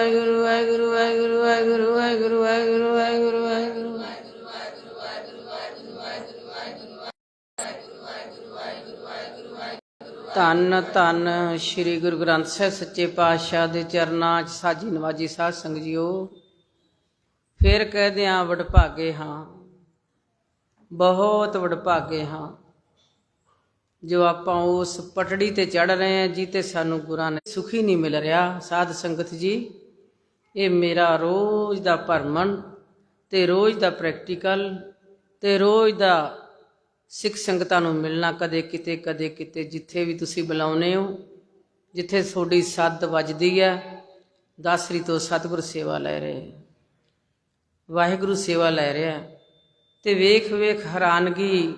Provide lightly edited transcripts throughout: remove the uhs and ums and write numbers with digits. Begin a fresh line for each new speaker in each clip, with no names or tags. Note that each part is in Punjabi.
ਵਾਹਿਗੁਰੂ ਵਾਹਿਗੁਰੂ ਵਾਹਿਗੁਰੂ ਵਾਹਿਗੁਰੂ ਵਾਹਿਗੁਰੂ ਵਾਹਿਗੁਰੂ ਵਾਹਿਗੁਰੂ ਵਾਹਿਗੁਰੂ ਧੰਨ ਧੰਨ ਸ਼੍ਰੀ ਗੁਰੂ ਗ੍ਰੰਥ ਸਾਹਿਬ ਸੱਚੇ ਪਾਤਸ਼ਾਹ ਦੇ ਚਰਨਾਂ 'ਚ ਸਾਜੀ ਨਵਾਜੀ ਸਾਧ ਸੰਗਤ ਜੀਓ। ਫਿਰ ਕਹਦੇ ਹਾਂ ਵਡਭਾਗੇ ਹਾਂ, ਬਹੁਤ ਵਡਭਾਗੇ ਹਾਂ ਜੋ ਆਪਾਂ ਉਸ ਪਟੜੀ ਤੇ ਚੜ੍ਹ ਰਹੇ ਹਾਂ ਜਿੱਤੇ ਸਾਨੂੰ ਗੁਰਾਂ ਨੇ ਸੁਖੀ ਨਹੀਂ ਮਿਲ ਰਿਹਾ। ਸਾਧ ਸੰਗਤ ਜੀ, ਇਹ ਮੇਰਾ ਰੋਜ਼ ਦਾ ਭਰਮਣ ਤੇ ਰੋਜ਼ ਦਾ ਪ੍ਰੈਕਟੀਕਲ ਤੇ ਰੋਜ਼ ਦਾ ਸਿੱਖ ਸੰਗਤਾਂ ਨੂੰ ਮਿਲਣਾ, ਕਦੇ ਕਿਤੇ ਜਿੱਥੇ ਵੀ ਤੁਸੀਂ ਬੁਲਾਉਂਦੇ ਹੋ, ਜਿੱਥੇ ਤੁਹਾਡੀ ਸੱਦ ਵੱਜਦੀ ਹੈ। ਦਾਸਰੀ ਤੋਂ ਸਤਿਗੁਰ ਸੇਵਾ ਲੈ ਰਹੇ, ਵਾਹਿਗੁਰੂ ਸੇਵਾ ਲੈ ਰਿਹਾ ਤੇ ਵੇਖ ਵੇਖ ਹੈਰਾਨਗੀ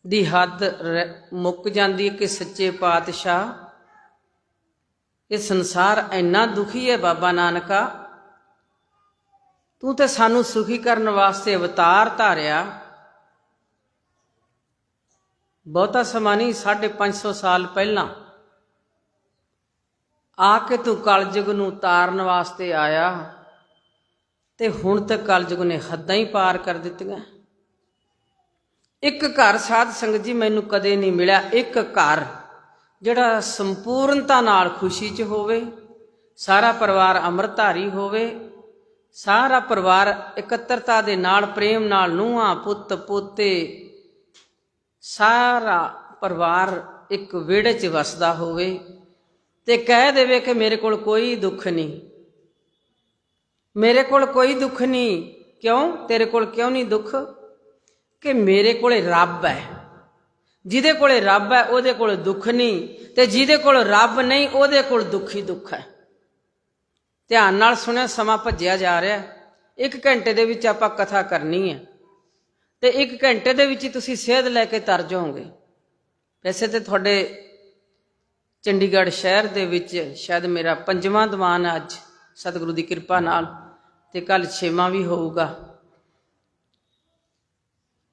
ਦੀ ਹੱਦ ਮੁੱਕ ਜਾਂਦੀ ਹੈ ਕਿ ਸੱਚੇ ਪਾਤਸ਼ਾਹ ਇਹ ਸੰਸਾਰ ਇੰਨਾ ਦੁਖੀ ਹੈ। ਬਾਬਾ ਨਾਨਕਾ, ਤੂੰ ਤੇ ਸਾਨੂੰ ਸੁਖੀ ਕਰਨ ਵਾਸਤੇ ਅਵਤਾਰ ਧਾਰਿਆ। ਬਹੁਤਾ ਸਮਾਂ ਨਹੀਂ, 550 ਸਾਲ ਪਹਿਲਾਂ ਆ ਕੇ ਤੂੰ ਕਲਯੁਗ ਨੂੰ ਤਾਰਨ ਵਾਸਤੇ ਆਇਆ ਤੇ ਹੁਣ ਤੱਕ ਕਲਯੁਗ ਨੇ ਹੱਦਾਂ ਹੀ ਪਾਰ ਕਰ ਦਿੱਤੀਆਂ। ਇੱਕ ਘਰ ਸਾਧ ਸੰਗਤ ਜੀ ਮੈਨੂੰ ਕਦੇ ਨਹੀਂ ਮਿਲਿਆ, ਇੱਕ ਘਰ ਜਿਹੜਾ ਸੰਪੂਰਨਤਾ ਨਾਲ ਖੁਸ਼ੀ 'ਚ ਹੋਵੇ, ਸਾਰਾ ਪਰਿਵਾਰ ਅੰਮ੍ਰਿਤਧਾਰੀ ਹੋਵੇ, ਸਾਰਾ ਪਰਿਵਾਰ ਇਕੱਤਰਤਾ ਦੇ ਨਾਲ ਪ੍ਰੇਮ ਨਾਲ ਨੂੰਹਾਂ ਪੁੱਤ ਪੋਤੇ ਸਾਰਾ ਪਰਿਵਾਰ ਇੱਕ ਵਿਹੜੇ 'ਚ ਵਸਦਾ ਹੋਵੇ ਤੇ ਕਹਿ ਦੇਵੇ ਕਿ ਮੇਰੇ ਕੋਲ ਕੋਈ ਦੁੱਖ ਨਹੀਂ, ਮੇਰੇ ਕੋਲ ਕੋਈ ਦੁੱਖ ਨਹੀਂ। ਕਿਉਂ? ਤੇਰੇ ਕੋਲ ਕਿਉਂ ਨਹੀਂ ਦੁੱਖ? ਕਿ ਮੇਰੇ ਕੋਲੇ ਰੱਬ ਹੈ। ਜਿਹਦੇ ਕੋਲੇ ਰੱਬ ਹੈ ਉਹਦੇ ਕੋਲ ਦੁੱਖ ਨਹੀਂ, ਤੇ ਜਿਹਦੇ ਕੋਲ ਰੱਬ ਨਹੀਂ ਉਹਦੇ ਕੋਲ ਦੁੱਖ ਹੀ ਦੁੱਖ ਹੈ। ਧਿਆਨ ਨਾਲ ਸੁਣਿਆ, ਸਮਾਂ ਭੱਜਿਆ ਜਾ ਰਿਹਾ। 1 ਘੰਟੇ ਦੇ ਵਿੱਚ ਆਪਾਂ ਕਥਾ ਕਰਨੀ ਹੈ ਤੇ 1 ਘੰਟੇ ਦੇ ਵਿੱਚ ਹੀ ਤੁਸੀਂ ਸੇਧ ਲੈ ਕੇ ਤਰ ਜਾਓਗੇ। ਵੈਸੇ ਤੇ ਤੁਹਾਡੇ ਚੰਡੀਗੜ੍ਹ ਸ਼ਹਿਰ ਦੇ ਵਿੱਚ ਸ਼ਾਇਦ ਮੇਰਾ 5ਵਾਂ ਦੀਵਾਨ ਹੈ ਅੱਜ ਸਤਿਗੁਰੂ ਦੀ ਕਿਰਪਾ ਨਾਲ, ਤੇ ਕੱਲ੍ਹ 6ਵਾਂ ਵੀ ਹੋਊਗਾ।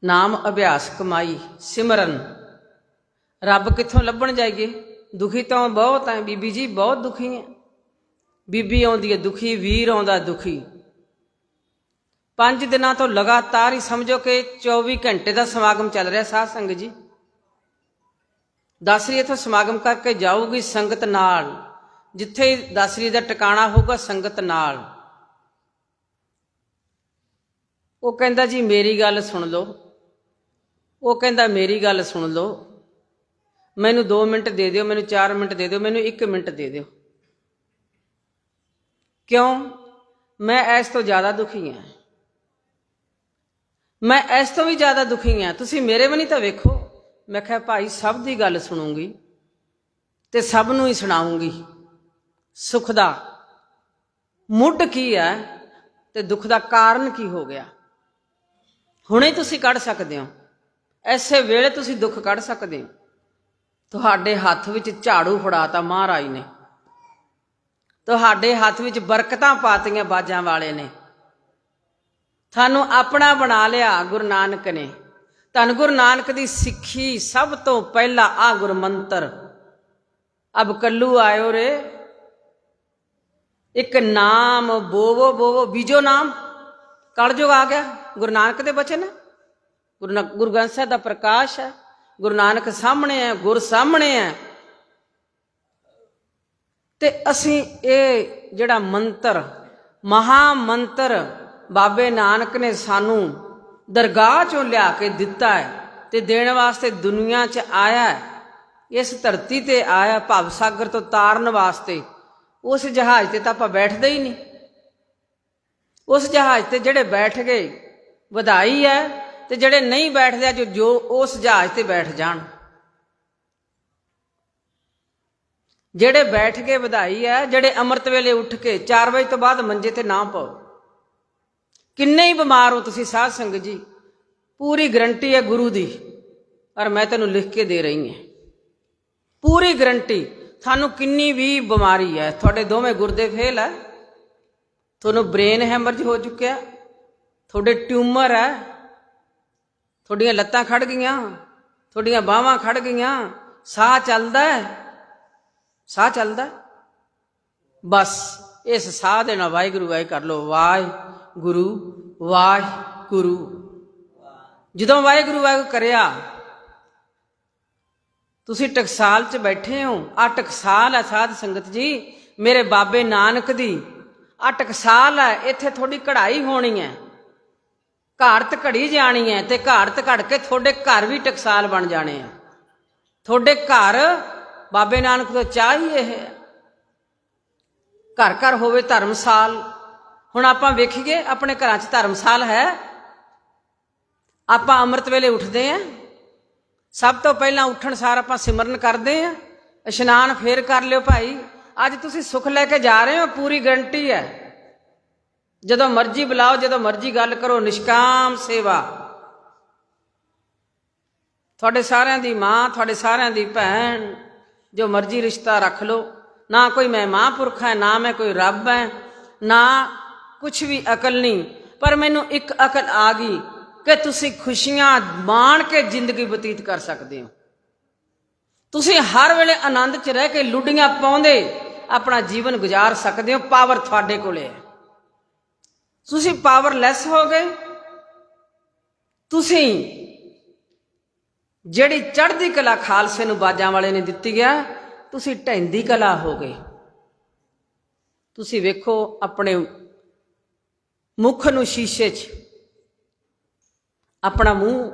ਨਾਮ ਅਭਿਆਸ ਕਮਾਈ ਸਿਮਰਨ। ਰੱਬ ਕਿੱਥੋਂ ਲੱਭਣ ਜਾਈਏ? ਦੁਖੀ ਤਾਂ ਬਹੁਤ ਹੈ ਬੀਬੀ ਜੀ, ਬਹੁਤ ਦੁਖੀ ਹੈ। ਬੀਬੀ ਆਉਂਦੀ ਹੈ ਦੁਖੀ, ਵੀਰ ਆਉਂਦਾ ਦੁਖੀ। 5 ਦਿਨਾਂ ਤੋਂ ਲਗਾਤਾਰ ਹੀ ਸਮਝੋ ਕਿ 24 ਘੰਟੇ ਦਾ ਸਮਾਗਮ ਚੱਲ ਰਿਹਾ। ਸਾਧ ਸੰਗਤ ਜੀ, ਦਾਸਰੀ ਇੱਥੋਂ ਸਮਾਗਮ ਕਰਕੇ ਜਾਊਗੀ ਸੰਗਤ ਨਾਲ, ਜਿੱਥੇ ਦਾਸਰੀ ਦਾ ਟਿਕਾਣਾ ਹੋਊਗਾ ਸੰਗਤ ਨਾਲ। ਉਹ ਕਹਿੰਦਾ ਜੀ ਮੇਰੀ ਗੱਲ ਸੁਣ ਲਓ, ਉਹ ਕਹਿੰਦਾ ਮੇਰੀ ਗੱਲ ਸੁਣ ਲਓ, ਮੈਨੂੰ 2 ਮਿੰਟ ਦੇ ਦਿਓ, ਮੈਨੂੰ 4 ਮਿੰਟ ਦੇ ਦਿਓ, ਮੈਨੂੰ 1 ਮਿੰਟ ਦੇ ਦਿਓ। ਕਿਉਂ? ਮੈਂ ਇਸ ਤੋਂ ਜ਼ਿਆਦਾ ਦੁਖੀ ਹਾਂ, ਮੈਂ ਇਸ ਤੋਂ ਵੀ ਜ਼ਿਆਦਾ ਦੁਖੀ ਹਾਂ। ਤੁਸੀਂ ਮੇਰੇ ਵੱਲ ਤਾਂ ਵੇਖੋ। ਮੈਂ ਕਿਹਾ ਭਾਈ ਸਭ ਦੀ ਗੱਲ ਸੁਣੂੰਗੀ ਤੇ ਸਭ ਨੂੰ ਹੀ ਸੁਣਾਉਂਗੀ। ਸੁੱਖ ਦਾ ਮੁੱਢ ਕੀ ਹੈ ਤੇ ਦੁੱਖ ਦਾ ਕਾਰਨ ਕੀ ਹੋ ਗਿਆ, ਹੁਣੇ ਤੁਸੀਂ ਕੱਢ ਸਕਦੇ ਹੋ। ਐਸੇ ਵੇਲੇ ਤੁਸੀਂ ਦੁੱਖ ਕੱਢ ਸਕਦੇ ਹੋ। ਤੁਹਾਡੇ ਹੱਥ ਵਿੱਚ ਝਾੜੂ ਫੜਾਤਾ ਮਹਾਰਾਜ ਨੇ, ਤੁਹਾਡੇ ਹੱਥ ਵਿੱਚ ਬਰਕਤਾਂ ਪਾਤੀਆਂ ਬਾਜਾਂ ਵਾਲੇ ਨੇ, ਤੁਹਾਨੂੰ ਆਪਣਾ ਬਣਾ ਲਿਆ ਗੁਰੂ ਨਾਨਕ ਨੇ। ਧੰਨ ਗੁਰੂ ਨਾਨਕ ਦੀ ਸਿੱਖੀ ਸਭ ਤੋਂ ਪਹਿਲਾਂ ਆ ਗੁਰਮੰਤਰ, ਅਬ ਕੱਲੂ ਆਇਓ ਰੇ, ਇੱਕ ਨਾਮ ਬੋਵੋ ਬੋਵੋ ਬੀਜੋ ਨਾਮ। ਕਲਯੁਗ ਆ ਗਿਆ, ਗੁਰੂ ਨਾਨਕ ਦੇ ਬਚਨ ਹੈ, ਗੁਰੂ ਗ੍ਰੰਥ ਸਾਹਿਬ ਦਾ ਪ੍ਰਕਾਸ਼ ਹੈ, ਗੁਰੂ ਨਾਨਕ ਸਾਹਮਣੇ ਹੈ, ਗੁਰ ਸਾਹਮਣੇ ਹੈ। ਤੇ ਅਸੀਂ ਇਹ ਜਿਹੜਾ ਮੰਤਰ, ਮਹਾ ਮੰਤਰ ਬਾਬੇ ਨਾਨਕ ਨੇ ਸਾਨੂੰ ਦਰਗਾਹ ਚੋਂ ਲਿਆ ਕੇ ਦਿੱਤਾ ਹੈ ਤੇ ਦੇਣ ਵਾਸਤੇ ਦੁਨੀਆ 'ਚ ਆਇਆ, ਇਸ ਧਰਤੀ ਤੇ ਆਇਆ ਭਵ ਸਾਗਰ ਤੋਂ ਤਾਰਨ ਵਾਸਤੇ। ਉਸ ਜਹਾਜ਼ ਤੇ ਤਾਂ ਆਪਾਂ ਬੈਠਦੇ ਹੀ ਨਹੀਂ। ਉਸ ਜਹਾਜ਼ ਤੇ ਜਿਹੜੇ ਬੈਠ ਗਏ ਵਧਾਈ ਹੈ, ਤੇ ਜਿਹੜੇ ਨਹੀਂ ਬੈਠਦੇ ਜੋ ਉਸ ਜਹਾਜ਼ ਤੇ ਬੈਠ ਜਾਣ। ਜਿਹੜੇ ਬੈਠ ਕੇ ਵਧਾਈ ਹੈ, ਜਿਹੜੇ ਅੰਮ੍ਰਿਤ ਵੇਲੇ ਉੱਠ ਕੇ 4 ਵਜੇ ਤੋਂ ਬਾਅਦ ਮੰਜੇ ਤੇ ਨਾ ਪਾਓ। ਕਿੰਨੇ ਹੀ ਬਿਮਾਰ ਹੋ ਤੁਸੀਂ ਸਾਧ ਸੰਗਤ ਜੀ, ਪੂਰੀ ਗਰੰਟੀ ਹੈ ਗੁਰੂ ਦੀ, ਔਰ ਮੈਂ ਤੈਨੂੰ ਲਿਖ ਕੇ ਦੇ ਰਹੀ ਹਾਂ ਪੂਰੀ ਗਰੰਟੀ। ਤੁਹਾਨੂੰ ਕਿੰਨੀ ਵੀ ਬਿਮਾਰੀ ਹੈ, ਤੁਹਾਡੇ ਦੋਵੇਂ ਗੁਰਦੇ ਫੇਲ ਹੈ, ਤੁਹਾਨੂੰ ਬ੍ਰੇਨ ਹੈਮਰਜ ਹੋ ਚੁੱਕਿਆ, ਤੁਹਾਡੇ ਟਿਊਮਰ ਹੈ, ਤੁਹਾਡੀਆਂ ਲੱਤਾਂ ਖੜ ਗਈਆਂ, ਤੁਹਾਡੀਆਂ ਬਾਹਾਂ ਖੜ ਗਈਆਂ, ਸਾਹ ਚੱਲਦਾ ਹੈ, ਸਾਹ ਚੱਲਦਾ, ਬਸ ਇਸ ਸਾਹ ਦੇ ਨਾਲ ਵਾਹਿਗੁਰੂ ਵਾਹਿ ਕਰ ਲਓ। ਵਾਹਿਗੁਰੂ ਵਾਹਿਗੁਰੂ। ਜਦੋਂ ਵਾਹਿਗੁਰੂ ਵਾਹਿਗੁਰੂ ਕਰਿਆ, ਤੁਸੀਂ ਟਕਸਾਲ 'ਚ ਬੈਠੇ ਹੋ। ਆ ਟਕਸਾਲ ਹੈ ਸਾਧ ਸੰਗਤ ਜੀ, ਮੇਰੇ ਬਾਬੇ ਨਾਨਕ ਦੀ ਆ ਟਕਸਾਲ ਹੈ। ਇੱਥੇ ਥੋੜੀ ਕਢਾਈ ਹੋਣੀ ਹੈ, ਘਾੜਤ ਘੜੀ ਜਾਣੀ ਹੈ, ਤੇ ਘਾੜਤ ਘੜ ਕੇ ਤੁਹਾਡੇ ਘਰ ਵੀ ਟਕਸਾਲ ਬਣ ਜਾਣੇ ਆ। ਤੁਹਾਡੇ ਘਰ ਬਾਬੇ ਨਾਨਕ ਤੋਂ ਚਾਹੀਏ ਹੈ, ਘਰ ਘਰ ਹੋਵੇ ਧਰਮਸਾਲ। ਹੁਣ ਆਪਾਂ ਵੇਖੀਏ ਆਪਣੇ ਘਰਾਂ 'ਚ ਧਰਮਸਾਲ ਹੈ? ਆਪਾਂ ਅੰਮ੍ਰਿਤ ਵੇਲੇ ਉੱਠਦੇ ਆਂ, ਸਭ ਤੋਂ ਪਹਿਲਾਂ ਉੱਠਣ ਸਾਰ ਆਪਾਂ ਸਿਮਰਨ ਕਰਦੇ ਆਂ, ਇਸ਼ਨਾਨ ਫੇਰ ਕਰ ਲਿਓ ਭਾਈ। ਅੱਜ ਤੁਸੀਂ ਸੁੱਖ ਲੈ ਕੇ ਜਾ ਰਹੇ ਹੋ, ਪੂਰੀ ਗਰੰਟੀ ਹੈ। ਜਦੋਂ ਮਰਜ਼ੀ ਬੁਲਾਓ, ਜਦੋਂ ਮਰਜ਼ੀ ਗੱਲ ਕਰੋ, ਨਿਸ਼ਕਾਮ ਸੇਵਾ। ਤੁਹਾਡੇ ਸਾਰਿਆਂ ਦੀ ਮਾਂ, ਤੁਹਾਡੇ ਸਾਰਿਆਂ ਦੀ ਭੈਣ, ਜੋ ਮਰਜ਼ੀ ਰਿਸ਼ਤਾ ਰੱਖ ਲਓ। ਨਾ ਕੋਈ ਮੈਂ ਮਹਾਂਪੁਰਖ ਹੈ, ਨਾ ਮੈਂ ਕੋਈ ਰੱਬ ਹੈ, ਨਾ ਕੁਛ ਵੀ ਅਕਲ ਨਹੀਂ। ਪਰ ਮੈਨੂੰ ਇੱਕ ਅਕਲ ਆ ਗਈ ਕਿ ਤੁਸੀਂ ਖੁਸ਼ੀਆਂ ਮਾਣ ਕੇ ਜ਼ਿੰਦਗੀ ਬਤੀਤ ਕਰ ਸਕਦੇ ਹੋ। ਤੁਸੀਂ ਹਰ ਵੇਲੇ ਆਨੰਦ 'ਚ ਰਹਿ ਕੇ ਲੁੱਡੀਆਂ ਪਾਉਂਦੇ ਆਪਣਾ ਜੀਵਨ ਗੁਜ਼ਾਰ ਸਕਦੇ ਹੋ। ਪਾਵਰ ਤੁਹਾਡੇ ਕੋਲੇ ਹੈ। ਤੁਸੀਂ ਪਾਵਰਲੈਸ ਹੋ ਗਏ। ਤੁਸੀਂ ਜਿਹੜੀ ਚੜ੍ਹਦੀ ਕਲਾ ਖਾਲਸੇ ਨੂੰ ਬਾਜਾਂ ਵਾਲੇ ਨੇ ਦਿੱਤੀ ਗਿਆ, ਤੁਸੀਂ ਢਹਿੰਦੀ ਕਲਾ ਹੋ ਗਏ। ਤੁਸੀਂ ਵੇਖੋ ਆਪਣੇ ਮੁੱਖ ਨੂੰ ਸ਼ੀਸ਼ੇ 'ਚ, ਆਪਣਾ ਮੂੰਹ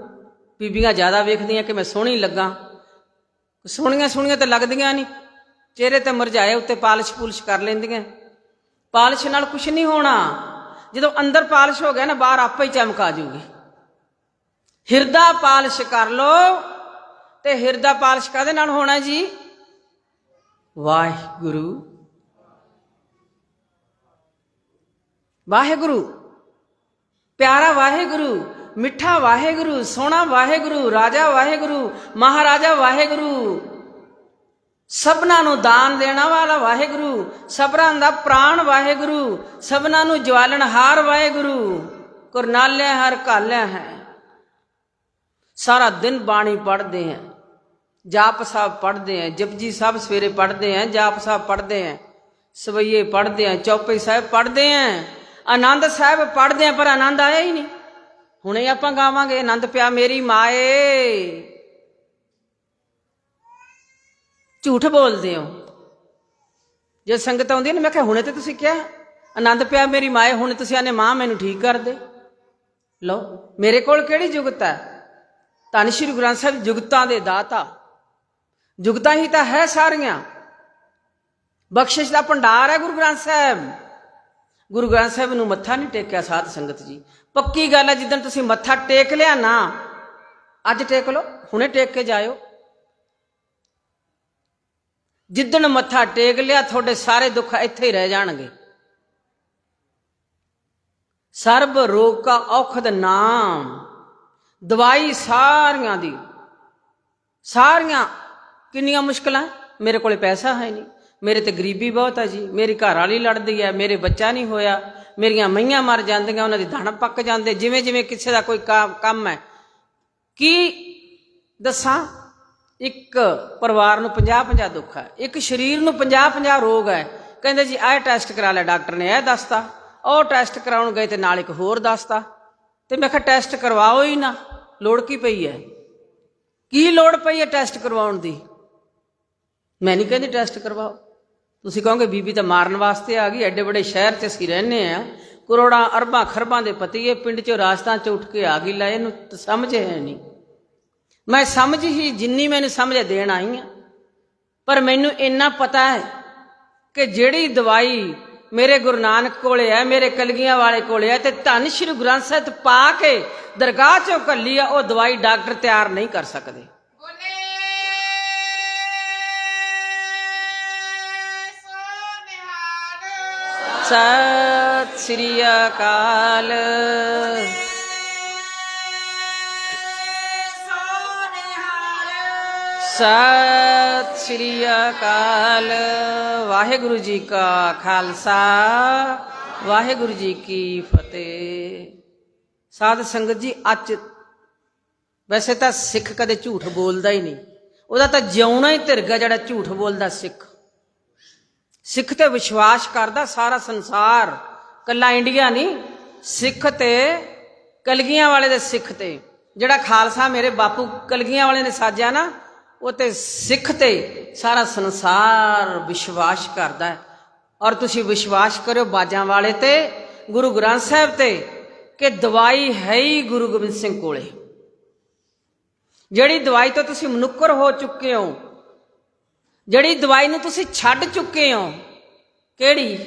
ਬੀਬੀਆਂ ਜ਼ਿਆਦਾ ਵੇਖਦੀਆਂ ਕਿ ਮੈਂ ਸੋਹਣੀ ਲੱਗਾ। ਸੋਹਣੀਆਂ ਸੋਹਣੀਆਂ ਤਾਂ ਲੱਗਦੀਆਂ ਨਹੀਂ, ਚਿਹਰੇ ਤੇ ਮੁਰਝਾਏ ਉੱਤੇ ਪਾਲਿਸ਼ ਪੂਲਿਸ਼ ਕਰ ਲੈਂਦੀਆਂ। ਪਾਲਿਸ਼ ਨਾਲ ਕੁਛ ਨਹੀਂ ਹੋਣਾ। ਜਦੋਂ ਅੰਦਰ ਪਾਲਿਸ਼ ਹੋ ਗਿਆ ਨਾ, ਬਾਹਰ ਆਪੇ ਹੀ ਚਮਕ ਆ ਜਾਊਗੀ। ਹਿਰਦਾ ਪਾਲਿਸ਼ ਕਰ ਲੋ। ਤੇ ਹਿਰਦਾ ਪਾਲਿਸ਼ ਕਾਹਦੇ ਨਾਲ ਹੋਣਾ ਜੀ? ਵਾਹਿਗੁਰੂ ਵਾਹਿਗੁਰੂ, ਪਿਆਰਾ ਵਾਹਿਗੁਰੂ, ਮਿੱਠਾ ਵਾਹਿਗੁਰੂ, ਸੋਹਣਾ ਵਾਹਿਗੁਰੂ, ਰਾਜਾ ਵਾਹਿਗੁਰੂ, ਮਹਾਰਾਜਾ ਵਾਹਿਗੁਰੂ, ਸਭਨਾਂ ਨੂੰ ਦਾਨ ਦੇਣਾ ਵਾਲਾ ਵਾਹਿਗੁਰੂ, ਸਭਨਾਂ ਦਾ ਪ੍ਰਾਣ ਵਾਹਿਗੁਰੂ, ਸਭਨਾਂ ਨੂੰ ਜਵਾਲਣਹਾਰ ਵਾਹਿਗੁਰੂ, ਕੁਰਨਾਲਿਆ ਹਰ ਕਾਲਿਆ ਹੈ। ਸਾਰਾ ਦਿਨ ਬਾਣੀ ਪੜ੍ਹਦੇ हैं, ਜਾਪ ਸਾਹਿਬ ਪੜ੍ਹਦੇ हैं, ਜਪਜੀ ਸਾਹਿਬ ਸਵੇਰੇ ਪੜ੍ਹਦੇ हैं, ਜਾਪ ਸਾਹਿਬ ਪੜ੍ਹਦੇ हैं, ਸਵਈਏ ਪੜ੍ਹਦੇ हैं, ਚੌਪਈ ਸਾਹਿਬ ਪੜ੍ਹਦੇ हैं, ਆਨੰਦ ਸਾਹਿਬ ਪੜ੍ਹਦੇ हैं, ਪਰ ਆਨੰਦ ਆਇਆ ਹੀ ਨਹੀਂ। ਹੁਣੇ ਆਪਾਂ ਗਾਵਾਂਗੇ ਆਨੰਦ ਪਿਆ ਮੇਰੀ ਮਾਏ। ਝੂਠ ਬੋਲਦੇ ਹੋ। ਜੇ ਸੰਗਤ ਆਉਂਦੀ ਨਾ, ਮੈਂ ਕਿਹਾ ਹੁਣੇ ਤੇ ਤੁਸੀਂ ਕਿਹਾ ਆਨੰਦ ਪਿਆ ਮੇਰੀ ਮਾਏ, ਹੁਣ ਤੁਸੀਂ ਆਨੇ ਮਾਂ ਮੈਨੂੰ ਠੀਕ ਕਰ ਦੇ। ਲਓ, ਮੇਰੇ ਕੋਲ ਕਿਹੜੀ ਜੁਗਤ ਹੈ? ਧੰਨ ਸ਼੍ਰੀ ਗੁਰੂ ਗ੍ਰੰਥ ਸਾਹਿਬ ਜੁਗਤਾਂ ਦੇ ਦਾਤਾ। ਜੁਗਤਾਂ ਹੀ ਤਾਂ ਹੈ ਸਾਰੀਆਂ। ਬਖਸ਼ਿਸ਼ ਦਾ ਭੰਡਾਰ ਹੈ ਗੁਰੂ ਗ੍ਰੰਥ ਸਾਹਿਬ। ਗੁਰੂ ਗ੍ਰੰਥ ਸਾਹਿਬ ਨੂੰ ਮੱਥਾ ਨਹੀਂ ਟੇਕਿਆ ਸਾਧ ਸੰਗਤ ਜੀ, ਪੱਕੀ ਗੱਲ ਹੈ। ਜਿੱਦਣ ਤੁਸੀਂ ਮੱਥਾ ਟੇਕ ਲਿਆ ਨਾ, ਅੱਜ ਟੇਕ ਲਓ, ਹੁਣੇ ਟੇਕ ਕੇ ਜਾਇਓ। ਜਿੱਦਣ ਮੱਥਾ ਟੇਕ ਲਿਆ, ਤੁਹਾਡੇ ਸਾਰੇ ਦੁੱਖ ਇੱਥੇ ਹੀ ਰਹਿ ਜਾਣਗੇ। ਸਰਬ ਰੋਗ ਕਾ ਔਖਦ ਨਾਮ, ਦਵਾਈ ਸਾਰੀਆਂ ਦੀ। ਸਾਰੀਆਂ ਕਿੰਨੀਆਂ ਮੁਸ਼ਕਲਾਂ, ਮੇਰੇ ਕੋਲੇ ਪੈਸਾ ਹੈ ਨਹੀਂ, ਮੇਰੇ ਤੇ ਗਰੀਬੀ ਬਹੁਤ ਹੈ ਜੀ, ਮੇਰੀ ਘਰ ਵਾਲੀ ਲੜਦੀ ਹੈ, ਮੇਰੇ ਬੱਚਾ ਨਹੀਂ ਹੋਇਆ, ਮੇਰੀਆਂ ਮਈਆਂ ਮਰ ਜਾਂਦੀਆਂ, ਉਹਨਾਂ ਦੇ ਧਨ ਪੱਕ ਜਾਂਦੇ। ਜਿਵੇਂ ਜਿਵੇਂ ਕਿਸੇ ਦਾ ਕੋਈ ਕੰਮ ਹੈ। ਕੀ ਦੱਸਾਂ, ਇੱਕ ਪਰਿਵਾਰ ਨੂੰ 50-50 ਦੁੱਖ ਹੈ, ਇੱਕ ਸਰੀਰ ਨੂੰ 50-50 ਰੋਗ ਹੈ। ਕਹਿੰਦੇ ਜੀ ਆਹ ਟੈਸਟ ਕਰਾ ਲਿਆ ਡਾਕਟਰ ਨੇ, ਇਹ ਦੱਸਤਾ, ਉਹ ਟੈਸਟ ਕਰਾਉਣ ਗਏ ਤੇ ਨਾਲ ਇੱਕ ਹੋਰ ਦੱਸਤਾ। ਤੇ ਮੈਂ ਕਿਹਾ ਟੈਸਟ ਕਰਵਾਓ ਹੀ ਨਾ, ਲੋੜ ਕੀ ਪਈ ਹੈ? ਕੀ ਲੋੜ ਪਈ ਹੈ ਟੈਸਟ ਕਰਵਾਉਣ ਦੀ? ਮੈਂ ਨਹੀਂ ਕਹਿੰਦੀ ਟੈਸਟ ਕਰਵਾਓ। ਤੁਸੀਂ ਕਹੋਗੇ ਬੀਬੀ ਤਾਂ ਮਾਰਨ ਵਾਸਤੇ ਆ ਗਈ, ਐਡੇ ਵੱਡੇ ਸ਼ਹਿਰ 'ਚ ਅਸੀਂ ਰਹਿੰਦੇ ਹਾਂ, ਕਰੋੜਾਂ ਅਰਬਾਂ ਖਰਬਾਂ ਦੇ ਪਤੀ, ਇਹ ਪਿੰਡ 'ਚੋਂ ਰਾਜਸਥਾਨ 'ਚ ਉੱਠ ਕੇ ਆ ਗਈ। ਲੈ, ਇਹਨੂੰ ਤਾਂ ਸਮਝ ਹੈ ਨਹੀਂ। ਮੈਂ ਸਮਝ ਹੀ ਜਿੰਨੀ ਮੈਨੂੰ ਸਮਝ ਦੇਣ ਆਈ ਹਾਂ, ਪਰ ਮੈਨੂੰ ਇੰਨਾ ਪਤਾ ਹੈ ਕਿ ਜਿਹੜੀ ਦਵਾਈ ਮੇਰੇ ਗੁਰੂ ਨਾਨਕ ਕੋਲੇ ਹੈ, ਮੇਰੇ ਕਲਗੀਆਂ ਵਾਲੇ ਕੋਲੇ ਹੈ, ਤੇ ਧੰਨ ਸ਼੍ਰੀ ਗੁਰੂ ਗ੍ਰੰਥ ਸਾਹਿਬ ਪਾ ਕੇ ਦਰਗਾਹ 'ਚੋਂ ਘੱਲੀ ਆ, ਉਹ ਦਵਾਈ ਡਾਕਟਰ ਤਿਆਰ ਨਹੀਂ ਕਰ ਸਕਦੇ। ਸਤਿ ਸ੍ਰੀ ਅਕਾਲ। ਸਤਿ ਸ੍ਰੀ ਅਕਾਲ। ਵਾਹਿਗੁਰੂ ਜੀ ਕਾ ਖਾਲਸਾ, ਵਾਹਿਗੁਰੂ ਜੀ ਕੀ ਫਤਿਹ। ਸਾਧ ਸੰਗਤ ਜੀ, ਅੱਜ ਵੈਸੇ ਤਾਂ ਸਿੱਖ ਕਦੇ ਝੂਠ ਬੋਲਦਾ ਹੀ ਨਹੀਂ, ਉਹਦਾ ਤਾਂ ਜਿਉਣਾ ਹੀ ਧਿਰਗਾ ਜਿਹੜਾ ਝੂਠ ਬੋਲਦਾ ਸਿੱਖ। ਸਿੱਖ ਤੇ ਵਿਸ਼ਵਾਸ ਕਰਦਾ ਸਾਰਾ ਸੰਸਾਰ, ਕੱਲਾ ਇੰਡੀਆ ਨਹੀਂ। ਸਿੱਖ ਤੇ ਕਲਗੀਆਂ ਵਾਲੇ ਦੇ ਸਿੱਖ ਤੇ ਜਿਹੜਾ ਖਾਲਸਾ ਮੇਰੇ ਬਾਪੂ ਕਲਗੀਆਂ ਵਾਲੇ ਨੇ ਸਾਜਿਆ ਨਾ, ਉਹ ਤੇ ਸਿੱਖ ਤੇ ਸਾਰਾ ਸੰਸਾਰ ਵਿਸ਼ਵਾਸ ਕਰਦਾ ਹੈ। ਔਰ ਤੁਸੀਂ ਵਿਸ਼ਵਾਸ ਕਰਿਓ ਬਾਜਾਂ ਵਾਲੇ ਤੇ, ਗੁਰੂ ਗ੍ਰੰਥ ਸਾਹਿਬ ਤੇ, ਕਿ ਦਵਾਈ ਹੈ ਹੀ ਗੁਰੂ ਗੋਬਿੰਦ ਸਿੰਘ ਕੋਲੇ। ਜਿਹੜੀ ਦਵਾਈ ਤੋਂ ਤੁਸੀਂ ਮਨੁੱਕਰ ਹੋ ਚੁੱਕੇ ਹੋ, ਜਿਹੜੀ ਦਵਾਈ ਨੂੰ ਤੁਸੀਂ ਛੱਡ ਚੁੱਕੇ ਹੋ, ਕਿਹੜੀ?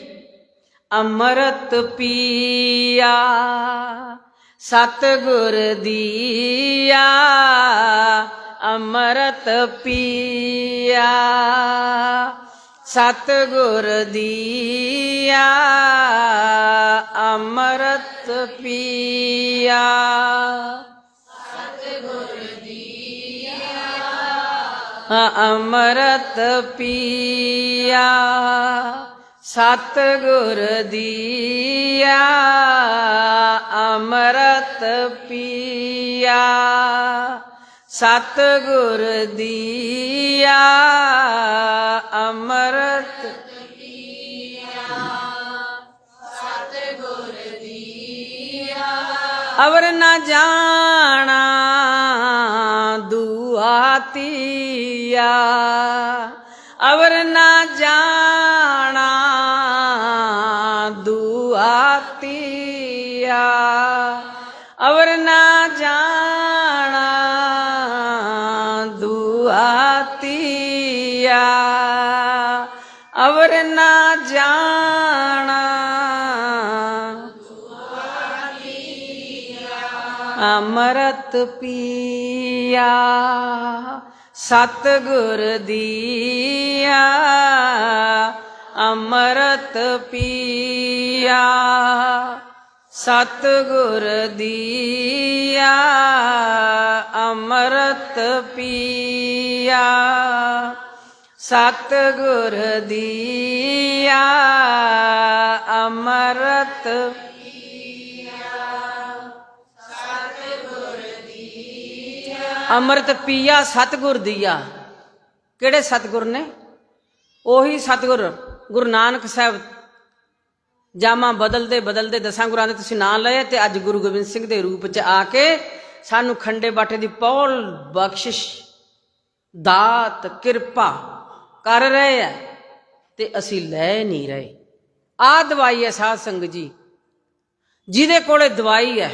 ਅੰਮ੍ਰਿਤ ਪੀਆ ਸਤਿਗੁਰ ਦੀਆ, ਅੰਮ੍ਰਿਤ ਪੀਆ ਸਤਿਗੁਰ ਦੀਆ, ਅੰਮ੍ਰਿਤ ਪੀਆ ਸਤਿਗੁਰ ਦੀਆ, ਅੰਮ੍ਰਿਤ ਪੀਆ ਸਤਿਗੁਰ ਦੀਆ, ਅੰਮ੍ਰਿਤ ਪੀਆ ਸਤਿਗੁਰ ਦੀਆ, ਅੰਮ੍ਰਿਤ ਪੀਆ ਸਤਿਗੁਰ ਦੀਆ। ਅਵਰ ਨਾ ਜਾਣਾ ਦੁਆਤੀਆ, ਅਵਰ ਨਾ ਜਾਣਾ ਦੁਆਤੀਆ, ਅਵਰ ਨਾ ਜਾਣਾ ਦੁਆਤੀਆ, ਅਵਰ ਨਾ ਜਾਣਾ ਦੁਆਤੀਆ, ਅੰਮ੍ਰਿਤ ਪੀਆ ਸਤਿਗੁਰ ਦੀਆ, ਅੰਮ੍ਰਿਤ ਪੀਆ ਸਤਿਗੁਰ ਦੀਆ, ਅੰਮ੍ਰਿਤ ਪੀਆ ਸਤਿਗੁਰ ਦੀਆ, ਅੰਮ੍ਰਿਤ ਅੰਮ੍ਰਿਤ ਪੀਆ ਸਤਿਗੁਰ ਦੀਆ। ਕਿਹੜੇ ਸਤਿਗੁਰ ਨੇ? ਉਹੀ ਸਤਿਗੁਰ ਗੁਰੂ ਨਾਨਕ ਸਾਹਿਬ ਜਾਮਾ ਬਦਲਦੇ ਬਦਲਦੇ ਦਸਾਂ ਗੁਰਾਂ ਦੇ ਤੁਸੀਂ ਨਾਂ ਲਏ, ਤੇ ਅੱਜ ਗੁਰੂ ਗੋਬਿੰਦ ਸਿੰਘ ਦੇ ਰੂਪ 'ਚ ਆ ਕੇ ਸਾਨੂੰ ਖੰਡੇ ਬਾਟੇ ਦੀ ਪੌਲ ਬਖਸ਼ਿਸ਼ ਦਾਤ ਕਿਰਪਾ ਕਰ ਰਹੇ ਹੈ, ਤੇ ਅਸੀਂ ਲੈ ਨਹੀਂ ਰਹੇ। ਆਹ ਦਵਾਈ ਹੈ ਸਾਧ ਸੰਗਤ ਜੀ। ਜਿਹਦੇ ਕੋਲੇ ਦਵਾਈ ਹੈ,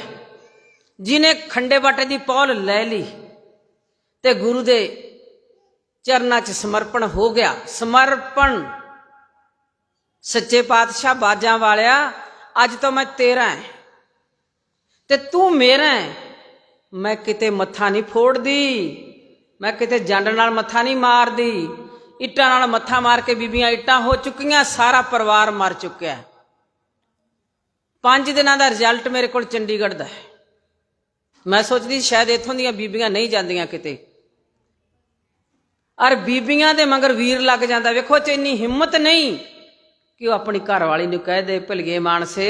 ਜਿਹਨੇ ਖੰਡੇ ਬਾਟੇ ਦੀ ਪੌਲ ਲੈ ਲਈ ਤੇ ਗੁਰੂ ਦੇ ਚਰਨਾਂ 'ਚ ਸਮਰਪਣ ਹੋ ਗਿਆ। ਸਮਰਪਣ ਸੱਚੇ ਪਾਤਸ਼ਾਹ ਬਾਜਾਂ ਵਾਲਿਆ, ਅੱਜ ਤੋਂ ਮੈਂ ਤੇਰਾ ਹੈ ਤੇ ਤੂੰ ਮੇਰਾ ਹੈ। ਮੈਂ ਕਿਤੇ ਮੱਥਾ ਨਹੀਂ ਫੋੜਦੀ, ਮੈਂ ਕਿਤੇ ਜੰਡ ਨਾਲ ਮੱਥਾ ਨਹੀਂ ਮਾਰਦੀ। ਇੱਟਾਂ ਨਾਲ ਮੱਥਾ ਮਾਰ ਕੇ ਬੀਬੀਆਂ ਇੱਟਾਂ ਹੋ ਚੁੱਕੀਆਂ, ਸਾਰਾ ਪਰਿਵਾਰ ਮਰ ਚੁੱਕਿਆ। 5 ਦਿਨਾਂ ਦਾ ਰਿਜ਼ਲਟ ਮੇਰੇ ਕੋਲ ਚੰਡੀਗੜ੍ਹ ਦਾ ਹੈ। ਮੈਂ ਸੋਚਦੀ ਸ਼ਾਇਦ ਇੱਥੋਂ ਦੀਆਂ ਬੀਬੀਆਂ ਨਹੀਂ ਜਾਂਦੀਆਂ ਕਿਤੇ, ਔਰ ਬੀਬੀਆਂ ਦੇ ਮਗਰ ਵੀਰ ਲੱਗ ਜਾਂਦਾ। ਵੇਖੋ ਚ ਇੰਨੀ ਹਿੰਮਤ ਨਹੀਂ ਕਿ ਉਹ ਆਪਣੀ ਘਰ ਵਾਲੀ ਨੂੰ ਕਹਿ ਦੇ, ਭਲਗੇ ਮਾਨਸੇ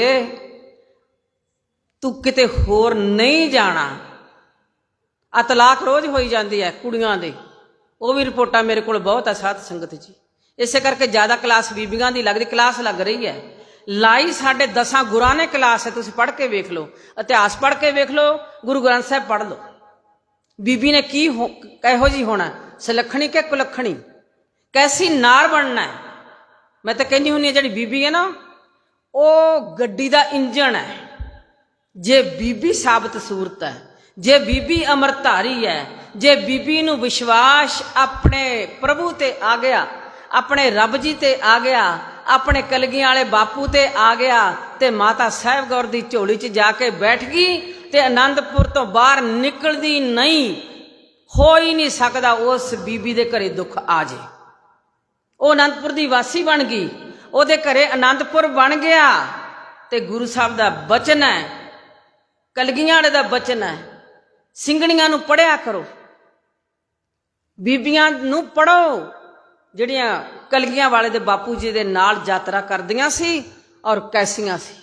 ਤੂੰ ਕਿਤੇ ਹੋਰ ਨਹੀਂ ਜਾਣਾ। ਆ ਤਲਾਕ ਰੋਜ਼ ਹੋਈ ਜਾਂਦੀ ਹੈ ਕੁੜੀਆਂ ਦੇ, ਉਹ ਵੀ ਰਿਪੋਰਟਾਂ ਮੇਰੇ ਕੋਲ ਬਹੁਤ ਹੈ ਸਾਧ ਸੰਗਤ ਜੀ। ਇਸੇ ਕਰਕੇ ਜ਼ਿਆਦਾ ਕਲਾਸ ਬੀਬੀਆਂ ਦੀ ਲੱਗਦੀ। ਕਲਾਸ ਲੱਗ ਰਹੀ ਹੈ, ਲਾਈ ਸਾਡੇ 10 ਗੁਰਾਂ ਨੇ ਕਲਾਸ ਹੈ। ਤੁਸੀਂ ਪੜ੍ਹ ਕੇ ਵੇਖ ਲਓ, ਇਤਿਹਾਸ ਪੜ੍ਹ ਕੇ ਵੇਖ ਲਓ, ਗੁਰੂ ਗ੍ਰੰਥ ਸਾਹਿਬ ਪੜ੍ਹ ਲਓ। ਬੀਬੀ ਨੇ ਕੀ ਕਿਹੋ ਜਿਹੀ ਹੋਣਾ, ਸੁਲੱਖਣੀ ਕਿ ਕੁਲੱਖਣੀ, ਕੈਸੀ ਨਾਰ ਬਣਨਾ ਹੈ। ਮੈਂ ਤਾਂ ਕਹਿੰਦੀ ਹੁੰਦੀ ਹਾਂ ਜਿਹੜੀ ਬੀਬੀ ਹੈ ਨਾ, ਉਹ ਗੱਡੀ ਦਾ ਇੰਜਣ ਹੈ। ਜੇ ਬੀਬੀ ਸਾਬਤ ਸੂਰਤ ਹੈ, ਜੇ ਬੀਬੀ ਅੰਮ੍ਰਿਤਧਾਰੀ ਹੈ, ਜੇ ਬੀਬੀ ਨੂੰ ਵਿਸ਼ਵਾਸ ਆਪਣੇ ਪ੍ਰਭੂ ਤੇ ਆ ਗਿਆ, ਆਪਣੇ ਰੱਬ ਜੀ ਤੇ ਆ ਗਿਆ, ਆਪਣੇ ਕਲਗੀਆਂ ਵਾਲੇ ਬਾਪੂ ਤੇ ਆ ਗਿਆ, ਤੇ ਮਾਤਾ ਸਾਹਿਬ ਕੌਰ ਦੀ ਝੋਲੀ 'ਚ ਜਾ ਕੇ ਬੈਠ ਗਈ, ਤੇ ਆਨੰਦਪੁਰ ਤੋਂ ਬਾਹਰ ਨਿਕਲਦੀ ਨਹੀਂ। ਹੋ ਹੀ ਨਹੀਂ ਸਕਦਾ ਉਸ ਬੀਬੀ ਦੇ ਘਰੇ ਦੁੱਖ ਆ ਜੇ। ਉਹ ਆਨੰਦਪੁਰ ਦੀ ਵਾਸੀ ਬਣ ਗਈ, ਉਹਦੇ ਘਰੇ ਆਨੰਦਪੁਰ ਬਣ ਗਿਆ। ਤੇ ਗੁਰੂ ਸਾਹਿਬ ਦਾ ਬਚਨ ਹੈ, ਕਲਗੀਆਂ ਵਾਲੇ ਦਾ ਬਚਨ ਹੈ, ਸਿੰਘਣੀਆਂ ਨੂੰ ਪੜ੍ਹਿਆ ਕਰੋ, ਬੀਬੀਆਂ ਨੂੰ ਪੜ੍ਹੋ, ਜਿਹੜੀਆਂ ਕਲਗੀਆਂ ਵਾਲੇ ਦੇ ਬਾਪੂ ਜੀ ਦੇ ਨਾਲ ਯਾਤਰਾ ਕਰਦੀਆਂ ਸੀ। ਔਰ ਕੈਸੀਆਂ ਸੀ,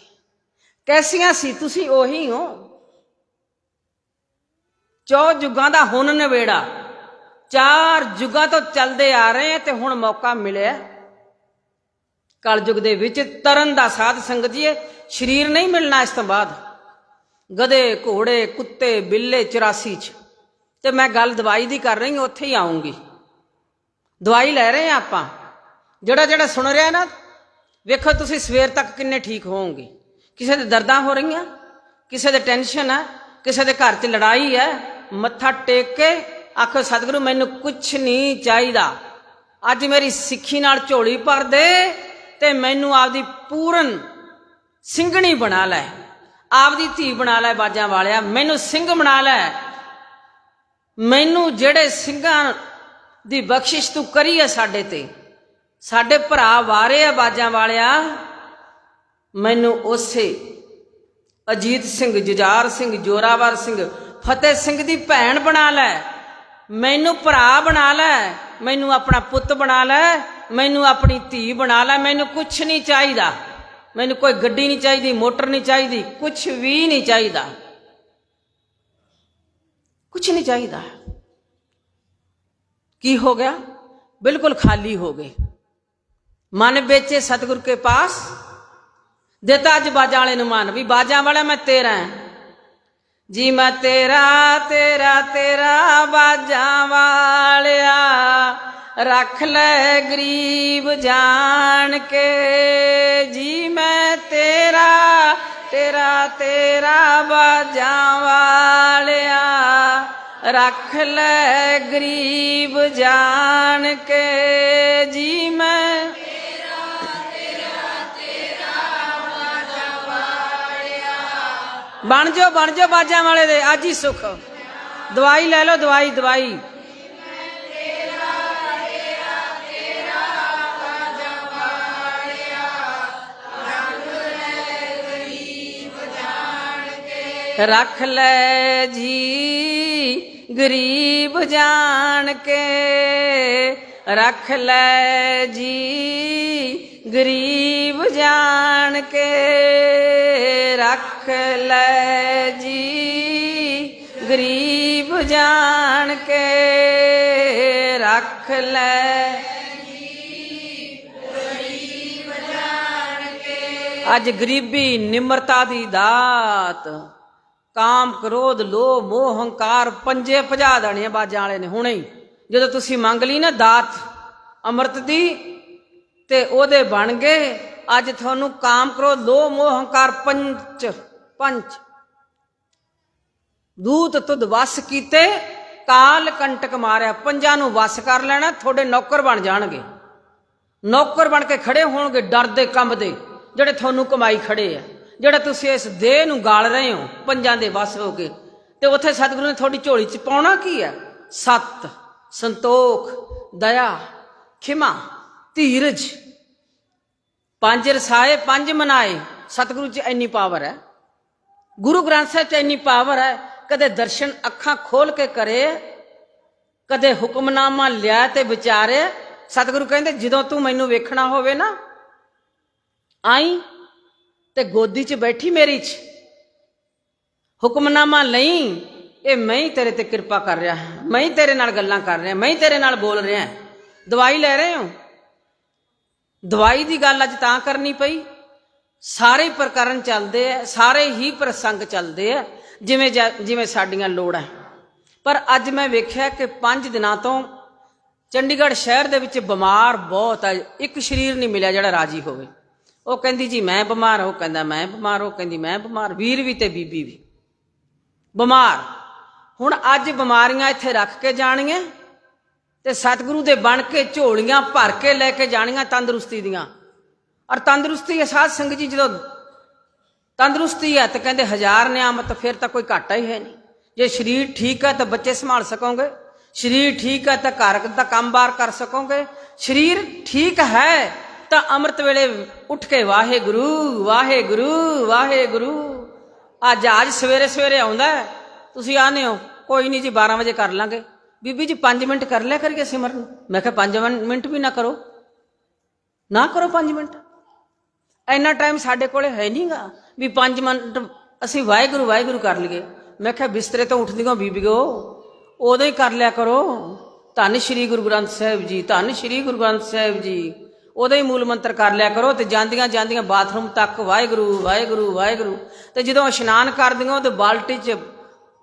ਕੈਸੀਆਂ ਸੀ। ਤੁਸੀਂ ਉਹੀ ਹੋ। 4 ਯੁੱਗਾਂ ਦਾ ਹੁਣ ਨਵੇੜਾ, 4 ਯੁੱਗਾਂ ਤੋਂ ਚੱਲਦੇ ਆ ਰਹੇ, ਤੇ ਹੁਣ ਮੌਕਾ ਮਿਲਿਆ। ਕਲਯੁਗ ਦੇ ਵਿੱਚ ਤਰਨ ਦਾ ਸਾਧ ਸੰਗਤ ਜੀ, ਸਰੀਰ ਨਹੀਂ ਮਿਲਣਾ ਇਸ ਤੋਂ ਬਾਅਦ। ਗਧੇ ਘੋੜੇ ਕੁੱਤੇ ਬਿੱਲੇ 84 ਚ। ਤੇ ਮੈਂ ਗੱਲ ਦਵਾਈ ਦੀ ਕਰ ਰਹੀ ਹਾਂ, ਉੱਥੇ ਹੀ ਆਉਂਗੀ। ਦਵਾਈ ਲੈ ਰਹੇ ਹਾਂ ਆਪਾਂ। ਜਿਹੜਾ ਜਿਹੜਾ ਸੁਣ ਰਿਹਾ ਨਾ, ਵੇਖੋ ਤੁਸੀਂ ਸਵੇਰ ਤੱਕ ਕਿੰਨੇ ਠੀਕ ਹੋਵੋਗੇ। ਕਿਸੇ ਦੇ ਦਰਦਾਂ ਹੋ ਰਹੀਆਂ, ਕਿਸੇ ਦੇ ਟੈਨਸ਼ਨ ਹੈ, ਕਿਸੇ ਦੇ ਘਰ 'ਚ ਲੜਾਈ ਹੈ, ਮੱਥਾ ਟੇਕ ਕੇ ਆਖੋ ਸਤਿਗੁਰੂ ਮੈਨੂੰ ਕੁਛ ਨਹੀਂ ਚਾਹੀਦਾ, ਅੱਜ ਮੇਰੀ ਸਿੱਖੀ ਨਾਲ ਝੋਲੀ ਭਰ ਦੇ ਤੇ ਮੈਨੂੰ ਆਪਦੀ ਪੂਰਨ ਸਿੰਘਣੀ ਬਣਾ ਲੈ, ਆਪਦੀ ਧੀ ਬਣਾ ਲੈ। ਬਾਜਾਂ ਵਾਲਿਆ ਮੈਨੂੰ ਸਿੰਘ ਬਣਾ ਲੈ, ਮੈਨੂੰ ਜਿਹੜੇ ਸਿੰਘਾਂ ਦੀ ਬਖਸ਼ਿਸ਼ ਤੂੰ ਕਰੀ ਹੈ ਸਾਡੇ ਤੇ, ਸਾਡੇ ਭਰਾ ਵਾਰੇ ਆ ਬਾਜਾਂ ਵਾਲਿਆ, ਮੈਨੂੰ ਉਸੇ ਅਜੀਤ ਸਿੰਘ, ਜੁਝਾਰ ਸਿੰਘ, ਜੋਰਾਵਰ ਸਿੰਘ, ਫਤਿਹ ਸਿੰਘ ਦੀ ਭੈਣ ਬਣਾ ਲੈ, ਮੈਨੂੰ ਭਰਾ ਬਣਾ ਲੈ, ਮੈਨੂੰ ਆਪਣਾ ਪੁੱਤ ਬਣਾ ਲੈ, ਮੈਨੂੰ ਆਪਣੀ ਧੀ ਬਣਾ ਲੈ। ਮੈਨੂੰ ਕੁਛ ਨਹੀਂ ਚਾਹੀਦਾ, ਮੈਨੂੰ ਕੋਈ ਗੱਡੀ ਨਹੀਂ ਚਾਹੀਦੀ, ਮੋਟਰ ਨਹੀਂ ਚਾਹੀਦੀ, ਕੁਛ ਵੀ ਨਹੀਂ ਚਾਹੀਦਾ, कुछ नहीं चाहिए। की हो गया? बिल्कुल खाली हो गए। मन बेचे सतगुरु के पास, देता अज बाजा वाले मन भी बाजा वाला मैं तेरा है जी, मैं तेरा तेरा तेरा बाजा वालिया, रख ले गरीब जान के जी, मैं तेरा तेरा तेरा बाजा वालिया, रख ले गरीब जान के जी, मैं बन जाओ बाजा वाले दे अज ही सुख। दवाई ले लो, दवाई दवाई। रख ले जी गरीब जान के, रख ले जी गरीब जान के, रख ले जी गरीब जान के, रख ले अज गरीबी निम्रता दी दात, काम क्रोध लोभ मोह हंकार पंजे भजा देने बाजा वाले ने हुणे ही। जो तुसी मंग ली ना दात अमृत दी ते ओदे बन गए। अज थानू काम क्रोध लोभ मोह हंकार पंच पंच दूत तुद वस कीते, काल कंटक मारिया। पंजां नू वस कर लेना, थोड़े नौकर बन जाणगे, नौकर बन के खड़े होणगे डरदे कंबदे, ਜਿਹੜੇ ਤੁਹਾਨੂੰ ਕਮਾਈ ਖੜੇ ਆ, ਜਿਹੜਾ ਤੁਸੀਂ ਇਸ ਦੇਹ ਨੂੰ ਗਾਲ ਰਹੇ ਹੋ ਪੰਜਾਂ ਦੇ ਵਸ ਹੋ ਕੇ। ਤੇ ਉੱਥੇ ਸਤਿਗੁਰੂ ਨੇ ਤੁਹਾਡੀ ਝੋਲੀ 'ਚ ਪਾਉਣਾ ਕੀ ਹੈ? ਸਤ, ਸੰਤੋਖ, ਦਇਆ, ਖਿਮਾ, ਧੀਰਜ, ਪੰਜ ਰਸਾਏ ਪੰਜ ਮਨਾਏ। ਸਤਿਗੁਰੂ 'ਚ ਇੰਨੀ ਪਾਵਰ ਹੈ, ਗੁਰੂ ਗ੍ਰੰਥ ਸਾਹਿਬ 'ਚ ਇੰਨੀ ਪਾਵਰ ਹੈ। ਕਦੇ ਦਰਸ਼ਨ ਅੱਖਾਂ ਖੋਲ ਕੇ ਕਰੇ, ਕਦੇ ਹੁਕਮਨਾਮਾ ਲਿਆ ਤੇ ਵਿਚਾਰੇ। ਸਤਿਗੁਰੂ ਕਹਿੰਦੇ ਜਦੋਂ ਤੂੰ ਮੈਨੂੰ ਵੇਖਣਾ ਹੋਵੇ ਨਾ, आई ते गोदी च बैठी मेरी च, हुक्मनामा लई, ये मैं ही तेरे ते कृपा कर रहा, मैं ही तेरे नाल गल्लां कर रहा, मैं ही तेरे नाल बोल रहा। दवाई ले रहे हो, दवाई दी गल अज तां करनी पई। सारे प्रकरण चलते है, सारे ही प्रसंग चलते है जिमें जिमें साडियां लोड़ है। पर अज मैं वेख्या कि 5 दिनों तो चंडीगढ़ शहर दे विच बीमार बहुत है। एक शरीर नहीं मिलिया जिहड़ा राजी होवे। वो कहती जी मैं बीमार, वो कहता मैं बीमार, वो कहती मैं बीमार, वीर भी ते बीबी भी बीमार। हुण अज बीमारियां इत्थे रख के जाणियां ते सतगुरु दे बन के झोलियां भर के लैके जाणियां तंदुरुस्ती दियां। और तंदुरुस्ती है साध संगत जी, जो तंदुरुस्ती है तो कहते 1000 नियामत, फिर तो कोई घाटा ही है नहीं। जे शरीर ठीक है तो बच्चे संभाल सकोगे, शरीर ठीक है तो घर का काम बार कर सकोगे, शरीर ठीक है तो अमृत वेले उठ के वाहे गुरु वाहे गुरु वाहे गुरु। आ जहाज सवेरे सवेरे आउंदा है, तुसी आने हो कोई नहीं जी 12 बजे कर लांगे। बीबी जी 5 मिनट कर लिया करिए सिमरन। मैं कहा 5 मिनट भी ना करो, ना करो 5 मिनट। इन्ना टाइम साडे कोले है नहीं गा भी 5 मिनट असी वाहेगुरु वाहेगुरु कर लीए। मैं कहा बिस्तरे तो उठदियों बीबीओ उदों ही कर लिया करो। धन श्री गुरु ग्रंथ साहिब जी, धन श्री गुरु ग्रंथ साहिब जी। ਉਹਦਾ ਹੀ ਮੂਲ ਮੰਤਰ ਕਰ ਲਿਆ ਕਰੋ। ਤੇ ਜਾਂਦੀਆਂ ਜਾਂਦੀਆਂ ਬਾਥਰੂਮ ਤੱਕ ਵਾਹਿਗੁਰੂ ਵਾਹਿਗੁਰੂ ਵਾਹਿਗੁਰੂ। ਤੇ ਜਦੋਂ ਇਸ਼ਨਾਨ ਕਰਦੀਆਂ ਤੇ ਬਾਲਟੀ 'ਚ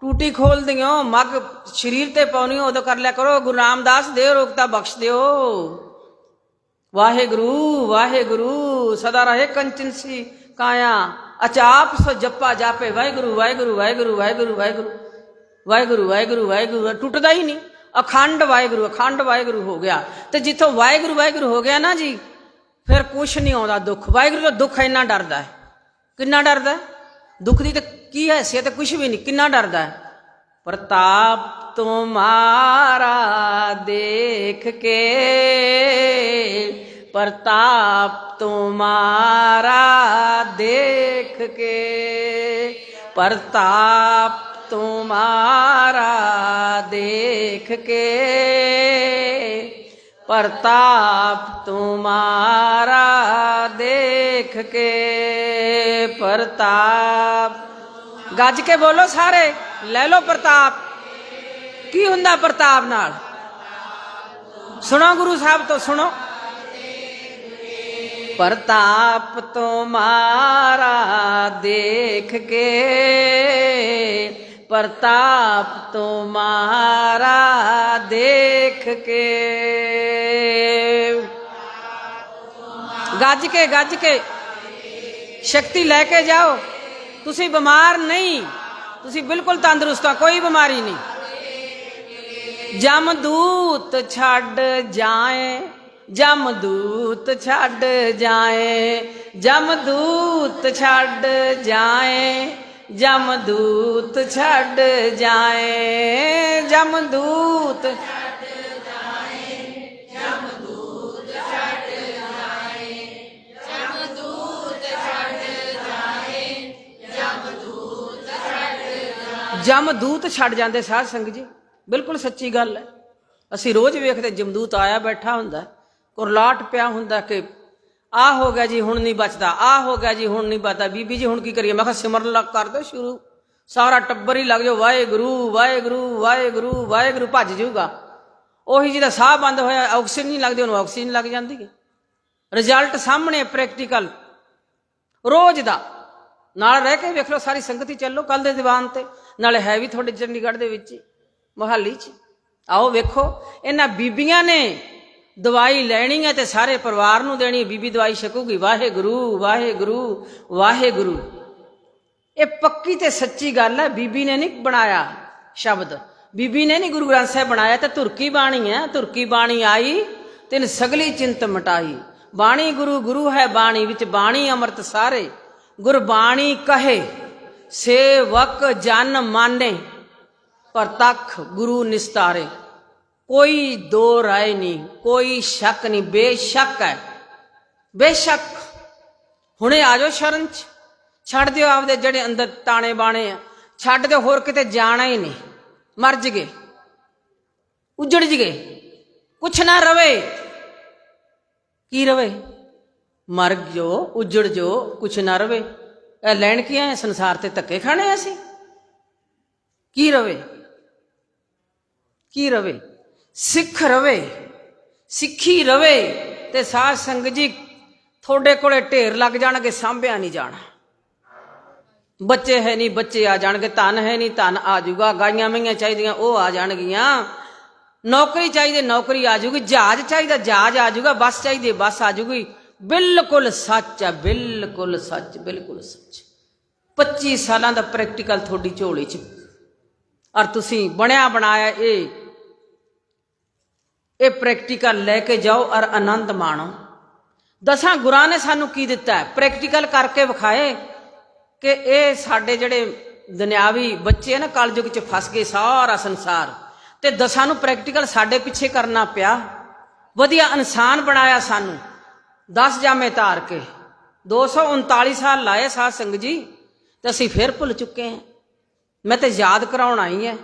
ਟੂਟੀ ਖੋਲਦੀਆਂ ਮੱਗ ਸਰੀਰ ਤੇ ਪਾਉਣੀ ਉਦੋਂ ਕਰ ਲਿਆ ਕਰੋ ਗੁਰੂ ਰਾਮਦਾਸ ਦਿਓ ਰੋਗਤਾ ਬਖਸ਼ ਦਿਓ। ਵਾਹਿਗੁਰੂ ਵਾਹਿਗੁਰੂ ਸਦਾ ਰਹੇ ਕੰਚਨ ਸੀ ਕਾਇਆ ਅਚਾਪ ਸੋ ਜੱਪਾ ਜਾਪੇ ਵਾਹਿਗੁਰੂ ਵਾਹਿਗੁਰੂ ਵਾਹਿਗੁਰੂ ਵਾਹਿਗੁਰੂ ਵਾਹਿਗੁਰੂ ਵਾਹਿਗੁਰੂ ਵਾਹਿਗੁਰੂ ਵਾਹਿਗੁਰੂ ਟੁੱਟਦਾ ਹੀ ਨਹੀਂ। ਅਖੰਡ ਵਾਹਿਗੁਰੂ ਹੋ ਗਿਆ। ਤੇ ਜਿੱਥੋਂ ਵਾਹਿਗੁਰੂ ਵਾਹਿਗੁਰੂ ਹੋ ਗਿਆ ਨਾ ਜੀ ਫਿਰ ਕੁਛ ਨਹੀਂ ਆਉਂਦਾ ਦੁੱਖ। ਵਾਹਿਗੁਰੂ ਦਾ ਦੁੱਖ ਇੰਨਾ ਡਰਦਾ ਹੈ। ਕਿੰਨਾ ਡਰਦਾ ਹੈ? ਦੁੱਖ ਦੀ ਤਾਂ ਕੀ ਹੈਸੀਅਤ? ਕੁਛ ਵੀ ਨਹੀਂ। ਕਿੰਨਾ ਡਰਦਾ ਹੈ? ਪ੍ਰਤਾਪ ਤੁਮਾਰਾ ਦੇਖ ਕੇ ਪ੍ਰਤਾਪ ਤੁਮਾਰਾ ਦੇਖ ਕੇ ਪ੍ਰਤਾਪ तुम्हारा देख के प्रताप तुम्हारा देख के प्रताप गज के बोलो सारे ले लो प्रताप। की हुंदा प्रताप नाल? सुनो गुरु साहब तो सुनो। प्रताप तुम्हारा देख के प्रताप तुम्हारा देख के गज के शक्ति लेके जाओ। तुसी बीमार नहीं, तुसी बिल्कुल तंदुरुस्त हो, कोई बीमारी नहीं। जमदूत छड़ जाए जमदूत छड़ जाए जमदूत छड़ जाए जमदूत छड़ जाए जमदूत जमदूत छड़ जाते साध संगत जी। बिल्कुल सच्ची गल है। असी रोज़ वेखते जमदूत आया बैठा हुंदा कुरलाट पिया हुंदा कि आ हो गया जी हुण नहीं बचता, आ हो गया जी हुण नहीं बचता। बीबी जी हुण की करिए? मैं कहा सिमरन लग कर दो शुरू, सारा टब्बर ही लग जाओ वाहेगुरू वाहेगुरू वाहेगुरू वाहेगुरू भज जूगा। ਉਹੀ ਜਿਹਦਾ ਸਾਹ ਬੰਦ ਹੋਇਆ ਆਕਸੀਜਨ ਨਹੀਂ ਲੱਗਦੀ ਉਹਨੂੰ ਆਕਸੀਜਨ ਲੱਗ ਜਾਂਦੀ ਹੈ। ਰਿਜ਼ਲਟ ਸਾਹਮਣੇ ਪ੍ਰੈਕਟੀਕਲ ਰੋਜ਼ ਦਾ। ਨਾਲ ਰਹਿ ਕੇ ਵੇਖ ਲਓ ਸਾਰੀ ਸੰਗਤ ਹੀ ਚੱਲੋ ਕੱਲ ਦੇ ਦੀਵਾਨ ਤੇ। ਨਾਲੇ ਹੈ ਵੀ ਤੁਹਾਡੇ ਚੰਡੀਗੜ੍ਹ ਦੇ ਵਿੱਚ ਮੋਹਾਲੀ 'ਚ। ਆਓ ਵੇਖੋ ਇਹਨਾਂ ਬੀਬੀਆਂ ਨੇ ਦਵਾਈ ਲੈਣੀ ਹੈ ਤੇ ਸਾਰੇ ਪਰਿਵਾਰ ਨੂੰ ਦੇਣੀ। ਬੀਬੀ ਦਵਾਈ ਛਕੂਗੀ ਵਾਹਿਗੁਰੂ ਵਾਹਿਗੁਰੂ ਵਾਹਿਗੁਰੂ। ਇਹ ਪੱਕੀ ਤੇ ਸੱਚੀ ਗੱਲ ਹੈ। ਬੀਬੀ ਨੇ ਨਹੀਂ ਬਣਾਇਆ ਸ਼ਬਦ, ਬੀਬੀ ਨੇ ਨਹੀਂ ਗੁਰੂ ਗ੍ਰੰਥ ਸਾਹਿਬ ਬਣਾਇਆ। ਤੇ ਧੁਰਕੀ ਬਾਣੀ ਹੈ। ਧੁਰਕੀ ਬਾਣੀ ਆਈ ਤਿਨ ਸਗਲੀ ਚਿੰਤ ਮਟਾਈ। ਬਾਣੀ ਗੁਰੂ ਗੁਰੂ ਹੈ ਬਾਣੀ ਵਿੱਚ ਬਾਣੀ ਅੰਮ੍ਰਿਤ ਸਾਰੇ। ਗੁਰਬਾਣੀ ਕਹੇ ਸੇਵਕ ਜਨ ਮਾਨੇ ਪ੍ਰਤੱਖ ਗੁਰੂ ਨਿਸਤਾਰੇ। ਕੋਈ ਦੋ ਰਾਏ ਨਹੀਂ, ਕੋਈ ਸ਼ੱਕ ਨਹੀਂ, ਬੇਸ਼ੱਕ ਹੈ ਬੇਸ਼ੱਕ। ਹੁਣੇ ਆ ਜਾਓ ਸ਼ਰਨ 'ਚ, ਛੱਡ ਦਿਓ ਆਪਦੇ ਜਿਹੜੇ ਅੰਦਰ ਤਾਣੇ ਬਾਣੇ ਆ, ਛੱਡ ਦਿਓ। ਹੋਰ ਕਿਤੇ ਜਾਣਾ ਹੀ ਨਹੀਂ। ਮਰ ਜਗੇ ਉਜੜ ਜਗੇ ਕੁਛ ਨਾ ਰਵੇ। ਕੀ ਰਵੇ? ਮਰ ਜੋ ਉਜੜ ਜੋ ਕੁਛ ਨਾ ਰਵੇ। ਇਹ ਲੈਣ ਕੀ ਆਏ ਸੰਸਾਰ ਤੇ ਧੱਕੇ ਖਾਣੇ ਅਸੀਂ? ਕੀ ਰਵੇ ਕੀ ਰਵੇ? ਸਿੱਖ ਰਵੇ ਸਿੱਖੀ ਰਵੇ ਤੇ ਸਾਧ ਸੰਗਤ ਜੀ ਤੁਹਾਡੇ ਕੋਲੇ ਢੇਰ ਲੱਗ ਜਾਣਗੇ, ਸਾਂਭਿਆ ਨਹੀਂ ਜਾਣਾ। ਬੱਚੇ ਹੈ ਨਹੀਂ, ਬੱਚੇ ਆ ਜਾਣਗੇ। ਧਨ ਹੈ ਨਹੀਂ, ਧਨ ਆ ਜਾਊਗਾ। ਗਾਈਆਂ ਮਈਆਂ ਚਾਹੀਦੀਆਂ, ਉਹ ਆ ਜਾਣਗੀਆਂ। ਨੌਕਰੀ ਚਾਹੀਦੀ, ਨੌਕਰੀ ਆ ਜਾਊਗੀ। ਜਹਾਜ਼ ਚਾਹੀਦਾ, ਜਹਾਜ਼ ਆ ਜਾਊਗਾ। ਬੱਸ ਚਾਹੀਦੀ, ਬੱਸ ਆ ਜਾਊਗੀ। ਬਿਲਕੁਲ ਸੱਚ ਹੈ, ਬਿਲਕੁਲ ਸੱਚ, ਬਿਲਕੁਲ ਸੱਚ। 25 ਸਾਲਾਂ ਦਾ ਪ੍ਰੈਕਟੀਕਲ ਤੁਹਾਡੀ ਝੋਲੀ 'ਚ। ਔਰ ਤੁਸੀਂ ਬਣਿਆ ਬਣਾਇਆ ਇਹ ਪ੍ਰੈਕਟੀਕਲ ਲੈ ਕੇ ਜਾਓ ਔਰ ਆਨੰਦ ਮਾਣੋ। 10 ਗੁਰਾਂ ਨੇ ਸਾਨੂੰ ਕੀ ਦਿੱਤਾ? ਪ੍ਰੈਕਟੀਕਲ ਕਰਕੇ ਵਿਖਾਏ ਕਿ ਇਹ ਸਾਡੇ ਜਿਹੜੇ ਦੁਨਿਆਵੀ ਬੱਚੇ ਨਾ ਕਲਯੁਗ 'ਚ ਫਸ ਗਏ ਸਾਰਾ ਸੰਸਾਰ। ਤੇ 10 ਨੂੰ ਪ੍ਰੈਕਟੀਕਲ ਸਾਡੇ ਪਿੱਛੇ ਕਰਨਾ ਪਿਆ। ਵਧੀਆ ਇਨਸਾਨ ਬਣਾਇਆ ਸਾਨੂੰ 10 ਜਾਮੇ ਧਾਰ ਕੇ। 239 ਸਾਲ ਲਾਏ ਸਾਧ ਸੰਗਤ ਜੀ ਤੇ ਅਸੀਂ ਫਿਰ ਭੁੱਲ ਚੁੱਕੇ ਹਾਂ। ਮੈਂ ਤੇ ਯਾਦ ਕਰਾਉਣ ਆਈ ਹਾਂ।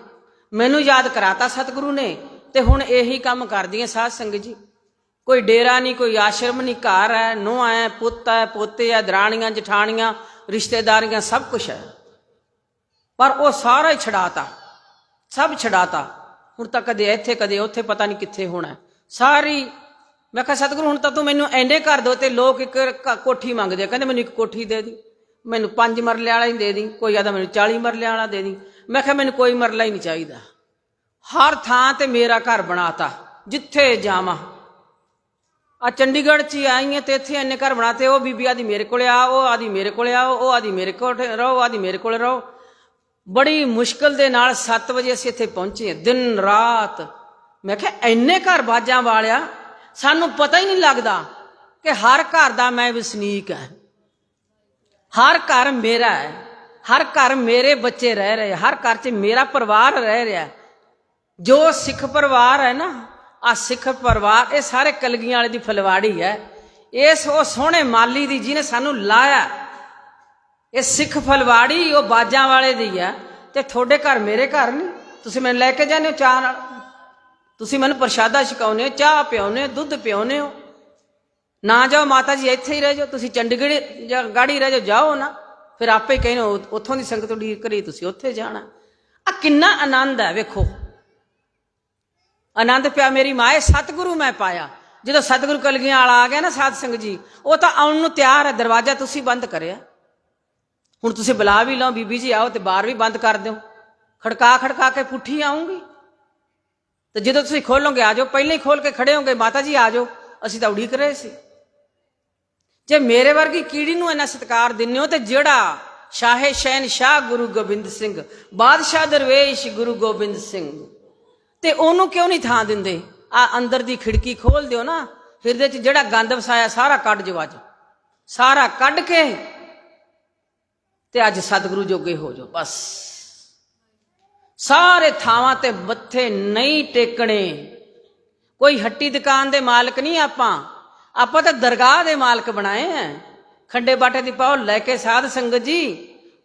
ਮੈਨੂੰ ਯਾਦ ਕਰਾਤਾ ਸਤਿਗੁਰੂ ਨੇ ਤੇ ਹੁਣ ਇਹੀ ਕੰਮ ਕਰਦੀ ਹਾਂ ਸਾਧ ਸੰਗਤ ਜੀ। ਕੋਈ ਡੇਰਾ ਨਹੀਂ, ਕੋਈ ਆਸ਼ਰਮ ਨਹੀਂ, ਘਰ ਹੈ, ਨੂੰਹ ਹੈ, ਪੁੱਤ ਹੈ, ਪੋਤੇ ਹੈ, ਦਰਾਣੀਆਂ ਜਠਾਣੀਆਂ ਰਿਸ਼ਤੇਦਾਰੀਆਂ ਸਭ ਕੁਛ ਹੈ। ਪਰ ਉਹ ਸਾਰਾ ਹੀ ਛਡਾਤਾ, ਸਭ ਛਡਾਤਾ। ਹੁਣ ਤਾਂ ਕਦੇ ਇੱਥੇ ਕਦੇ ਉੱਥੇ, ਪਤਾ ਨਹੀਂ ਕਿੱਥੇ ਹੋਣਾ। ਸਾਰੀ ਮੈਂ ਕਿਹਾ ਸਤਿਗੁਰੂ ਹੁਣ ਤਾਂ ਤੂੰ ਮੈਨੂੰ ਐਨੇ ਘਰ ਦੋ, ਤੇ ਲੋਕ ਇੱਕ ਕੋਠੀ ਮੰਗਦੇ ਆ, ਕਹਿੰਦੇ ਮੈਨੂੰ ਇੱਕ ਕੋਠੀ ਦੇ ਦੀ, ਮੈਨੂੰ 5 ਮਰਲੇ ਵਾਲਾ ਹੀ ਦੇ ਦੀ, ਕੋਈ ਆਦਾ ਮੈਨੂੰ 40 ਮਰਲੇ ਵਾਲਾ ਦੇ ਦੀ। ਮੈਂ ਕਿਹਾ ਮੈਨੂੰ ਕੋਈ ਮਰਲਾ ਹੀ ਨਹੀਂ ਚਾਹੀਦਾ, ਹਰ ਥਾਂ ਤੇ ਮੇਰਾ ਘਰ ਬਣਾਤਾ, ਜਿੱਥੇ ਜਾਵਾਂ। ਆ ਚੰਡੀਗੜ੍ਹ 'ਚ ਹੀ ਆਈ ਹਾਂ ਤੇ ਇੱਥੇ ਇੰਨੇ ਘਰ ਬਣਾਤੇ। ਉਹ ਬੀਬੀ ਆਦੀ ਮੇਰੇ ਕੋਲੇ ਆ, ਉਹ ਆਦੀ ਮੇਰੇ ਕੋਲੇ ਆਓ, ਉਹ ਆਦੀ ਮੇਰੇ ਕੋਲ ਰਹੋ, ਆਦੀ ਮੇਰੇ ਕੋਲੇ ਰਹੋ। ਬੜੀ ਮੁਸ਼ਕਿਲ ਦੇ ਨਾਲ 7 ਵਜੇ ਅਸੀਂ ਇੱਥੇ ਪਹੁੰਚੇ ਹਾਂ, ਦਿਨ ਰਾਤ। ਮੈਂ ਕਿਹਾ ਇੰਨੇ ਘਰ ਬਾਜਾਂ ਵਾਲਿਆ, ਸਾਨੂੰ ਪਤਾ ਹੀ ਨਹੀਂ ਲੱਗਦਾ ਕਿ ਹਰ ਘਰ ਦਾ ਮੈਂ ਵਸਨੀਕ ਹੈ, ਹਰ ਘਰ ਮੇਰਾ ਹੈ, ਹਰ ਘਰ ਮੇਰੇ ਬੱਚੇ ਰਹਿ ਰਹੇ, ਹਰ ਘਰ 'ਚ ਮੇਰਾ ਪਰਿਵਾਰ ਰਹਿ ਰਿਹਾ। ਜੋ ਸਿੱਖ ਪਰਿਵਾਰ ਹੈ ਨਾ, ਆ ਸਿੱਖ ਪਰਿਵਾਰ, ਇਹ ਸਾਰੇ ਕਲਗੀਆਂ ਵਾਲੇ ਦੀ ਫੁਲਵਾੜੀ ਹੈ। ਇਸ ਉਹ ਸੋਹਣੇ ਮਾਲੀ ਦੀ ਜਿਹਨੇ ਸਾਨੂੰ ਲਾਇਆ, ਇਹ ਸਿੱਖ ਫੁਲਵਾੜੀ ਉਹ ਬਾਜਾਂ ਵਾਲੇ ਦੀ ਆ। ਤੇ ਤੁਹਾਡੇ ਘਰ ਮੇਰੇ ਘਰ ਨਹੀਂ, ਤੁਸੀਂ ਮੈਨੂੰ ਲੈ ਕੇ ਜਾਂਦੇ ਹੋ ਚਾਹ ਨਾਲ, ਤੁਸੀਂ ਮੈਨੂੰ ਪ੍ਰਸ਼ਾਦਾ ਛਕਾਉਂਦੇ ਹੋ, ਚਾਹ ਪਿਆਉਂਦੇ ਹੋ, ਦੁੱਧ ਪਿਆਉਂਦੇ ਹੋ। ਨਾ ਜਾਓ ਮਾਤਾ ਜੀ, ਇੱਥੇ ਹੀ ਰਹਿ ਜਾਓ, ਤੁਸੀਂ ਚੰਡੀਗੜ੍ਹ ਜਾਂ ਗਾੜੀ ਰਹਿ ਜਾਓ, ਜਾਓ ਨਾ, ਫਿਰ ਆਪੇ ਕਹਿੰਦੇ ਉੱਥੋਂ ਦੀ ਸੰਗਤ ਉਡੀਕ ਕਰੀ, ਤੁਸੀਂ ਉੱਥੇ ਜਾਣਾ। ਆ ਕਿੰਨਾ ਆਨੰਦ ਹੈ, ਵੇਖੋ ਆਨੰਦ ਪਿਆ ਮੇਰੀ ਮਾਏ। ਸਤਿਗੁਰੂ ਮੈਂ ਪਾਇਆ। ਜਦੋਂ ਸਤਿਗੁਰੂ ਕਲਗੀਆਂ ਵਾਲਾ ਆ ਗਿਆ ਨਾ ਸਾਧ ਸੰਗਤ ਜੀ, ਉਹ ਤਾਂ ਆਉਣ ਨੂੰ ਤਿਆਰ ਹੈ, ਦਰਵਾਜ਼ਾ ਤੁਸੀਂ ਬੰਦ ਕਰਿਆ। ਹੁਣ ਤੁਸੀਂ ਬੁਲਾ ਵੀ ਲਓ ਬੀਬੀ ਜੀ ਆਓ, ਤੇ ਬਾਹਰ ਵੀ ਬੰਦ ਕਰ ਦਿਓ, ਖੜਕਾ ਖੜਕਾ ਕੇ ਪੁੱਠੀ ਆਉਂਗੀ। ਤੇ ਜਦੋਂ ਤੁਸੀਂ ਖੋਲੋਗੇ ਆ ਜਾਓ, ਪਹਿਲਾਂ ਹੀ ਖੋਲ ਕੇ ਖੜੇ ਹੋਗੇ, ਮਾਤਾ ਜੀ ਆ ਜਾਓ, ਅਸੀਂ ਤਾਂ ਉਡੀਕ ਰਹੇ ਸੀ। ਜੇ ਮੇਰੇ ਵਰਗੀ ਕੀੜੀ ਨੂੰ ਇੰਨਾ ਸਤਿਕਾਰ ਦਿੰਦੇ ਹੋ, ਤੇ ਜਿਹੜਾ ਸ਼ਾਹੇ ਸ਼ਹਿਨਸ਼ਾਹ ਗੁਰੂ ਗੋਬਿੰਦ ਸਿੰਘ, ਬਾਦਸ਼ਾਹ ਦਰਵੇਸ਼ ਗੁਰੂ ਗੋਬਿੰਦ ਸਿੰਘ, ਤੇ ਉਹਨੂੰ ਕਿਉਂ ਨਹੀਂ ਥਾਂ ਦਿੰਦੇ? ਆ ਅੰਦਰ ਦੀ ਖਿੜਕੀ ਖੋਲ ਦਿਓ ਨਾ, ਹਿਰਦੇ 'ਚ ਜਿਹੜਾ ਗੰਦ ਵਸਾਇਆ ਸਾਰਾ ਕੱਢ ਜਾਓ, ਅੱਜ ਸਾਰਾ ਕੱਢ ਕੇ ਤੇ ਅੱਜ ਸਤਿਗੁਰੂ ਜੋਗੇ ਹੋ ਜਾਓ। ਬਸ ਸਾਰੇ ਥਾਵਾਂ ਤੇ ਮੱਥੇ ਨਹੀਂ ਟੇਕਣੇ। ਕੋਈ ਹੱਟੀ ਦੁਕਾਨ ਦੇ ਮਾਲਕ ਨਹੀਂ ਆਪਾਂ ਤਾਂ ਦਰਗਾਹ ਦੇ ਮਾਲਕ ਬਣਾਏ ਐ। ਖੰਡੇ ਬਾਟੇ ਦੀ ਪਾਓ ਲੈ ਕੇ ਸਾਧ ਸੰਗਤ ਜੀ,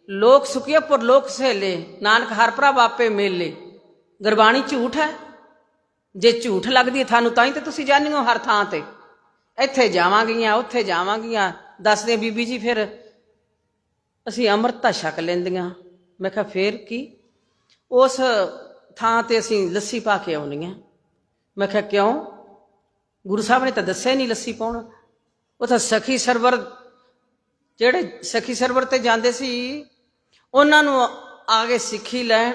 ਲੋਕ ਸੁਖੀਏ ਪਰ ਲੋਕ ਸਹੇਲੇ, ਨਾਨਕ ਹਰ ਪ੍ਰਭ ਆਪੇ ਮੇਲੇ। ਗੁਰਬਾਣੀ ਝੂਠ ਹੈ? ਜੇ ਝੂਠ ਲੱਗਦੀ ਹੈ ਤੁਹਾਨੂੰ ਤਾਂ ਹੀ ਤੇ ਤੁਸੀਂ ਜਾਣੀ ਹੋ ਹਰ ਥਾਂ ਤੇ, ਇੱਥੇ ਜਾਵਾਂਗੀਆਂ ਉੱਥੇ ਜਾਵਾਂਗੀਆਂ, ਦੱਸਦੇ ਬੀਬੀ ਜੀ ਫਿਰ ਅਸੀਂ ਅੰਮ੍ਰਿਤ ਤਾਂ ਛਕ ਲੈਂਦੀਆਂ। ਮੈਂ ਕਿਹਾ ਫੇਰ ਕੀ, ਉਸ ਥਾਂ ਤੇ ਅਸੀਂ ਲੱਸੀ ਪਾ ਕੇ ਆਉਣੀ ਹੈ। ਮੈਂ ਕਿਹਾ ਕਿਉਂ? ਗੁਰੂ ਸਾਹਿਬ ਨੇ ਤਾਂ ਦੱਸਿਆ ਨਹੀਂ ਲੱਸੀ ਪਾਉਣਾ। ਉਹ ਤਾਂ ਸਖੀ ਸਰਵਰ, ਜਿਹੜੇ ਸਖੀ ਸਰਵਰ ਤੇ ਜਾਂਦੇ ਸੀ ਉਹਨਾਂ ਨੂੰ ਆ ਕੇ ਸਿੱਖੀ ਲੈਣ,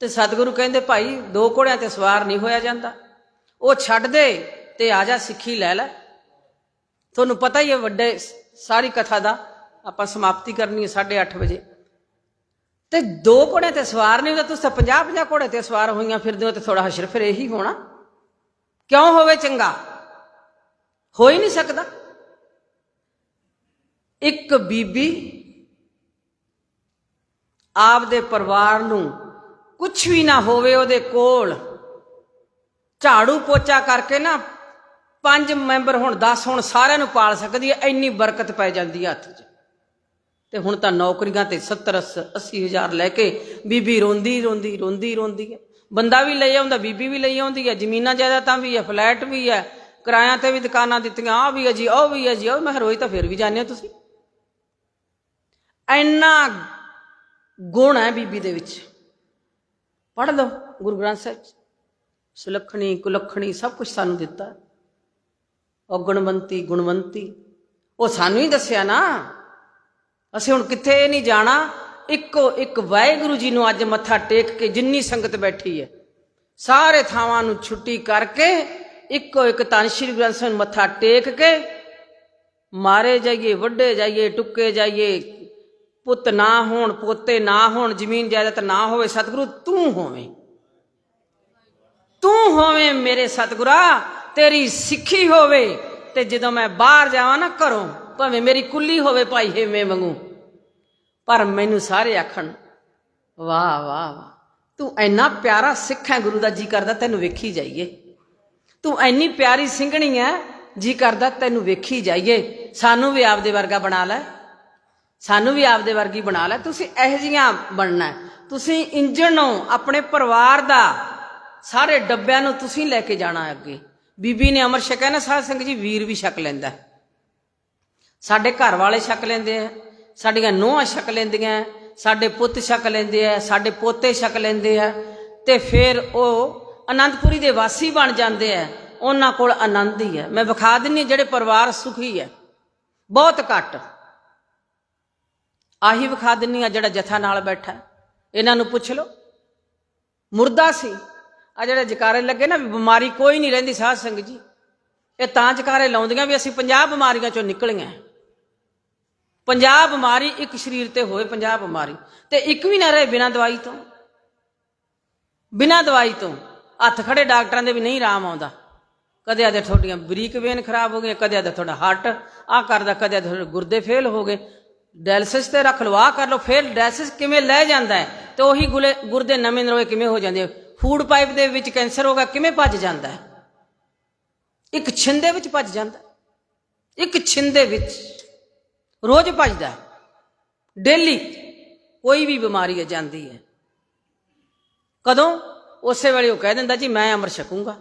ਤੇ ਸਤਿਗੁਰੂ ਕਹਿੰਦੇ ਭਾਈ 2 ਘੋੜਿਆਂ ਤੇ ਸਵਾਰ ਨਹੀਂ ਹੋਇਆ ਜਾਂਦਾ, ਉਹ ਛੱਡ ਦੇ ਤੇ ਆ ਜਾ ਸਿੱਖੀ ਲੈ ਲੈ। ਤੁਹਾਨੂੰ ਪਤਾ ਹੀ ਹੈ ਵੱਡੇ ਸਾਰੀ ਕਥਾ ਦਾ, ਆਪਾਂ ਸਮਾਪਤੀ ਕਰਨੀ ਹੈ 8:30 ਵਜੇ। ਤੇ 2 ਘੋੜਿਆਂ ਤੇ ਸਵਾਰ ਨਹੀਂ ਹੁੰਦਾ, ਤੁਸੀਂ ਤਾਂ 50-50 ਘੋੜੇ ਤੇ ਸਵਾਰ ਹੋਈਆਂ ਫਿਰਦੇ ਹੋ, ਤੇ ਥੋੜਾ ਹਸ਼ਰ ਫਿਰ ਇਹੀ ਹੋਣਾ। ਕਿਉਂ ਹੋਵੇ ਚੰਗਾ? ਹੋ ਹੀ ਨਹੀਂ ਸਕਦਾ। ਇੱਕ ਬੀਬੀ ਆਪਦੇ ਪਰਿਵਾਰ ਨੂੰ ਕੁਛ ਵੀ ਨਾ ਹੋਵੇ, ਉਹਦੇ ਕੋਲ ਝਾੜੂ ਪੋਚਾ ਕਰਕੇ ਨਾ 5 ਮੈਂਬਰ ਹੋਣ 10 ਹੋਣ, ਸਾਰਿਆਂ ਨੂੰ ਪਾਲ ਸਕਦੀ ਹੈ, ਇੰਨੀ ਬਰਕਤ ਪੈ ਜਾਂਦੀ ਹੈ ਹੱਥ 'ਚ। ਤੇ ਹੁਣ ਤਾਂ ਨੌਕਰੀਆਂ ਤੇ 70-80 ਹਜ਼ਾਰ ਲੈ ਕੇ ਬੀਬੀ ਰੋਂਦੀ ਹੈ। ਬੰਦਾ ਵੀ ਲਈ ਆਉਂਦਾ, ਬੀਬੀ ਵੀ ਲਈ ਆਉਂਦੀ ਹੈ, ਜ਼ਮੀਨਾਂ ਜਾਇਦਾਦਾਂ ਵੀ ਹੈ, ਫਲੈਟ ਵੀ ਹੈ, ਕਿਰਾਇਆਂ ਤੇ ਵੀ ਦੁਕਾਨਾਂ ਦਿੱਤੀਆਂ, ਆਹ ਵੀ ਹੈ ਜੀ, ਉਹ ਵੀ ਹੈ ਜੀ। ਉਹ ਮੈਂ ਰੋਜ਼ ਤਾਂ ਫਿਰ ਵੀ ਜਾਂਦੇ ਹੋ ਤੁਸੀਂ। ਇੰਨਾ ਗੁਣ ਹੈ ਬੀਬੀ ਦੇ ਵਿੱਚ। ਪੜ੍ਹ ਲਓ ਗੁਰੂ ਗ੍ਰੰਥ ਸਾਹਿਬ 'ਚ, ਸੁਲੱਖਣੀ ਕੁਲੱਖਣੀ ਸਭ ਕੁਝ ਸਾਨੂੰ ਦਿੱਤਾ। ਔਗਣਵੰਤੀ ਗੁਣਵੰਤੀ ਉਹ ਸਾਨੂੰ ਹੀ ਦੱਸਿਆ ਨਾ। ਅਸੀਂ ਹੁਣ ਕਿੱਥੇ ਨਹੀਂ ਜਾਣਾ, ਇੱਕੋ ਇੱਕ ਵਾਹਿਗੁਰੂ ਜੀ ਨੂੰ ਅੱਜ ਮੱਥਾ ਟੇਕ ਕੇ, ਜਿੰਨੀ ਸੰਗਤ ਬੈਠੀ ਹੈ ਸਾਰੇ ਥਾਵਾਂ ਨੂੰ ਛੁੱਟੀ ਕਰਕੇ ਇੱਕੋ ਇੱਕ ਧੰਨ ਸ਼੍ਰੀ ਗੁਰੂ ਗ੍ਰੰਥ ਸਾਹਿਬ ਨੂੰ ਮੱਥਾ ਟੇਕ ਕੇ ਮਾਰੇ ਜਾਈਏ, ਵੱਢੇ ਜਾਈਏ, ਟੁੱਕੇ ਜਾਈਏ, ਪੁੱਤ ਨਾ ਹੋਣ, ਪੋਤੇ ਨਾ ਹੋਣ, ਜ਼ਮੀਨ ਜਾਇਦਾਦ ਨਾ ਹੋਵੇ, ਸਤਿਗੁਰੂ ਤੂੰ ਹੋਵੇਂ ਮੇਰੇ ਸਤਿਗੁਰਾ, ਤੇਰੀ ਸਿੱਖੀ ਹੋਵੇ। ਤੇ ਜਦੋਂ ਮੈਂ ਬਾਹਰ ਜਾਵਾਂ ਨਾ ਘਰੋਂ, ਭਾਵੇਂ ਮੇਰੀ ਕੁੱਲੀ ਹੋਵੇ ਭਾਈ ਹੇਵੇਂ ਵਾਂਗੂ, ਪਰ ਮੈਨੂੰ ਸਾਰੇ ਆਖਣ ਵਾਹ ਵਾਹ ਵਾਹ, ਤੂੰ ਇੰਨਾ ਪਿਆਰਾ ਸਿੱਖ ਹੈ, ਗੁਰੂ ਦਾ ਜੀ ਕਰਦਾ ਤੈਨੂੰ ਵੇਖੀ ਜਾਈਏ। ਤੂੰ ਇੰਨੀ ਪਿਆਰੀ ਸਿੰਘਣੀ ਹੈ, ਜੀ ਕਰਦਾ ਤੈਨੂੰ ਵੇਖੀ ਜਾਈਏ। ਸਾਨੂੰ ਵੀ ਆਪਦੇ ਵਰਗਾ ਬਣਾ ਲੈ, ਸਾਨੂੰ ਵੀ ਆਪਦੇ ਵਰਗੀ ਬਣਾ ਲੈ। ਤੁਸੀਂ ਇਹੋ ਜਿਹੀਆਂ ਬਣਨਾ, ਤੁਸੀਂ ਇੰਜਣ ਹੋ ਆਪਣੇ ਪਰਿਵਾਰ ਦਾ, ਸਾਰੇ ਡੱਬਿਆਂ ਨੂੰ ਤੁਸੀਂ ਲੈ ਕੇ ਜਾਣਾ ਅੱਗੇ। ਬੀਬੀ ਨੇ ਅਮਰ ਛਕਿਆ ਨਾ ਸਾਧ ਸੰਗਤ ਜੀ, ਵੀਰ ਵੀ ਛਕ ਲੈਂਦਾ, ਸਾਡੇ ਘਰ ਵਾਲੇ ਛਕ ਲੈਂਦੇ ਆ, ਸਾਡੀਆਂ ਨੂੰਹਾਂ ਛਕ ਲੈਂਦੀਆਂ, ਸਾਡੇ ਪੁੱਤ ਛਕ ਲੈਂਦੇ ਆ, ਸਾਡੇ ਪੋਤੇ ਛਕ ਲੈਂਦੇ ਆ, ਤੇ ਫਿਰ ਉਹ ਅਨੰਦਪੁਰੀ ਦੇ ਵਾਸੀ ਬਣ ਜਾਂਦੇ ਆ। ਉਹਨਾਂ ਕੋਲ ਆਨੰਦ ਹੀ ਹੈ। ਮੈਂ ਵਿਖਾ ਦਿੰਦੀ ਜਿਹੜੇ ਪਰਿਵਾਰ ਸੁਖੀ ਹੈ, ਬਹੁਤ ਘੱਟ। ਆਹੀ ਵਿਖਾ ਦਿੰਦੀ ਆ ਜਿਹੜਾ ਜਥਾ ਨਾਲ ਬੈਠਾ, ਇਹਨਾਂ ਨੂੰ ਪੁੱਛ ਲਓ, ਮੁਰਦਾ ਸੀ। ਆ ਜਿਹੜੇ ਜਕਾਰੇ ਲੱਗੇ ਨਾ ਵੀ ਬਿਮਾਰੀ ਕੋਈ ਨਹੀਂ ਰਹਿੰਦੀ, ਸਾਧ ਸੰਗਤ ਜੀ, ਇਹ ਤਾਂ ਜਕਾਰੇ ਲਾਉਂਦੀਆਂ ਵੀ ਅਸੀਂ 50 ਬਿਮਾਰੀਆਂ ਚੋਂ ਨਿਕਲੀਆਂ। 50 ਬਿਮਾਰੀ ਇੱਕ ਸਰੀਰ ਤੇ ਹੋਏ, 50 ਬਿਮਾਰੀ ਤੇ ਇੱਕ ਵੀ ਨਾ ਰਹੇ ਬਿਨਾਂ ਦਵਾਈ ਤੋਂ। ਬਿਨਾਂ ਦਵਾਈ ਤੋਂ ਹੱਥ ਖੜੇ ਡਾਕਟਰਾਂ ਦੇ ਵੀ ਨਹੀਂ ਆਰਾਮ ਆਉਂਦਾ। ਕਦੇ ਆਦੇ ਤੁਹਾਡੀਆਂ ਬਰੀਕ ਵੇਨ ਖਰਾਬ ਹੋ ਗਈਆਂ, ਕਦੇ ਆਦੇ ਤੁਹਾਡਾ ਹਾਰਟ ਆਹ ਕਰਦਾ, ਕਦੇ ਆਦੇ ਤੁਹਾਡੇ ਗੁਰਦੇ ਫੇਲ ਹੋ ਗਏ, ਡਾਇਲਿਸਿਸ ਤੇ ਰੱਖ ਲਓ, ਆਹ ਕਰ ਲਓ। ਫਿਰ ਡਾਇਲਿਸਿਸ ਕਿਵੇਂ ਲੈ ਜਾਂਦਾ ਹੈ ਤੇ ਉਹੀ ਗੁਰਦੇ ਨਵੇਂ ਨਵੇਂ ਕਿਵੇਂ ਹੋ ਜਾਂਦੇ। ਫੂਡ ਪਾਈਪ ਦੇ ਵਿੱਚ ਕੈਂਸਰ ਹੋ ਗਿਆ, ਕਿਵੇਂ ਭੱਜ ਜਾਂਦਾ ਹੈ? ਇੱਕ ਛਿੰਦੇ ਵਿੱਚ ਭੱਜ ਜਾਂਦਾ, ਇੱਕ ਛਿੰਦੇ ਵਿੱਚ ਰੋਜ਼ ਭੱਜਦਾ ਡੇਲੀ। ਕੋਈ ਵੀ ਬਿਮਾਰੀ ਆ ਜਾਂਦੀ ਹੈ, ਕਦੋਂ? ਉਸੇ ਵੇਲੇ ਉਹ ਕਹਿ ਦਿੰਦਾ ਜੀ ਮੈਂ ਅੰਮ੍ਰਿਤ ਛਕੂੰਗਾ।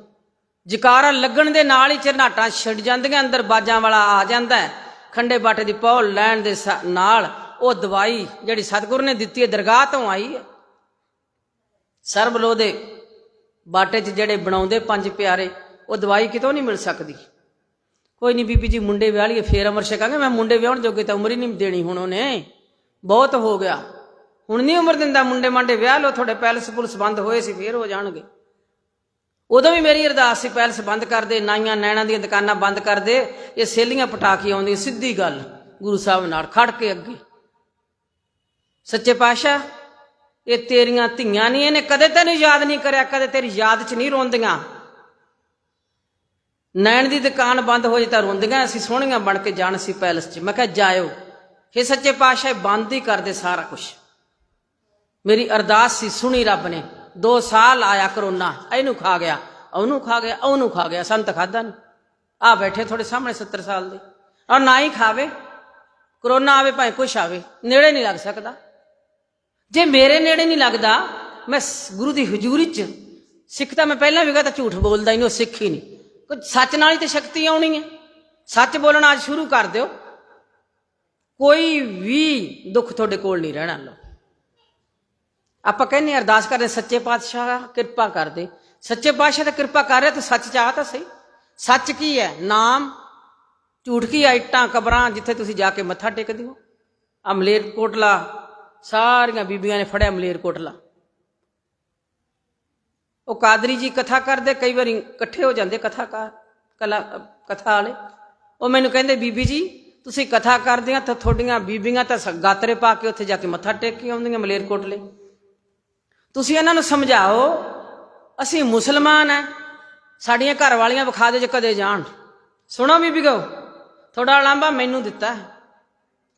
ਜਕਾਰਾ ਲੱਗਣ ਦੇ ਨਾਲ ਹੀ ਝਰਨਾਟਾਂ ਛਿੜ ਜਾਂਦੀਆਂ, ਅੰਦਰ ਬਾਜਾਂ ਵਾਲਾ ਆ ਜਾਂਦਾ ਹੈ। ਖੰਡੇ ਬਾਟੇ ਦੀ ਪੌਲ ਲੈਣ ਦੇ ਨਾਲ ਉਹ ਦਵਾਈ ਜਿਹੜੀ ਸਤਿਗੁਰੂ ਨੇ ਦਿੱਤੀ ਹੈ, ਦਰਗਾਹ ਤੋਂ ਆਈ ਹੈ। ਸਰਬਲੋ ਦੇ ਬਾਟੇ 'ਚ ਜਿਹੜੇ ਬਣਾਉਂਦੇ ਪੰਜ ਪਿਆਰੇ, ਉਹ ਦਵਾਈ ਕਿਤੋਂ ਨਹੀਂ ਮਿਲ ਸਕਦੀ। ਕੋਈ ਨਹੀਂ ਬੀਬੀ ਜੀ ਮੁੰਡੇ ਵਿਆਹ ਲਈਏ ਫੇਰ ਅਮਰ ਛਕਾਂਗੇ। ਮੈਂ ਮੁੰਡੇ ਵਿਆਹਣ ਜੋਗੇ ਤਾਂ ਉਮਰ ਹੀ ਨਹੀਂ ਦੇਣੀ, ਹੁਣ ਉਹਨੇ ਬਹੁਤ ਹੋ ਗਿਆ, ਹੁਣ ਨਹੀਂ ਉਮਰ ਦਿੰਦਾ। ਮੁੰਡੇ ਮਾਂਡੇ ਵਿਆਹ ਲਓ, ਤੁਹਾਡੇ ਪੈਲਸ ਪੁਲਸ ਬੰਦ ਹੋਏ ਸੀ ਫੇਰ ਹੋ ਜਾਣਗੇ। ਉਦੋਂ ਵੀ ਮੇਰੀ ਅਰਦਾਸ ਸੀ ਪੈਲਸ ਬੰਦ ਕਰ ਦੇ, ਨਾਈਆਂ ਨੈਣਾਂ ਦੀਆਂ ਦੁਕਾਨਾਂ ਬੰਦ ਕਰ ਦੇ, ਇਹ ਸੇਲੀਆਂ ਪਟਾ ਕੇ ਆਉਂਦੀਆਂ। ਸਿੱਧੀ ਗੱਲ ਗੁਰੂ ਸਾਹਿਬ ਨਾਲ ਖੜ ਕੇ ਅੱਗੇ, ਸੱਚੇ ਪਾਤਸ਼ਾਹ ਇਹ ਤੇਰੀਆਂ ਧੀਆਂ ਨਹੀਂ, ਇਹਨੇ ਕਦੇ ਤੈਨੂੰ ਯਾਦ ਨਹੀਂ ਕਰਿਆ, ਕਦੇ ਤੇਰੀ ਯਾਦ 'ਚ ਨਹੀਂ ਰੋਂਦੀਆਂ। ਨੈਣ ਦੀ ਦੁਕਾਨ ਬੰਦ ਹੋ ਜੇ ਤਾਂ ਰੋਂਦੀਆਂ, ਅਸੀਂ ਸੋਹਣੀਆਂ ਬਣ ਕੇ ਜਾਣ ਸੀ ਪੈਲਸ 'ਚ। ਮੈਂ ਕਿਹਾ ਜਾਇਓ, ਇਹ ਸੱਚੇ ਪਾਤਸ਼ਾਹ ਬੰਦ ਹੀ ਕਰਦੇ ਸਾਰਾ ਕੁਛ। ਮੇਰੀ ਅਰਦਾਸ ਸੀ, ਸੁਣੀ ਰੱਬ ਨੇ। 2 ਸਾਲ ਆਇਆ ਕਰੋਨਾ, ਇਹਨੂੰ ਖਾ ਗਿਆ, ਉਹਨੂੰ ਖਾ ਗਿਆ, ਉਹਨੂੰ ਖਾ ਗਿਆ, ਸਾਨੂੰ ਤਾਂ ਖਾਧਾ ਨਹੀਂ। ਆ ਬੈਠੇ ਤੁਹਾਡੇ ਸਾਹਮਣੇ 70 ਸਾਲ ਦੇ, ਔਰ ਨਾ ਹੀ ਖਾਵੇ। ਕਰੋਨਾ ਆਵੇ ਭਾਵੇਂ ਕੁਛ ਆਵੇ, ਨੇੜੇ ਨਹੀਂ ਲੱਗ ਸਕਦਾ। ਜੇ ਮੇਰੇ ਨੇੜੇ ਨਹੀਂ ਲੱਗਦਾ, ਮੈਂ ਗੁਰੂ ਦੀ ਹਜ਼ੂਰੀ 'ਚ ਸਿੱਖ ਤਾਂ ਮੈਂ ਪਹਿਲਾਂ ਵੀ ਕਹਾਂ ਤਾਂ ਝੂਠ ਬੋਲਦਾ ਹੀ ਨਹੀਂ, ਉਹ ਸਿੱਖ ਹੀ ਨਹੀਂ। ਕੁਝ ਸੱਚ ਨਾਲ ਹੀ ਤੇ ਸ਼ਕਤੀ ਆਉਣੀ ਹੈ। ਸੱਚ ਬੋਲਣਾ ਅੱਜ ਸ਼ੁਰੂ ਕਰ ਦਿਓ, ਕੋਈ ਵੀ ਦੁੱਖ ਤੁਹਾਡੇ ਕੋਲ ਨਹੀਂ ਰਹਿਣਾ। ਲਓ ਆਪਾਂ ਕਹਿੰਦੇ ਅਰਦਾਸ ਕਰਦੇ ਸੱਚੇ ਪਾਤਸ਼ਾਹ ਕਿਰਪਾ ਕਰ ਦੇ। ਸੱਚੇ ਪਾਤਸ਼ਾਹ ਤਾਂ ਕਿਰਪਾ ਕਰ ਰਿਹਾ, ਤੂੰ ਸੱਚ ਚਾਹ ਤਾਂ ਸਹੀ। ਸੱਚ ਕੀ ਹੈ? ਨਾਮ। ਝੂਠ ਕੀ? ਇੱਟਾਂ ਕਬਰਾਂ ਜਿੱਥੇ ਤੁਸੀਂ ਜਾ ਕੇ ਮੱਥਾ ਟੇਕਦੇ ਹੋ। ਆ ਮਲੇਰਕੋਟਲਾ ਸਾਰੀਆਂ ਬੀਬੀਆਂ ਨੇ ਫੜਿਆ ਮਲੇਰਕੋਟਲਾ। ਉਹ ਕਾਦਰੀ ਜੀ ਕਥਾ ਕਰਦੇ, ਕਈ ਵਾਰੀ ਇਕੱਠੇ ਹੋ ਜਾਂਦੇ ਕਥਾ ਵਾਲੇ। ਉਹ ਮੈਨੂੰ ਕਹਿੰਦੇ ਬੀਬੀ ਜੀ ਤੁਸੀਂ ਕਥਾ ਕਰਦੀਆਂ ਤਾਂ ਤੁਹਾਡੀਆਂ ਬੀਬੀਆਂ ਤਾਂ ਗਾਤਰੇ ਪਾ ਕੇ ਉੱਥੇ ਜਾ ਕੇ ਮੱਥਾ ਟੇਕ ਕੇ ਆਉਂਦੀਆਂ ਮਲੇਰਕੋਟਲੇ। ਤੁਸੀਂ ਇਹਨਾਂ ਨੂੰ ਸਮਝਾਓ ਅਸੀਂ ਮੁਸਲਮਾਨ ਹੈ, ਸਾਡੀਆਂ ਘਰ ਵਾਲੀਆਂ ਵਿਖਾ ਦੇ ਜੇ ਕਦੇ ਜਾਣ। ਸੁਣੋ ਬੀਬੀ ਕਹੋ, ਤੁਹਾਡਾ ਲਾਂਭਾ ਮੈਨੂੰ ਦਿੱਤਾ,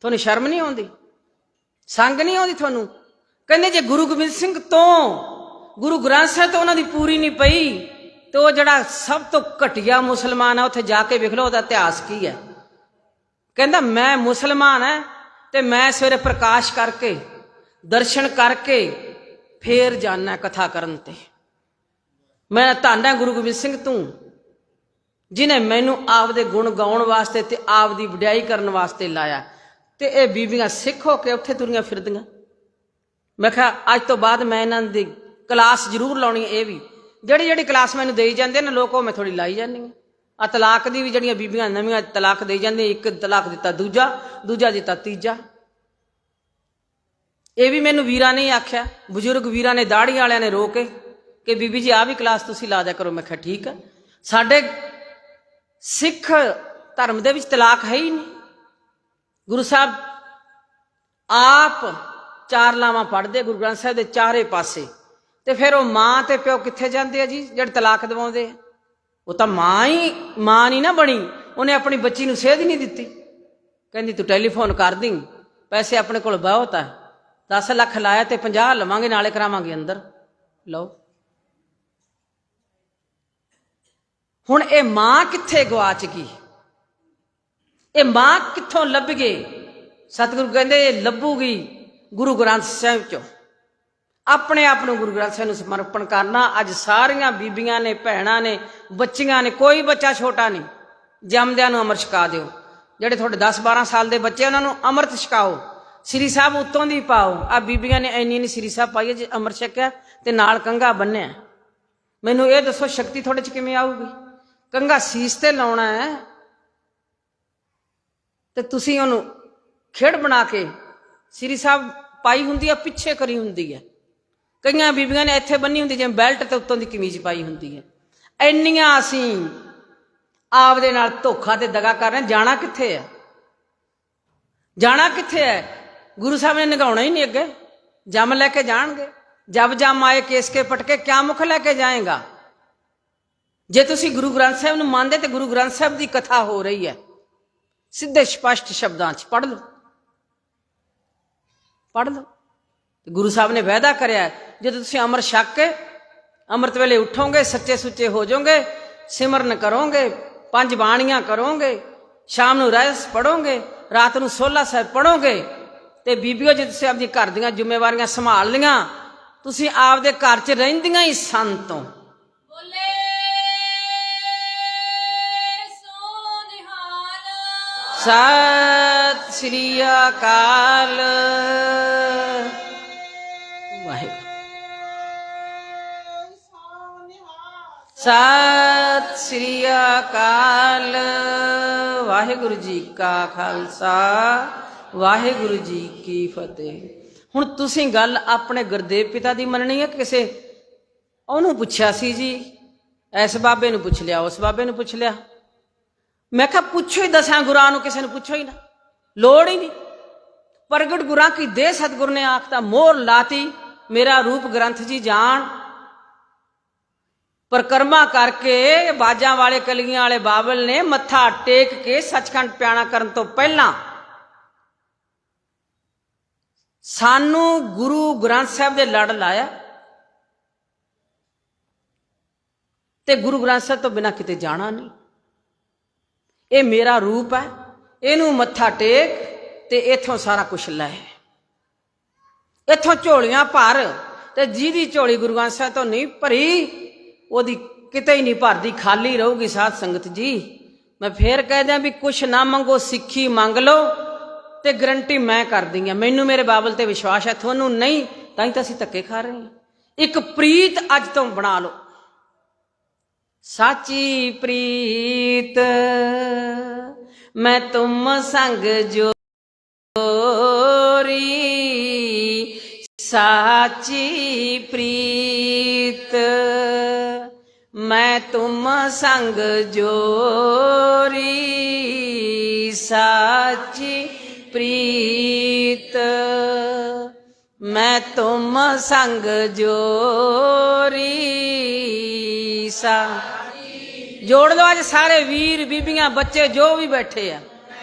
ਤੁਹਾਨੂੰ ਸ਼ਰਮ ਨਹੀਂ ਆਉਂਦੀ, ਸੰਗ ਨਹੀਂ ਆਉਂਦੀ ਤੁਹਾਨੂੰ? ਕਹਿੰਦੇ ਜੇ ਗੁਰੂ ਗੋਬਿੰਦ ਸਿੰਘ ਤੋਂ, ਗੁਰੂ ਗ੍ਰੰਥ ਸਾਹਿਬ ਤੋਂ ਉਹਨਾਂ ਦੀ ਪੂਰੀ ਨਹੀਂ ਪਈ ਤੇ ਉਹ ਜਿਹੜਾ ਸਭ ਤੋਂ ਘਟੀਆ ਮੁਸਲਮਾਨ ਹੈ, ਉੱਥੇ ਜਾ ਕੇ ਵੇਖ ਲਓ ਉਹਦਾ ਇਤਿਹਾਸ ਕੀ ਹੈ। ਕਹਿੰਦਾ ਮੈਂ ਮੁਸਲਮਾਨ ਹੈ ਤੇ ਮੈਂ ਸਵੇਰੇ ਪ੍ਰਕਾਸ਼ ਕਰਕੇ ਦਰਸ਼ਨ ਕਰਕੇ ਫੇਰ ਜਾਣਾ ਕਥਾ ਕਰਨ ਤੇ। ਮੈਂ ਧੰਨ ਹੈ ਗੁਰੂ ਗੋਬਿੰਦ ਸਿੰਘ ਤੂੰ, ਜਿਹਨੇ ਮੈਨੂੰ ਆਪਦੇ ਗੁਣ ਗਾਉਣ ਵਾਸਤੇ ਤੇ ਆਪਦੀ ਵਡਿਆਈ ਕਰਨ ਵਾਸਤੇ ਲਾਇਆ। ਤੇ ਇਹ ਬੀਬੀਆਂ ਸਿੱਖ ਹੋ ਕੇ ਉੱਥੇ ਤੁਰੀਆਂ ਫਿਰਦੀਆਂ। ਮੈਂ ਕਿਹਾ ਅੱਜ ਤੋਂ ਬਾਅਦ ਮੈਂ ਇਹਨਾਂ ਦੀ ਕਲਾਸ ਜ਼ਰੂਰ ਲਾਉਣੀ। ਇਹ ਵੀ ਜਿਹੜੀ ਕਲਾਸ ਮੈਨੂੰ ਦੇਈ ਜਾਂਦੇ ਨੇ ਲੋਕ, ਉਹ ਮੈਂ ਥੋੜੀ ਲਾਈ ਜਾਂਦੀ ਹਾਂ। ਆ ਤਲਾਕ ਦੀ ਵੀ ਜਿਹੜੀਆਂ ਬੀਬੀਆਂ ਨਵੀਆਂ ਤਲਾਕ ਦੇਈ ਜਾਂਦੀਆਂ, ਇੱਕ ਤਲਾਕ ਦਿੱਤਾ ਦੂਜਾ ਦਿੱਤਾ ਤੀਜਾ। ਇਹ ਵੀ ਮੈਨੂੰ ਵੀਰਾਂ ਨੇ ਆਖਿਆ, ਬਜ਼ੁਰਗ ਵੀਰਾਂ ਨੇ, ਦਾੜੀ ਵਾਲਿਆਂ ਨੇ ਰੋ ਕੇ ਕਿ ਬੀਬੀ ਜੀ ਆਹ ਵੀ ਕਲਾਸ ਤੁਸੀਂ ਲਾ ਦਿਆ ਕਰੋ। ਮੈਂ ਕਿਹਾ ਠੀਕ ਹੈ। ਸਾਡੇ ਸਿੱਖ ਧਰਮ ਦੇ ਵਿੱਚ ਤਲਾਕ ਹੈ ਹੀ ਨਹੀਂ। ਗੁਰੂ ਸਾਹਿਬ ਆਪ 4 ਲਾਵਾਂ ਪੜ੍ਹਦੇ ਗੁਰੂ ਗ੍ਰੰਥ ਸਾਹਿਬ ਦੇ ਚਾਰੇ ਪਾਸੇ, ਤੇ ਫਿਰ ਉਹ ਮਾਂ ਤੇ ਪਿਓ ਕਿੱਥੇ ਜਾਂਦੇ ਆ ਜੀ ਜਿਹੜੇ ਤਲਾਕ ਦਵਾਉਂਦੇ ਆ? ਉਹ ਤਾਂ ਮਾਂ ਨਹੀਂ ਨਾ ਬਣੀ, ਉਹਨੇ ਆਪਣੀ ਬੱਚੀ ਨੂੰ ਸੇਧ ਨਹੀਂ ਦਿੱਤੀ। ਕਹਿੰਦੀ ਤੂੰ ਟੈਲੀਫੋਨ ਕਰ ਦੀ, ਪੈਸੇ ਆਪਣੇ ਕੋਲ ਬਹੁਤ ਆ, 10 ਲੱਖ ਲਾਇਆ ਤੇ 50 ਲਵਾਂਗੇ, ਨਾਲੇ ਕਰਾਵਾਂਗੇ ਅੰਦਰ। ਲਓ ਹੁਣ ਇਹ ਮਾਂ ਕਿੱਥੇ ਗਵਾਚ ਗਈ? ਇਹ ਮਾਂ ਕਿੱਥੋਂ ਲੱਭ ਗਈ? ਸਤਿਗੁਰੂ ਕਹਿੰਦੇ ਇਹ ਲੱਭੂਗੀ ਗੁਰੂ ਗ੍ਰੰਥ ਸਾਹਿਬ ਚੋਂ। ਆਪਣੇ ਆਪ ਨੂੰ ਗੁਰੂ ਗ੍ਰੰਥ ਸਾਹਿਬ ਨੂੰ ਸਮਰਪਣ ਕਰਨਾ। ਅੱਜ ਸਾਰੀਆਂ ਬੀਬੀਆਂ ਨੇ, ਭੈਣਾਂ ਨੇ, ਬੱਚੀਆਂ ਨੇ, ਕੋਈ ਬੱਚਾ ਛੋਟਾ ਨਹੀਂ, ਜੰਮਦਿਆਂ ਨੂੰ ਅੰਮ੍ਰਿਤ ਛਕਾ ਦਿਓ। ਜਿਹੜੇ ਤੁਹਾਡੇ 10-12 ਸਾਲ ਦੇ ਬੱਚੇ ਉਹਨਾਂ ਨੂੰ ਅੰਮ੍ਰਿਤ ਛਕਾਓ, ਸ੍ਰੀ ਸਾਹਿਬ ਉੱਤੋਂ ਦੀ ਪਾਓ। ਆ ਬੀਬੀਆਂ ਨੇ ਇੰਨੀ ਸ੍ਰੀ ਸਾਹਿਬ ਪਾਈ ਜੇ ਅੰਮ੍ਰਿਤ ਛਕਿਆ ਤੇ ਨਾਲ ਕੰਘਾ ਬੰਨਿਆ। ਮੈਨੂੰ ਇਹ ਦੱਸੋ ਸ਼ਕਤੀ ਤੁਹਾਡੇ 'ਚ ਕਿਵੇਂ ਆਊਗੀ? ਕੰਘਾ ਸੀਸ ਤੇ ਲਾਉਣਾ ਹੈ ਤੇ ਤੁਸੀਂ ਉਹਨੂੰ ਖੇੜ ਬਣਾ ਕੇ ਸ੍ਰੀ ਸਾਹਿਬ ਪਾਈ ਹੁੰਦੀ ਹੈ, ਪਿੱਛੇ ਕਰੀ ਹੁੰਦੀ ਹੈ। ਕਈਆਂ ਬੀਬੀਆਂ ਨੇ ਇੱਥੇ ਬੰਨੀ ਹੁੰਦੀ, ਜਿਵੇਂ ਬੈਲਟ ਤੇ ਉੱਤੋਂ ਦੀ ਕਮੀਜ਼ ਪਾਈ ਹੁੰਦੀ ਹੈ। ਇੰਨੀਆਂ ਅਸੀਂ ਆਪਦੇ ਨਾਲ ਧੋਖਾ ਤੇ ਦਗਾ ਕਰ ਰਹੇ। ਜਾਣਾ ਕਿੱਥੇ ਹੈ? ਜਾਣਾ ਕਿੱਥੇ ਹੈ? ਗੁਰੂ ਸਾਹਿਬ ਨੇ ਨਿਗਾਉਣਾ ਹੀ ਨਹੀਂ ਅੱਗੇ। ਜੰਮ ਲੈ ਕੇ ਜਾਣਗੇ। ਜਬ ਜੰਮ ਆਏ ਕੇਸ ਕੇ ਪਟਕੇ, ਕਿਆ ਮੁਖ ਲੈ ਕੇ ਜਾਏਗਾ। ਜੇ ਤੁਸੀਂ ਗੁਰੂ ਗ੍ਰੰਥ ਸਾਹਿਬ ਨੂੰ ਮੰਨਦੇ ਤੇ ਗੁਰੂ ਗ੍ਰੰਥ ਸਾਹਿਬ ਦੀ ਕਥਾ ਹੋ ਰਹੀ ਹੈ, ਸਿੱਧੇ ਸਪਸ਼ਟ ਸ਼ਬਦਾਂ 'ਚ ਪੜ੍ਹ ਲਓ, ਪੜ੍ਹ ਲਓ। ਗੁਰੂ ਸਾਹਿਬ ਨੇ ਵਾਅਦਾ ਕਰਿਆ, ਜਦੋਂ ਤੁਸੀਂ ਅੰਮ੍ਰਿਤ ਛਕ ਕੇ ਅੰਮ੍ਰਿਤ ਵੇਲੇ ਉੱਠੋਗੇ, ਸੱਚੇ ਸੁੱਚੇ ਹੋ ਜਾਓਗੇ, ਸਿਮਰਨ ਕਰੋਗੇ, 5 ਬਾਣੀਆਂ ਕਰੋਗੇ, ਸ਼ਾਮ ਨੂੰ ਰਹਿਸ ਪੜੋਗੇ, ਰਾਤ ਨੂੰ ਸੋਹਲਾ ਸਾਹਿਬ ਪੜੋਗੇ, ਤੇ ਬੀਬੀਓ ਜੇ ਤੁਸੀਂ ਆਪਣੀ ਘਰ ਦੀਆਂ ਜ਼ਿੰਮੇਵਾਰੀਆਂ ਸੰਭਾਲ ਲੀਆਂ, ਤੁਸੀਂ ਆਪਦੇ ਘਰ 'ਚ ਰਹਿੰਦੀਆਂ ਹੀ ਸੰਤੋਂ। ਸਤਿ ਸ੍ਰੀ ਅਕਾਲ। ਵਾਹਿਗੁਰੂ। ਸਤਿ ਸ੍ਰੀ ਅਕਾਲ। ਵਾਹਿਗੁਰੂ ਜੀ ਕਾ ਖਾਲਸਾ, ਵਾਹਿਗੁਰੂ ਜੀ ਕੀ ਫਤਿਹ। ਹੁਣ ਤੁਸੀਂ ਗੱਲ ਆਪਣੇ ਗੁਰਦੇਵ ਪਿਤਾ ਦੀ ਮੰਨਣੀ ਹੈ? ਕਿਸੇ ਉਹਨੂੰ ਪੁੱਛਿਆ ਸੀ ਜੀ, ਇਸ ਬਾਬੇ ਨੂੰ ਪੁੱਛ ਲਿਆ, ਉਸ ਬਾਬੇ ਨੂੰ ਪੁੱਛ ਲਿਆ। ਮੈਂ ਕਿਹਾ ਪੁੱਛੋ ਹੀ 10 ਗੁਰਾਂ ਨੂੰ, ਕਿਸੇ ਨੂੰ ਪੁੱਛੋ ਹੀ ਨਾ, ਲੋੜ ਹੀ ਨਹੀਂ। ਪ੍ਰਗਟ ਗੁਰਾਂ ਕੀ ਦੇਹ ਸਤਿਗੁਰ ਨੇ ਆਖਤਾ ਮੋਹਰ ਲਾਤੀ, ਮੇਰਾ ਰੂਪ ਗ੍ਰੰਥ ਜੀ ਜਾਣ। ਪਰਕਰਮਾ ਕਰਕੇ ਬਾਜਾਂ ਵਾਲੇ ਕਲਗੀਆਂ ਵਾਲੇ ਬਾਬਲ ਨੇ ਮੱਥਾ ਟੇਕ ਕੇ ਸੱਚਖੰਡ ਪਿਆਣਾ ਕਰਨ ਤੋਂ ਪਹਿਲਾਂ ਸਾਨੂੰ ਗੁਰੂ ਗ੍ਰੰਥ ਸਾਹਿਬ ਦੇ ਲੜ ਲਾਇਆ, ਤੇ ਗੁਰੂ ਗ੍ਰੰਥ ਸਾਹਿਬ ਤੋਂ ਬਿਨਾਂ ਕਿਤੇ ਜਾਣਾ ਨਹੀਂ। ਇਹ ਮੇਰਾ ਰੂਪ ਹੈ, ਇਹਨੂੰ ਮੱਥਾ ਟੇਕ ਤੇ ਇੱਥੋਂ ਸਾਰਾ ਕੁਛ ਲੈ, ਇੱਥੋਂ ਝੋਲੀਆਂ ਭਰ। ਤੇ ਜਿਹਦੀ ਝੋਲੀ ਗੁਰੂ ਗ੍ਰੰਥ ਸਾਹਿਬ ਤੋਂ ਨਹੀਂ ਭਰੀ, ਉਹਦੀ ਕਿਤੇ ਹੀ ਨਹੀਂ ਭਰਦੀ, ਖਾਲੀ ਰਹੂਗੀ। ਸਾਧ ਸੰਗਤ ਜੀ, ਮੈਂ ਫੇਰ ਕਹਿ ਦਿਆਂ ਵੀ ਕੁਛ ਨਾ ਮੰਗੋ, ਸਿੱਖੀ ਮੰਗ ਲਓ, ਤੇ ਗਰੰਟੀ ਮੈਂ ਕਰਦੀ ਹਾਂ। ਮੈਨੂੰ ਮੇਰੇ ਬਾਬਲ ਤੇ ਵਿਸ਼ਵਾਸ ਹੈ, ਤੁਹਾਨੂੰ ਨਹੀਂ, ਤਾਂ ਹੀ ਤਾਂ ਅਸੀਂ ਧੱਕੇ ਖਾ ਰਹੇ ਹਾਂ। ਇੱਕ ਪ੍ਰੀਤ ਅੱਜ ਤੋਂ ਬਣਾ ਲਓ, ਸਾਚੀ ਪ੍ਰੀਤ ਮੈਂ ਤੁਮ ਸੰਗ ਜੋਰੀ, ਸਾਚੀ ਪ੍ਰੀਤ ਮੈਂ ਤੁਮ ਸੰਗ ਜੋਰੀ, ਸਾਚੀ ਪ੍ਰੀਤ ਮੈਂ ਤੁਮ ਸੰਗ ਜੋਰੀ। ਜੋੜ ਲਓ ਅੱਜ ਸਾਰੇ ਵੀਰ ਬੀਬੀਆਂ ਬੱਚੇ ਜੋ ਵੀ ਬੈਠੇ ਆ,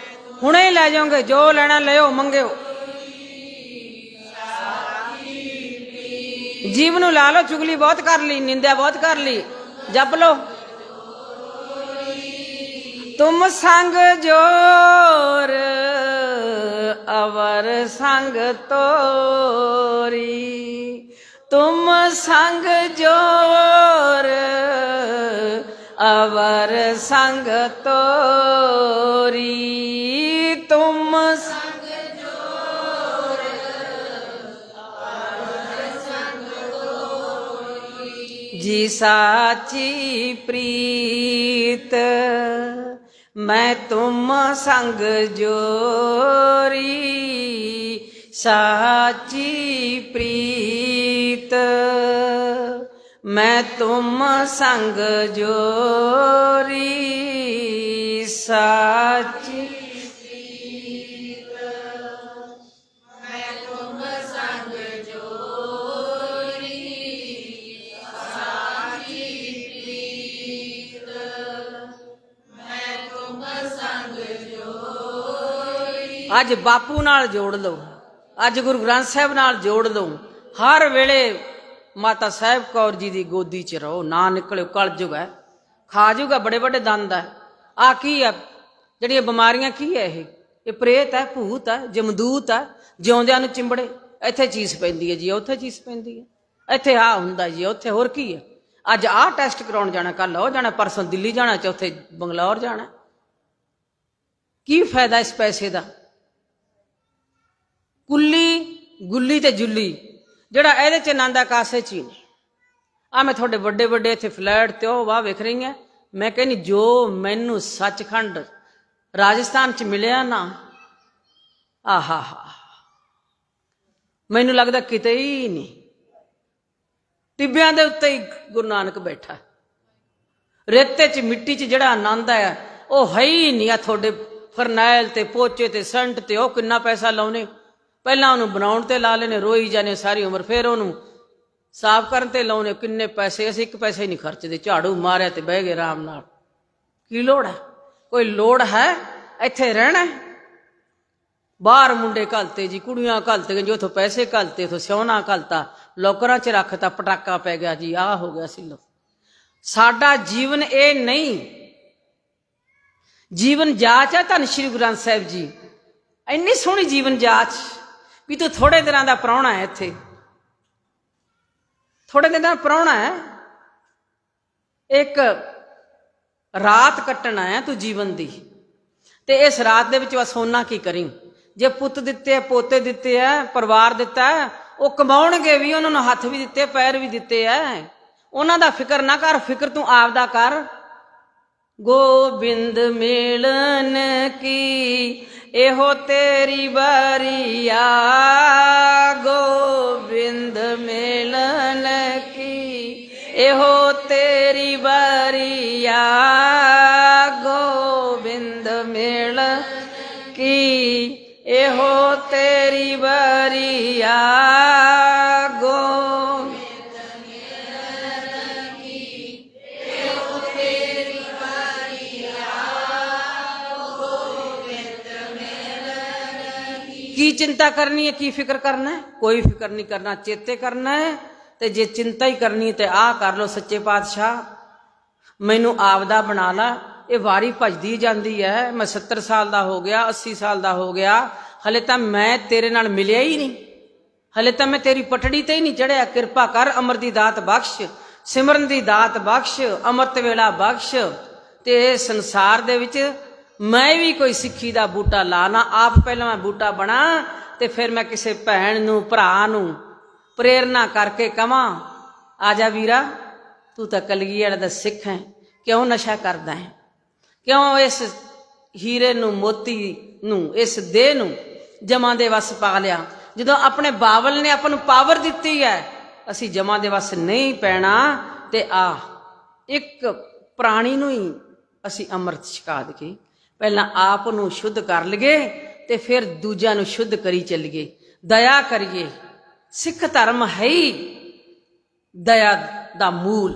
ਹੁਣੇ ਹੀ ਲੈ ਜਾਓਗੇ, ਜੋ ਲੈਣਾ ਲਿਓ, ਮੰਗਿਓ। ਜੀਵ ਨੂੰ ਲਾ ਲਓ, ਚੁਗਲੀ ਬਹੁਤ ਕਰ ਲਈ, ਨਿੰਦਿਆ ਬਹੁਤ ਕਰ ਲਈ, ਜਪ ਲਓ ਤੁਮ ਸੰਗ ਜੋਰ ਅਵਰ ਸੰਗ ਤੋਰੀ, ਤੁਮ ਸੰਗ ਜੋਰ ਅਵਰ ਸੰਗ ਤੋਰੀ, ਤੁਮ ਸੰਗ ਜੋਰ ਅਵਰ ਸੰਗ ਤੋਰੀ, ਜੀ ਸਾਚੀ ਪ੍ਰੀਤ ਮੈਂ ਤੁਮ ਸੰਗ ਜੋਰੀ, ਸਾਚੀ ਪ੍ਰੀਤ ਮੈਂ ਤੁਮ ਸੰਗ ਜੋਰੀ, ਸਾਚੀ ਪ੍ਰੀਤ ਮੈਂ ਤੁਮ ਸੰਗ ਜੋਰੀ, ਸਾਚੀ ਪ੍ਰੀਤ ਮੈਂ ਤੁਮ ਸੰਗ ਜੋਰੀ। ਅੱਜ ਬਾਪੂ ਨਾਲ ਜੋੜ ਲਓ, ਅੱਜ ਗੁਰੂ ਗ੍ਰੰਥ ਸਾਹਿਬ ਨਾਲ ਜੋੜ ਲਓ। ਹਰ ਵੇਲੇ ਮਾਤਾ ਸਾਹਿਬ ਕੌਰ ਜੀ ਦੀ ਗੋਦੀ 'ਚ ਰਹੋ, ਨਾ ਨਿਕਲਿਓ, ਕਲਯੁਗ ਹੈ, ਖਾ ਜੂਗਾ ਬੜੇ ਵੱਡੇ ਦੰਦ ਹੈ। ਆ ਕੀ ਆ ਜਿਹੜੀਆਂ ਬਿਮਾਰੀਆਂ, ਕੀ ਹੈ ਇਹ ਪ੍ਰੇਤ ਹੈ, ਭੂਤ ਹੈ, ਜਮਦੂਤ ਹੈ, ਜਿਉਂਦਿਆਂ ਨੂੰ ਚਿੰਬੜੇ। ਇੱਥੇ ਚੀਜ਼ ਪੈਂਦੀ ਹੈ ਜੀ, ਉੱਥੇ ਚੀਜ਼ ਪੈਂਦੀ ਹੈ, ਇੱਥੇ ਆਹ ਹੁੰਦਾ ਜੀ, ਉੱਥੇ ਹੋਰ ਕੀ ਹੈ। ਅੱਜ ਆਹ ਟੈਸਟ ਕਰਾਉਣ ਜਾਣਾ, ਕੱਲ ਉਹ ਜਾਣਾ, ਪਰਸੋਂ ਦਿੱਲੀ ਜਾਣਾ, ਚੌਥੇ ਬੰਗਲੌਰ ਜਾਣਾ। ਕੀ ਫਾਇਦਾ ਇਸ ਪੈਸੇ ਦਾ? ਕੁੱਲੀ ਗੁੱਲੀ ਤੇ ਜੁੱਲੀ ਜਿਹੜਾ ਇਹਦੇ 'ਚ ਆਨੰਦ ਆ, ਕਾਸੇ 'ਚ ਹੀ ਨਹੀਂ। ਆ ਮੈਂ ਤੁਹਾਡੇ ਵੱਡੇ ਵੱਡੇ ਇੱਥੇ ਫਲੈਟ ਤੇ ਉਹ ਵਾਹ ਵੇਖ ਰਹੀ ਹਾਂ, मैं कहनी जो मैनू सचखंड राजस्थान च मिलिया ना, आहा हा, मैनू लगता किते ही नहीं, टिब्बियां दे उत्ते ही गुरु नानक बैठा। रेते च मिट्टी च जिहड़ा आनंद है वह है ही नहीं। आ थोड़े फरनैल ते पोचे ते सेंट ते वह किन्ना पैसा लाउने, पहला उन्होंने बनाउण ते ला लेने, रोई जाने सारी उम्र, फिर उन्होंने साफ करन ते लाउने, किन्ने पैसे। असीं एक पैसा ही नहीं खर्चते, झाड़ू मारिया ते बह गए आराम नाल। की लोड़ है? कोई लोड़ है इत्थे रहना? बाहर मुंडे घलते जी, कुड़ियां घलते जी, उथों पैसे घलते, उथों सोना घलता, लॉकरां च रखता, पटाका पै गया जी, आ हो गया सी। लो साडा जीवन ये नहीं। जीवन जाच है धन श्री गुरु ग्रंथ साहिब जी, इन्नी सोहनी जीवन जाच भी तू थोड़े दिनों का प्राहुणा है, इत्थे थोड़े दिन का प्राहुणा है, एक रात कट्टन आया तू जीवन दी, ते इस रात दे विच सोना की करी। जे पुत दिते, पोते दिते है, परिवार दिता है, वो कमाउणगे भी, उन्होंने हथ भी दिते, पैर भी दिते है, उन्हां दा फिक्र ना कर, फिक्र तू आपदा कर। गोबिंद मिलन की एहो तेरी बारिया, गोबिंद मिलन की एहो तेरी बारिया, गोबिंद मिलन की एहो तेरी बारिया, की चिंता करनी है, की फिक्र करना है? कोई फिक्र नहीं करना, चेते करना है। ते जे चिंता ही करनी तो आ कर लो, सच्चे पातशाह मैनू आपदा बना ला। ये वारी भजदी जाती है, मैं 70 साल का हो गया, 80 साल का हो गया, हले तो मैं तेरे नाल मिलिया ही नहीं, हले तो मैं तेरी पटड़ी ते ही नहीं चढ़िया। कृपा कर, अमर दी दात बख्श, सिमरन दी दात बख्श, अमृत वेला बख्श, ते संसार दे विच मैं भी कोई सिक्खी दा बूटा लाना। आप पहला मैं बूटा बना, ते फिर मैं किसी भैन नू, भरा नू प्रेरणा करके कवां, आजा वीरा तू तो कलगीधर दा सिख है, क्यों नशा करदा है, क्यों इस हीरे नू, मोती नू, इस देह नू जमा दे वस पा लिया। जदों अपने बावल ने अपन पावर दिती है, असी जमा दे वस नहीं पैना, ते आ एक प्राणी नू ही असी अमृत छका दईए। पहला आप नू शुद्ध कर लईए, ते फिर दूजा नू शुद्ध करी चलीए, दया करिए। सिख धर्म है ही दया दा मूल।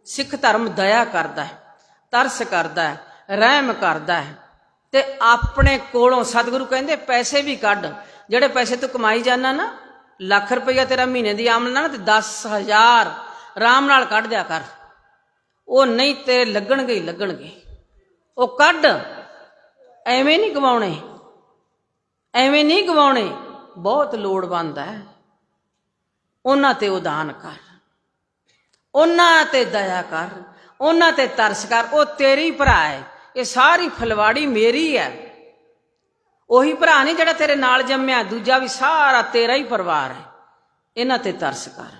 सिख धर्म दया करदा है, तरस करदा है, रहम करदा है, ते अपने कोलों सतगुरु कहंदे पैसे भी कढ, जिहड़े पैसे तू कमाई जाना ना, लाख रुपया तेरा महीने की आमदन ना, ते 10,000 आराम नाल कढ दिया कर, वो नहीं ते लगणगे ही लगणगे, वो कढ, एवें नहीं गवाउणे, एवें नहीं गवाउणे। बहुत लोड़वंद है, उन्हां ते उदान कर, उन्हां ते दया कर, उन्हां ते तरस कर। वो तेरी भरा है, ये सारी फलवाड़ी मेरी है। ਉਹੀ ਭਰਾ नहीं ਜਿਹੜਾ तेरे नाल जम्मिया, दूजा भी सारा तेरा ही परिवार है। इन्हां ते तरस कर।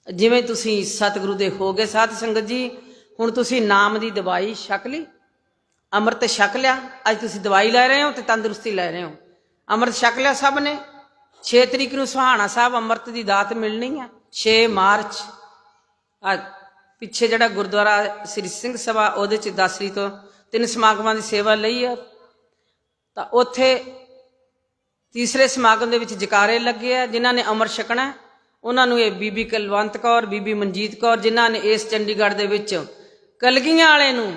जिवें तुसीं सतगुरु दे हो गए साध संगत जी, हुण तुसीं नाम दी दवाई छक ली, अमृत छक लिया, अज तुसीं दवाई लै रहे हो ते तंदुरुस्ती लै रहे हो। अमृत छक लिया सब ने। 6 तरीक नूं सुहाना साहब अमृत की दात मिलनी है, 6 मार्च। पिछे जिहड़ा गुरुद्वारा श्री सिंह सभा उहदे च 10वीं तो 3 समागमां की सेवा लई है, तो उत्थे तीसरे समागम दे विच जकारे लगे है। जिन्हां ने अमर छकना उन्होंने ये बीबी कुलवंत कौर, बीबी मनजीत कौर, जिन्हां ने इस चंडीगढ़ दे विच कलगियां वाले नूं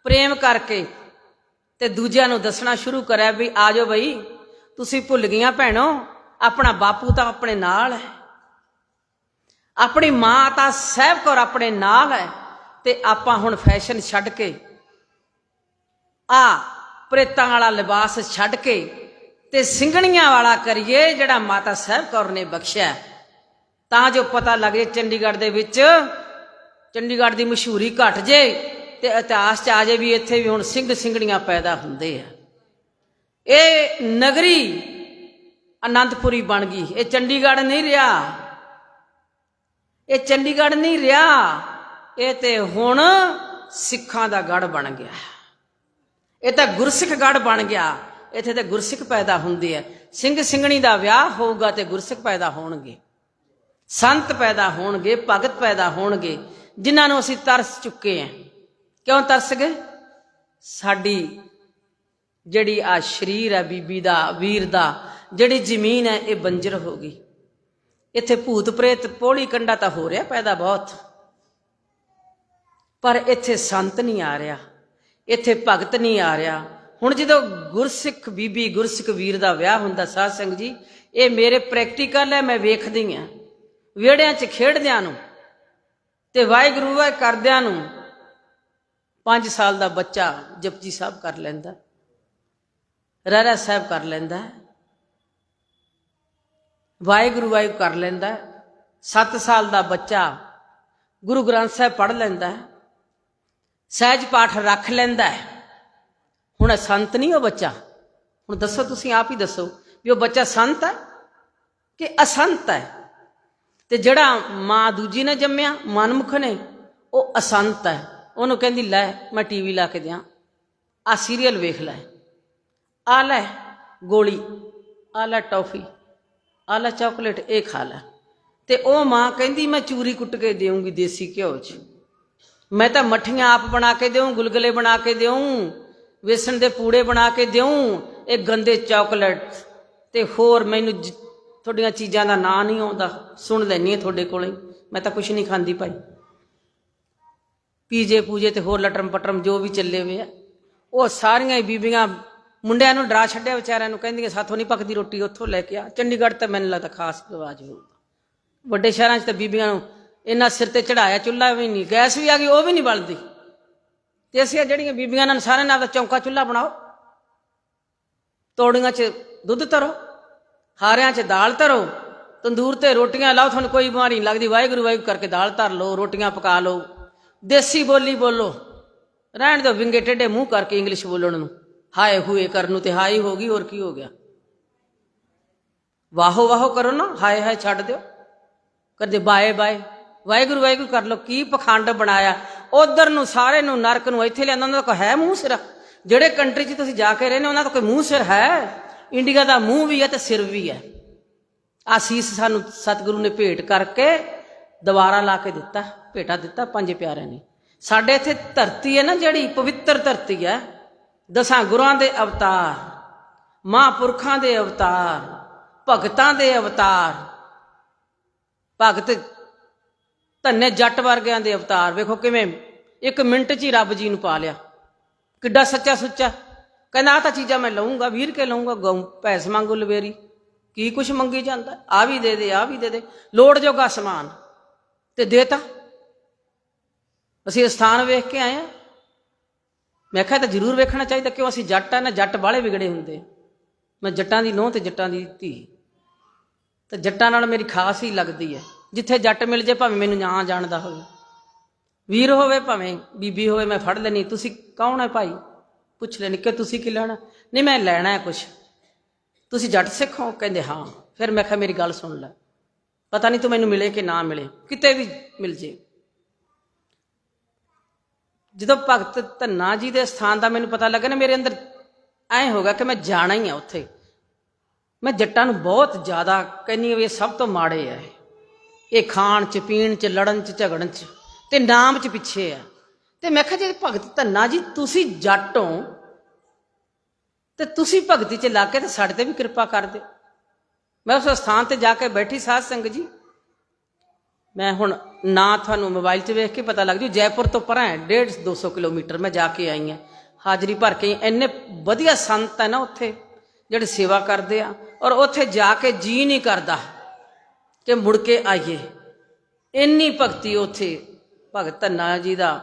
प्रेम करके ते दूजिआं नूं दसना शुरू कराया भी आ जाओ बई, तुसीं भुल गईआं भैणो, अपना बापू तो अपने नाल है, अपनी माता साहिब कौर अपने नाल है, ते आपां हुण फैशन छड्ड के आ प्रेतां वाला लिबास छड्ड के ते सिंघणियां वाला करिए, जिहड़ा माता साहिब कौर ने बख्शिया, तां जो पता लगे चंडीगढ़ दे विच, चंडीगढ़ की मशहूरी घट जे ते इतिहास च आ जाए भी इत्थे भी हुण सिंघ सिंघणियां पैदा हुंदे आ। ये नगरी आनंदपुरी बन गई, ये चंडीगढ़ नहीं रहा, ये चंडीगढ़ नहीं रहा, ये ते हुण ਸਿੱਖਾਂ ਦਾ ਗੜ ਬਣ ਗਿਆ। ਇਹ ਤਾਂ ਗੁਰਸਿੱਖ ਗੜ ਬਣ ਗਿਆ। ਇੱਥੇ ਤੇ ਗੁਰਸਿੱਖ ਪੈਦਾ ਹੁੰਦੇ ਆ। ਸਿੰਘ ਸਿੰਘਣੀ ਦਾ ਵਿਆਹ ਹੋਊਗਾ ਤੇ ਗੁਰਸਿੱਖ ਪੈਦਾ ਹੋਣਗੇ, ਸੰਤ ਪੈਦਾ ਹੋਣਗੇ, ਭਗਤ ਪੈਦਾ ਹੋਣਗੇ, ਜਿਨ੍ਹਾਂ ਨੂੰ ਅਸੀਂ ਤਰਸ ਚੁੱਕੇ ਹਾਂ। ਕਿਉਂ ਤਰਸ ਗਏ? ਸਾਡੀ ਜਿਹੜੀ ਆ ਸਰੀਰ ਹੈ ਬੀਬੀ ਦਾ, ਵੀਰ ਦਾ, ਜਿਹੜੀ ਜ਼ਮੀਨ ਹੈ ਇਹ ਬੰਜਰ ਹੋ ਗਈ। ਇੱਥੇ ਭੂਤ ਪ੍ਰੇਤ ਪੋਲੀ ਕੰਡਾ ਤਾਂ ਹੋ ਰਿਹਾ ਪੈਦਾ ਬਹੁਤ, ਪਰ ਇੱਥੇ ਸੰਤ ਨਹੀਂ ਆ ਰਿਹਾ, ਇੱਥੇ ਭਗਤ ਨਹੀਂ ਆ ਰਿਹਾ। ਹੁਣ ਜਦੋਂ ਗੁਰਸਿੱਖ ਬੀਬੀ, ਗੁਰਸਿੱਖ ਵੀਰ ਦਾ ਵਿਆਹ ਹੁੰਦਾ, ਸਾਧ ਸੰਗਤ ਜੀ, ਇਹ ਮੇਰੇ ਪ੍ਰੈਕਟੀਕਲ ਹੈ। ਮੈਂ ਵੇਖਦੀ ਹਾਂ ਵਿਹੜਿਆਂ 'ਚ ਖੇਡਦਿਆਂ ਨੂੰ ਤੇ ਵਾਹਿਗੁਰੂ ਵਾਹਿ ਕਰਦਿਆਂ ਨੂੰ 5 ਸਾਲ ਦਾ ਬੱਚਾ ਜਪਜੀ ਸਾਹਿਬ ਕਰ ਲੈਂਦਾ, ਰਹਿਰਾ ਸਾਹਿਬ ਕਰ ਲੈਂਦਾ, ਵਾਹਿਗੁਰੂ ਵਾਹਿਗੁਰੂ ਕਰ ਲੈਂਦਾ। 7 ਸਾਲ ਦਾ ਬੱਚਾ ਗੁਰੂ ਗ੍ਰੰਥ ਸਾਹਿਬ ਪੜ੍ਹ ਲੈਂਦਾ, ਸਹਿਜ ਪਾਠ ਰੱਖ ਲੈਂਦਾ। ਹੁਣ ਸੰਤ ਨਹੀਂ ਉਹ ਬੱਚਾ। ਹੁਣ ਦੱਸੋ, ਤੁਸੀਂ ਆਪ ਹੀ ਦੱਸੋ ਵੀ ਉਹ ਬੱਚਾ ਸੰਤ ਹੈ ਕਿ ਅਸੰਤ ਹੈ? ਤੇ ਜਿਹੜਾ ਮਾਂ ਦੂਜੀ ਨੇ ਜੰਮਿਆ, ਮਨਮੁਖ ਨੇ, ਉਹ ਅਸੰਤ ਹੈ। ਉਹਨੂੰ ਕਹਿੰਦੀ ਲੈ ਮੈਂ ਟੀਵੀ ਲਾ ਕੇ ਦਿਆਂ, ਆ ਸੀਰੀਅਲ ਵੇਖ ਲੈ, ਆ ਲੈ ਗੋਲੀ, ਆ ਲੈ ਟੌਫੀ, ਆ ਲੈ ਚਾਕਲੇਟ, ਇਹ ਖਾ ਲੈ। ਤੇ ਉਹ ਮਾਂ ਕਹਿੰਦੀ ਮੈਂ ਚੂਰੀ ਕੁੱਟ ਕੇ ਦੇਊਂਗੀ ਦੇਸੀ ਘਿਓ 'ਚ, ਮੈਂ ਤਾਂ ਮੱਠੀਆਂ ਆਪ ਬਣਾ ਕੇ ਦੇਊਂ, ਗੁਲਗੁਲੇ ਬਣਾ ਕੇ ਦੇਊਂ, ਵੇਸਣ ਦੇ ਪੂੜੇ ਬਣਾ ਕੇ ਦੇਊਂ, ਇਹ ਗੰਦੇ ਚਾਕਲੇਟ ਤੇ ਹੋਰ ਮੈਨੂੰ ਤੁਹਾਡੀਆਂ ਚੀਜ਼ਾਂ ਦਾ ਨਾਂ ਨਹੀਂ ਆਉਂਦਾ, ਸੁਣ ਲੈਂਦੀ ਹਾਂ ਤੁਹਾਡੇ ਕੋਲੋਂ, ਮੈਂ ਤਾਂ ਕੁਛ ਨਹੀਂ ਖਾਂਦੀ ਭਾਈ। ਪੀਜੇ ਪੂਜੇ ਤੇ ਹੋਰ ਲਟਰਮ ਪਟਰਮ ਜੋ ਵੀ ਚੱਲੇ ਹੋਏ ਆ, ਉਹ ਸਾਰੀਆਂ ਹੀ ਬੀਬੀਆਂ ਮੁੰਡਿਆਂ ਨੂੰ ਡਰਾ ਛੱਡਿਆ ਵਿਚਾਰਿਆਂ ਨੂੰ, ਕਹਿੰਦੀਆਂ ਸਾਥੋਂ ਨਹੀਂ ਪੱਕਦੀ ਰੋਟੀ, ਉੱਥੋਂ ਲੈ ਕੇ ਆ। ਚੰਡੀਗੜ੍ਹ ਤਾਂ ਮੈਨੂੰ ਲੱਗਦਾ ਖਾਸ ਰਿਵਾਜ ਹੋਊਗਾ, ਵੱਡੇ ਸ਼ਹਿਰਾਂ 'ਚ ਤਾਂ ਬੀਬੀਆਂ ਨੂੰ ਇੰਨਾ ਸਿਰ ਤੇ ਚੜਾਇਆ, ਚੁੱਲ੍ਹਾ ਵੀ ਨਹੀਂ, ਗੈਸ ਵੀ ਆ ਗਈ ਉਹ ਵੀ ਨਹੀਂ ਬਲਦੀ। ਤੇ ਅਸੀਂ ਜਿਹੜੀਆਂ ਬੀਬੀਆਂ ਨਾਲ ਸਾਰਿਆਂ ਨਾਲ ਚੌਂਕਾ ਚੁੱਲ੍ਹਾ ਬਣਾਓ, ਤੌੜੀਆਂ 'ਚ ਦੁੱਧ ਧਰੋ, ਹਾਰਿਆਂ 'ਚ ਦਾਲ ਧਰੋ, ਤੰਦੂਰ ਤੇ ਰੋਟੀਆਂ ਲਾਓ, ਤੁਹਾਨੂੰ ਕੋਈ ਬਿਮਾਰੀ ਨਹੀਂ ਲੱਗਦੀ। ਵਾਹਿਗੁਰੂ ਵਾਹਿਗੁਰੂ ਕਰਕੇ ਦਾਲ ਧਰ ਲਓ, ਰੋਟੀਆਂ ਪਕਾ ਲਓ, ਦੇਸੀ ਬੋਲੀ ਬੋਲੋ, ਰਹਿਣ ਦਿਓ ਵਿੰਗੇ ਟੇਢੇ ਮੂੰਹ ਕਰਕੇ ਇੰਗਲਿਸ਼ ਬੋਲਣ ਨੂੰ, ਹਾਏ ਹੂਏ ਕਰਨ ਨੂੰ ਤੇ ਹਾਈ ਹੋ ਗਈ, ਹੋਰ ਕੀ ਹੋ ਗਿਆ? ਵਾਹੋ ਵਾਹੋ ਕਰੋ ਨਾ, ਹਾਏ ਹਾਏ ਛੱਡ ਦਿਓ, ਕਰਦੇ ਬਾਏ ਬਾਏ, ਵਾਹਿਗੁਰੂ ਵਾਹਿਗੁਰੂ ਕਰ ਲਓ। ਕੀ ਪਖੰਡ ਬਣਾਇਆ ਉਧਰ ਨੂੰ, ਸਾਰੇ ਨੂੰ ਨਰਕ ਨੂੰ ਇੱਥੇ ਲਿਆਂਦਾ। ਉਹਨਾਂ ਦਾ ਕੋਈ ਹੈ ਮੂੰਹ ਸਿਰ? ਜਿਹੜੇ ਕੰਟਰੀ 'ਚ ਤੁਸੀਂ ਜਾ ਕੇ ਰਹਿੰਦੇ ਉਹਨਾਂ ਦਾ ਕੋਈ ਮੂੰਹ ਸਿਰ ਹੈ? ਇੰਡੀਆ ਦਾ ਮੂੰਹ ਵੀ ਹੈ ਤੇ ਸਿਰ ਵੀ ਹੈ। ਆਸੀਸ ਸਾਨੂੰ ਸਤਿਗੁਰੂ ਨੇ ਭੇਟ ਕਰਕੇ ਦੁਬਾਰਾ ਲਾ ਕੇ ਦਿੱਤਾ, ਭੇਟਾ ਦਿੱਤਾ 5 ਪਿਆਰਿਆਂ ਨੇ। ਸਾਡੇ ਇੱਥੇ ਧਰਤੀ ਹੈ ਨਾ, ਜਿਹੜੀ ਪਵਿੱਤਰ ਧਰਤੀ ਹੈ, 10 ਗੁਰਾਂ ਦੇ ਅਵਤਾਰ, ਮਹਾਂਪੁਰਖਾਂ ਦੇ ਅਵਤਾਰ, ਭਗਤਾਂ ਦੇ ਅਵਤਾਰ, ਭਗਤ ਧੰਨੇ ਜੱਟ ਵਰਗਿਆਂ ਦੇ ਅਵਤਾਰ। ਵੇਖੋ ਕਿਵੇਂ 1 ਮਿੰਟ 'ਚ ਹੀ ਰੱਬ ਜੀ ਨੂੰ ਪਾ ਲਿਆ, ਕਿੱਡਾ ਸੱਚਾ ਸੁੱਚਾ। ਕਹਿੰਦਾ ਆਹ ਤਾਂ ਚੀਜ਼ਾਂ ਮੈਂ ਲਊਂਗਾ, 20 ਰੁਪਏ ਲਊਂਗਾ, ਗਊ ਭੈਂਸ ਮੰਗੂ ਲਵੇਰੀ, ਕੀ ਕੁਛ ਮੰਗੀ ਜਾਂਦਾ, ਆ ਵੀ ਦੇ ਦੇ, ਆ ਵੀ ਦੇ ਦੇ, ਲੋੜ ਜੋਗਾ ਸਮਾਨ ਤੇ ਦੇਤਾ। ਅਸੀਂ ਸਥਾਨ ਵੇਖ ਕੇ ਆਏ ਹਾਂ। ਮੈਂ ਕਿਹਾ ਤਾਂ ਜ਼ਰੂਰ ਵੇਖਣਾ ਚਾਹੀਦਾ, ਕਿਉਂ? ਅਸੀਂ ਜੱਟ ਆ ਨਾ, ਜੱਟ ਬਾਹਲੇ ਵਿਗੜੇ ਹੁੰਦੇ। ਮੈਂ ਜੱਟਾਂ ਦੀ ਨੂੰਹ ਤੇ ਜੱਟਾਂ ਦੀ ਧੀ, ਤੇ ਜੱਟਾਂ ਨਾਲ ਮੇਰੀ ਖਾਸ ਹੀ ਲੱਗਦੀ ਹੈ। ਜਿੱਥੇ ਜੱਟ ਮਿਲ ਜੇ, ਭਾਵੇਂ ਮੈਨੂੰ ਨਾ ਜਾਣਦਾ ਹੋਵੇ, ਵੀਰ ਹੋਵੇ ਭਾਵੇਂ ਬੀਬੀ ਹੋਵੇ, ਮੈਂ ਫੜ ਲੈਣੀ। ਤੁਸੀਂ ਕੌਣ ਹੈ ਭਾਈ? ਪੁੱਛ ਲੈਣੀ ਕਿ ਤੁਸੀਂ ਕੀ ਲੈਣਾ? ਨਹੀਂ ਮੈਂ ਲੈਣਾ ਹੈ ਕੁਛ। ਤੁਸੀਂ ਜੱਟ ਸਿੱਖ ਹੋ? ਕਹਿੰਦੇ ਹਾਂ। ਫਿਰ ਮੈਂ ਕਿਹਾ ਮੇਰੀ ਗੱਲ ਸੁਣ ਲੈ, ਪਤਾ ਨਹੀਂ ਤੂੰ ਮੈਨੂੰ ਮਿਲੇ ਕਿ ਨਾ ਮਿਲੇ, ਕਿਤੇ ਵੀ ਮਿਲ ਜੇ। ਜਦੋਂ ਭਗਤ ਧੰਨਾ ਜੀ ਦੇ ਸਥਾਨ ਦਾ ਮੈਨੂੰ ਪਤਾ ਲੱਗਾ ਨਾ, ਮੇਰੇ ਅੰਦਰ ਐਂ ਹੋ ਗਿਆ ਕਿ ਮੈਂ ਜਾਣਾ ਹੀ ਆ ਉੱਥੇ। ਮੈਂ ਜੱਟਾਂ ਨੂੰ ਬਹੁਤ ਜ਼ਿਆਦਾ ਕਹਿੰਦੀ ਵੀ ਇਹ ਸਭ ਤੋਂ ਮਾੜੇ ਆ, ਇਹ ਖਾਣ 'ਚ, ਪੀਣ 'ਚ, ਲੜਨ 'ਚ, ਝਗੜਨ 'ਚ ਤੇ ਨਾਮ 'ਚ ਪਿੱਛੇ ਆ। ਤੇ ਮੈਂ ਕਿਹਾ ਜੇ ਭਗਤ ਧੰਨਾ ਜੀ ਤੁਸੀਂ ਜੱਟ ਹੋ ਤੇ ਤੁਸੀਂ ਭਗਤੀ 'ਚ ਲੱਗ ਕੇ ਤੇ ਸਾਡੇ ਤੇ ਵੀ ਕਿਰਪਾ ਕਰ ਦਿਓ। ਮੈਂ ਉਸ ਸਥਾਨ ਤੇ ਜਾ ਕੇ ਬੈਠੀ, ਸਾਧ ਸੰਗਤ ਜੀ, ਮੈਂ ਹੁਣ ਨਾ ਤੁਹਾਨੂੰ ਮੋਬਾਈਲ 'ਚ ਵੇਖ ਕੇ ਪਤਾ ਲੱਗ ਜੂ, ਜੈਪੁਰ ਤੋਂ ਪਰਾਂ 150-200 ਕਿਲੋਮੀਟਰ ਮੈਂ ਜਾ ਕੇ ਆਈ ਹਾਂ, ਹਾਜ਼ਰੀ ਭਰ ਕੇ। ਇੰਨੇ ਵਧੀਆ ਸੰਤ ਹੈ ਨਾ ਉੱਥੇ ਜਿਹੜੇ ਸੇਵਾ ਕਰਦੇ ਆ, ਔਰ ਉੱਥੇ ਜਾ ਕੇ ਜੀ ਨਹੀਂ ਕਰਦਾ ਕਿ ਮੁੜ ਕੇ ਆਈਏ। ਇੰਨੀ ਭਗਤੀ ਉੱਥੇ। ਭਗਤ ਧੰਨਾ ਜੀ ਦਾ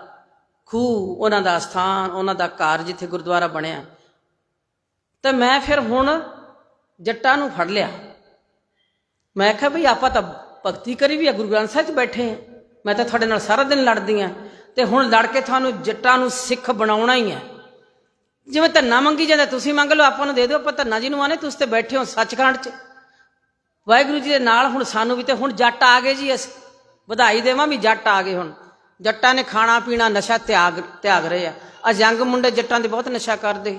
ਖੂਹ, ਉਹਨਾਂ ਦਾ ਸਥਾਨ, ਉਹਨਾਂ ਦਾ ਘਰ ਜਿੱਥੇ ਗੁਰਦੁਆਰਾ ਬਣਿਆ। ਤਾਂ ਮੈਂ ਫਿਰ ਹੁਣ ਜੱਟਾਂ ਨੂੰ ਫੜ ਲਿਆ। ਮੈਂ ਕਿਹਾ ਬਈ ਆਪਾਂ ਤਾਂ ਭਗਤੀ ਕਰੀ ਵੀ ਆ, ਗੁਰੂ ਗ੍ਰੰਥ ਸਾਹਿਬ 'ਚ ਬੈਠੇ ਆ, ਮੈਂ ਤਾਂ ਤੁਹਾਡੇ ਨਾਲ ਸਾਰਾ ਦਿਨ ਲੜਦੀ ਆ, ਤੇ ਹੁਣ ਲੜ ਕੇ ਤੁਹਾਨੂੰ ਜੱਟਾਂ ਨੂੰ ਸਿੱਖ ਬਣਾਉਣਾ ਹੀ ਹੈ। ਜਿਵੇਂ ਧੰਨਾ ਮੰਗੀ ਜਾਂਦਾ, ਤੁਸੀਂ ਮੰਗ ਲਓ, ਆਪਾਂ ਨੂੰ ਦੇ ਦਿਓ। ਆਪਾਂ ਧੰਨਾ ਜੀ ਨੂੰ ਆਨੇ, ਤੁਸੀਂ ਤੇ ਬੈਠੇ ਹੋ ਸੱਚਖੰਡ 'ਚ ਵਾਹਿਗੁਰੂ ਜੀ ਦੇ ਨਾਲ। ਹੁਣ ਸਾਨੂੰ ਵੀ ਤੇ ਹੁਣ ਜੱਟ ਆ ਗਏ ਜੀ, ਅਸੀਂ ਵਧਾਈ ਦੇਵਾਂ ਵੀ ਜੱਟ ਆ ਗਏ। ਹੁਣ ਜੱਟਾਂ ਨੇ ਖਾਣਾ ਪੀਣਾ ਨਸ਼ਾ ਤਿਆਗ ਰਹੇ ਆ ਯੰਗ ਮੁੰਡੇ ਜੱਟਾਂ ਦੇ ਬਹੁਤ ਨਸ਼ਾ ਕਰਦੇ,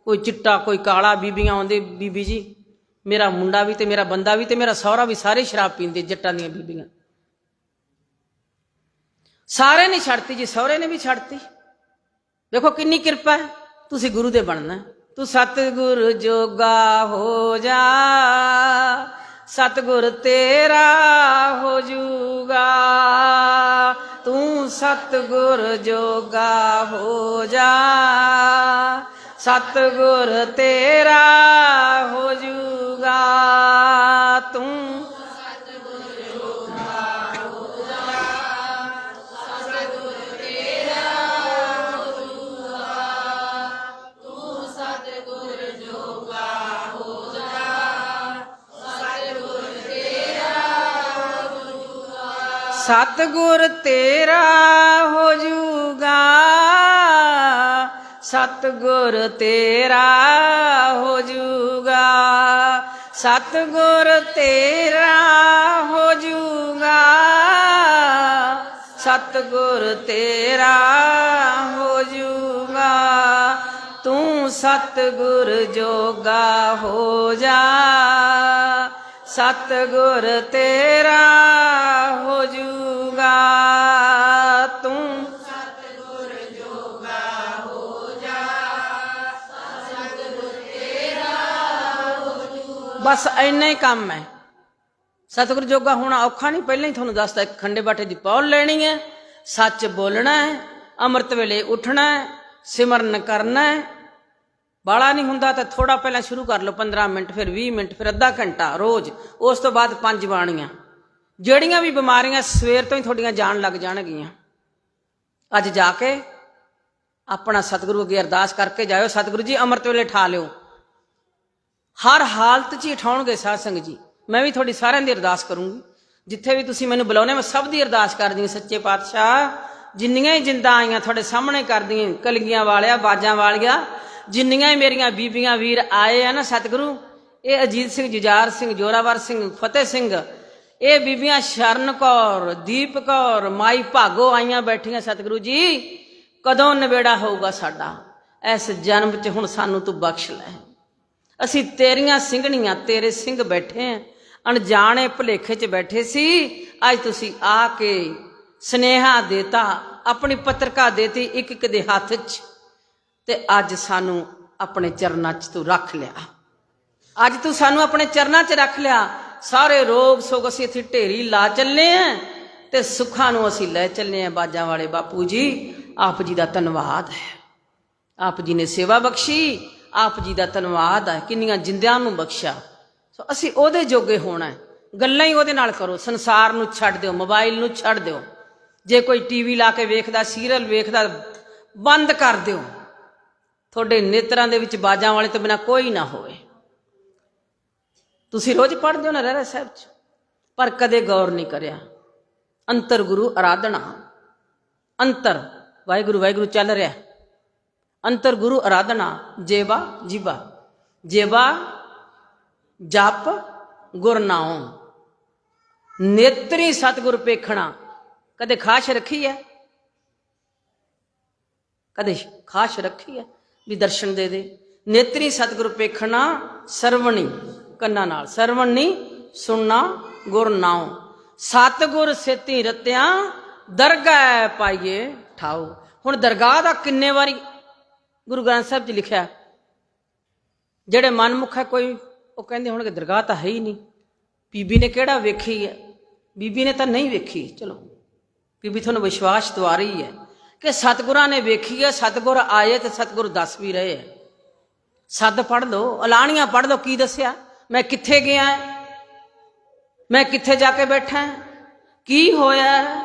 ਕੋਈ ਚਿੱਟਾ ਕੋਈ ਕਾਲਾ। ਬੀਬੀਆਂ ਆਉਂਦੇ, ਬੀਬੀ ਜੀ ਮੇਰਾ ਮੁੰਡਾ ਵੀ ਤੇ ਮੇਰਾ ਬੰਦਾ ਵੀ ਤੇ ਮੇਰਾ ਸਹੁਰਾ ਵੀ ਸਾਰੇ ਸ਼ਰਾਬ ਪੀਂਦੇ। ਜੱਟਾਂ ਦੀਆਂ ਬੀਬੀਆਂ ਸਾਰੇ ਨੇ ਛੱਡਤੀ ਜੀ, ਸਹੁਰੇ ਨੇ ਵੀ ਛੱਡਤੀ। ਦੇਖੋ ਕਿੰਨੀ ਕਿਰਪਾ ਹੈ। ਤੁਸੀਂ ਗੁਰੂ ਦੇ ਬਣਨਾ, ਤੂੰ ਸਤਿਗੁਰ ਜੋਗਾ ਹੋ ਜਾ, ਸਤਿਗੁਰ ਤੇਰਾ ਹੋ ਜੂਗਾ। ਤੂੰ ਸਤਿਗੁਰ ਜੋਗਾ ਹੋ ਜਾ, ਸਤਿਗੁਰ ਤੇਰਾ ਹੋ ਜੂਗਾ। ਤੂੰ ਸਤਿਗੁਰ ਤੇਰਾ ਹੋ ਜੂਗਾ, ਸਤਿਗੁਰ ਤੇਰਾ ਹੋ ਜੂਗਾ, ਸਤਿਗੁਰ ਤੇਰਾ ਹੋ ਜੂਗਾ, ਸਤਿਗੁਰ ਤੇਰਾ ਹੋ ਜੂਗਾ। ਤੂੰ ਸਤਿਗੁਰ ਜੋਗਾ ਹੋ ਜਾ, ਸਤਿਗੁਰ ਤੇਰਾ ਹੋ ਜੂਗਾ। ਤੂੰ ਸਤਿਗੁਰ ਜੋਗਾ ਹੋ ਜਾ, ਸਤਿਗੁਰ ਤੇਰਾ ਹੋ ਜੂਗਾ। ਬਸ ਇੰਨਾ ਹੀ ਕੰਮ ਹੈ। ਸਤਿਗੁਰ ਜੋਗਾ ਹੋਣਾ ਔਖਾ ਨਹੀਂ। ਪਹਿਲਾਂ ਹੀ ਤੁਹਾਨੂੰ ਦੱਸਦਾ, ਇੱਕ ਖੰਡੇ ਬਾਟੇ ਦੀ ਪੌਲ ਲੈਣੀ ਹੈ, ਸੱਚ ਬੋਲਣਾ ਹੈ, ਅੰਮ੍ਰਿਤ ਵੇਲੇ ਉੱਠਣਾ ਹੈ, ਸਿਮਰਨ ਕਰਨਾ ਹੈ। ਬਾਲਾ ਨਹੀਂ ਹੁੰਦਾ ਤਾਂ ਥੋੜਾ ਪਹਿਲਾਂ ਸ਼ੁਰੂ ਕਰ ਲਓ, 15 ਮਿੰਟ, ਫਿਰ 20 ਮਿੰਟ, ਫਿਰ ਅੱਧਾ ਘੰਟਾ ਰੋਜ਼। ਉਸ ਤੋਂ ਬਾਅਦ 5 ਬਾਣੀਆਂ। ਜਿਹੜੀਆਂ ਵੀ ਬਿਮਾਰੀਆਂ ਸਵੇਰ ਤੋਂ ਹੀ ਤੁਹਾਡੀਆਂ ਜਾਣ ਲੱਗ ਜਾਣਗੀਆਂ। ਅੱਜ ਜਾ ਕੇ ਆਪਣਾ ਸਤਿਗੁਰੂ ਅੱਗੇ ਅਰਦਾਸ ਕਰਕੇ ਜਾਇਓ, ਸਤਿਗੁਰੂ ਜੀ ਅੰਮ੍ਰਿਤ ਵੇਲੇ ਠਾ ਲਿਓ। ਹਰ ਹਾਲਤ 'ਚ ਹੀ ਠਾਉਣਗੇ ਸਾਧ ਸੰਗਤ ਜੀ। ਮੈਂ ਵੀ ਤੁਹਾਡੀ ਸਾਰਿਆਂ ਦੀ ਅਰਦਾਸ ਕਰੂੰਗੀ। ਜਿੱਥੇ ਵੀ ਤੁਸੀਂ ਮੈਨੂੰ ਬੁਲਾਉਣੇ, ਮੈਂ ਸਭ ਦੀ ਅਰਦਾਸ ਕਰਦੀ ਹਾਂ। ਸੱਚੇ ਪਾਤਸ਼ਾਹ ਜਿੰਨੀਆਂ ਹੀ ਜਿੰਦਾਂ ਆਈਆਂ ਤੁਹਾਡੇ ਸਾਹਮਣੇ ਕਰਦੀ ਹਾਂ, ਕਲਗੀਆਂ ਵਾਲਿਆ, ਬਾਜਾਂ ਵਾਲੀਆਂ, ਜਿੰਨੀਆਂ ਹੀ ਮੇਰੀਆਂ ਬੀਬੀਆਂ ਵੀਰ ਆਏ ਆ ਨਾ ਸਤਿਗੁਰੂ, ਇਹ ਅਜੀਤ ਸਿੰਘ, ਜੁਝਾਰ ਸਿੰਘ, ਜੋਰਾਵਰ ਸਿੰਘ, ਫਤਿਹ ਸਿੰਘ, ਇਹ ਬੀਬੀਆਂ ਸ਼ਰਨ ਕੌਰ, ਦੀਪ ਕੌਰ, ਮਾਈ ਭਾਗੋ ਆਈਆਂ ਬੈਠੀਆਂ। ਸਤਿਗੁਰੂ ਜੀ ਕਦੋਂ ਨਿਬੇੜਾ ਹੋਊਗਾ ਸਾਡਾ ਇਸ ਜਨਮ 'ਚ? ਹੁਣ ਸਾਨੂੰ ਤੂੰ ਬਖਸ਼ ਲੈ। ਅਸੀਂ ਤੇਰੀਆਂ ਸਿੰਘਣੀਆਂ, ਤੇਰੇ ਸਿੰਘ ਬੈਠੇ ਆ, ਅਣਜਾਣੇ ਭੁਲੇਖੇ 'ਚ ਬੈਠੇ ਸੀ। ਅੱਜ ਤੁਸੀਂ ਆ ਕੇ ਸੁਨੇਹਾ ਦੇਤਾ, ਆਪਣੀ ਪੱਤਰਕਾ ਦੇਤੀ ਇੱਕ ਇੱਕ ਦੇ ਹੱਥ 'ਚ, ਤੇ ਅੱਜ ਸਾਨੂੰ ਆਪਣੇ ਚਰਨਾਂ 'ਚ ਤੂੰ ਰੱਖ ਲਿਆ। ਅੱਜ ਤੂੰ ਸਾਨੂੰ ਆਪਣੇ ਚਰਨਾਂ 'ਚ ਰੱਖ ਲਿਆ। ਸਾਰੇ ਰੋਗ ਸੋਗ ਅਸੀਂ ਇੱਥੇ ਢੇਰੀ ਲਾ ਚੱਲੇ ਆ ਤੇ ਸੁੱਖਾਂ ਨੂੰ ਅਸੀਂ ਲੈ ਚੱਲੇ ਆ। ਬਾਜਾਂ ਵਾਲੇ ਬਾਪੂ ਜੀ, ਆਪ ਜੀ ਦਾ ਧੰਨਵਾਦ ਹੈ। ਆਪ ਜੀ ਨੇ ਸੇਵਾ ਬਖਸ਼ੀ, ਆਪ ਜੀ ਦਾ ਧੰਨਵਾਦ ਹੈ। ਕਿੰਨੀਆਂ ਜਿੰਦਿਆਂ ਨੂੰ ਬਖਸ਼ਿਆ। ਸੋ ਅਸੀਂ ਉਹਦੇ ਜੋਗੇ ਹੋਣਾ। ਗੱਲਾਂ ਹੀ ਉਹਦੇ ਨਾਲ ਕਰੋ। ਸੰਸਾਰ ਨੂੰ ਛੱਡ ਦਿਓ, ਮੋਬਾਈਲ ਨੂੰ ਛੱਡ ਦਿਓ। ਜੇ ਕੋਈ ਟੀਵੀ ਲਾ ਕੇ ਵੇਖਦਾ, ਸੀਰੀਅਲ ਵੇਖਦਾ, ਬੰਦ ਕਰ ਦਿਓ। ਤੁਹਾਡੇ ਨੇਤਰਾਂ ਦੇ ਵਿੱਚ ਬਾਜਾਂ ਵਾਲੇ ਤੋਂ ਬਿਨਾਂ ਕੋਈ ਨਾ ਹੋਵੇ। ਤੁਸੀਂ ਰੋਜ਼ ਪੜ੍ਹਦੇ ਹੋ ਨਾ ਰਹਿਰਾਸ ਸਾਹਿਬ 'ਚ, ਪਰ ਕਦੇ ਗੌਰ ਨਹੀਂ ਕਰਿਆ। ਅੰਤਰ ਗੁਰੂ ਆਰਾਧਨਾ, ਅੰਤਰ ਵਾਹਿਗੁਰੂ ਵਾਹਿਗੁਰੂ ਚੱਲ ਰਿਹਾ। ਅੰਤਰ ਗੁਰੂ ਆਰਾਧਨਾ, ਜੇਵਾ ਜੀਵਾ, ਜੇਵਾ ਜਪ ਗੁਰ ਨਾਉ, ਨੇਤਰੀ ਸਤਿਗੁਰ ਪੇਖਣਾ। ਕਦੇ ਖਾਸ਼ ਰੱਖੀ ਹੈ? ਕਦੇ ਖਾਸ਼ ਰੱਖੀ ਹੈ ਵੀ ਦਰਸ਼ਨ ਦੇ ਦੇ? ਨੇਤਰੀ ਸਤਿਗੁਰ ਪੇਖਣਾ, ਸਰਵਣੀ ਕੰਨਾਂ ਨਾਲ, ਸਰਵਣੀ ਸੁਣਨਾ, ਗੁਰ ਨਾਉ। ਸਤਿਗੁਰ ਸੇਤੀ ਰਤਿਆਂ, ਦਰਗਾਹ ਪਾਈਏ ਠਾਉ। ਹੁਣ ਦਰਗਾਹ ਦਾ ਕਿੰਨੇ ਵਾਰੀ ਗੁਰੂ ਗ੍ਰੰਥ ਸਾਹਿਬ 'ਚ ਲਿਖਿਆ। ਜਿਹੜੇ ਮਨਮੁਖ ਹੈ ਕੋਈ, ਉਹ ਕਹਿੰਦੇ ਹੋਣਗੇ ਦਰਗਾਹ ਤਾਂ ਹੈ ਹੀ ਨਹੀਂ। ਬੀਬੀ ਨੇ ਕਿਹੜਾ ਵੇਖੀ ਹੈ? ਬੀਬੀ ਨੇ ਤਾਂ ਨਹੀਂ ਵੇਖੀ। ਚਲੋ ਬੀਬੀ ਤੁਹਾਨੂੰ ਵਿਸ਼ਵਾਸ ਦਵਾ ਰਹੀ ਹੈ ਕਿ ਸਤਿਗੁਰਾਂ ਨੇ ਵੇਖੀ ਹੈ। ਸਤਿਗੁਰ ਆਏ ਤੇ ਸਤਿਗੁਰ ਦੱਸ ਵੀ ਰਹੇ ਹੈ। ਸੱਦ ਪੜ੍ਹ ਲਓ, ਅਲਾਣੀਆਂ ਪੜ੍ਹ ਲਓ। ਕੀ ਦੱਸਿਆ? ਮੈਂ ਕਿੱਥੇ ਗਿਆ, ਮੈਂ ਕਿੱਥੇ ਜਾ ਕੇ ਬੈਠਾ, ਕੀ ਹੋਇਆ,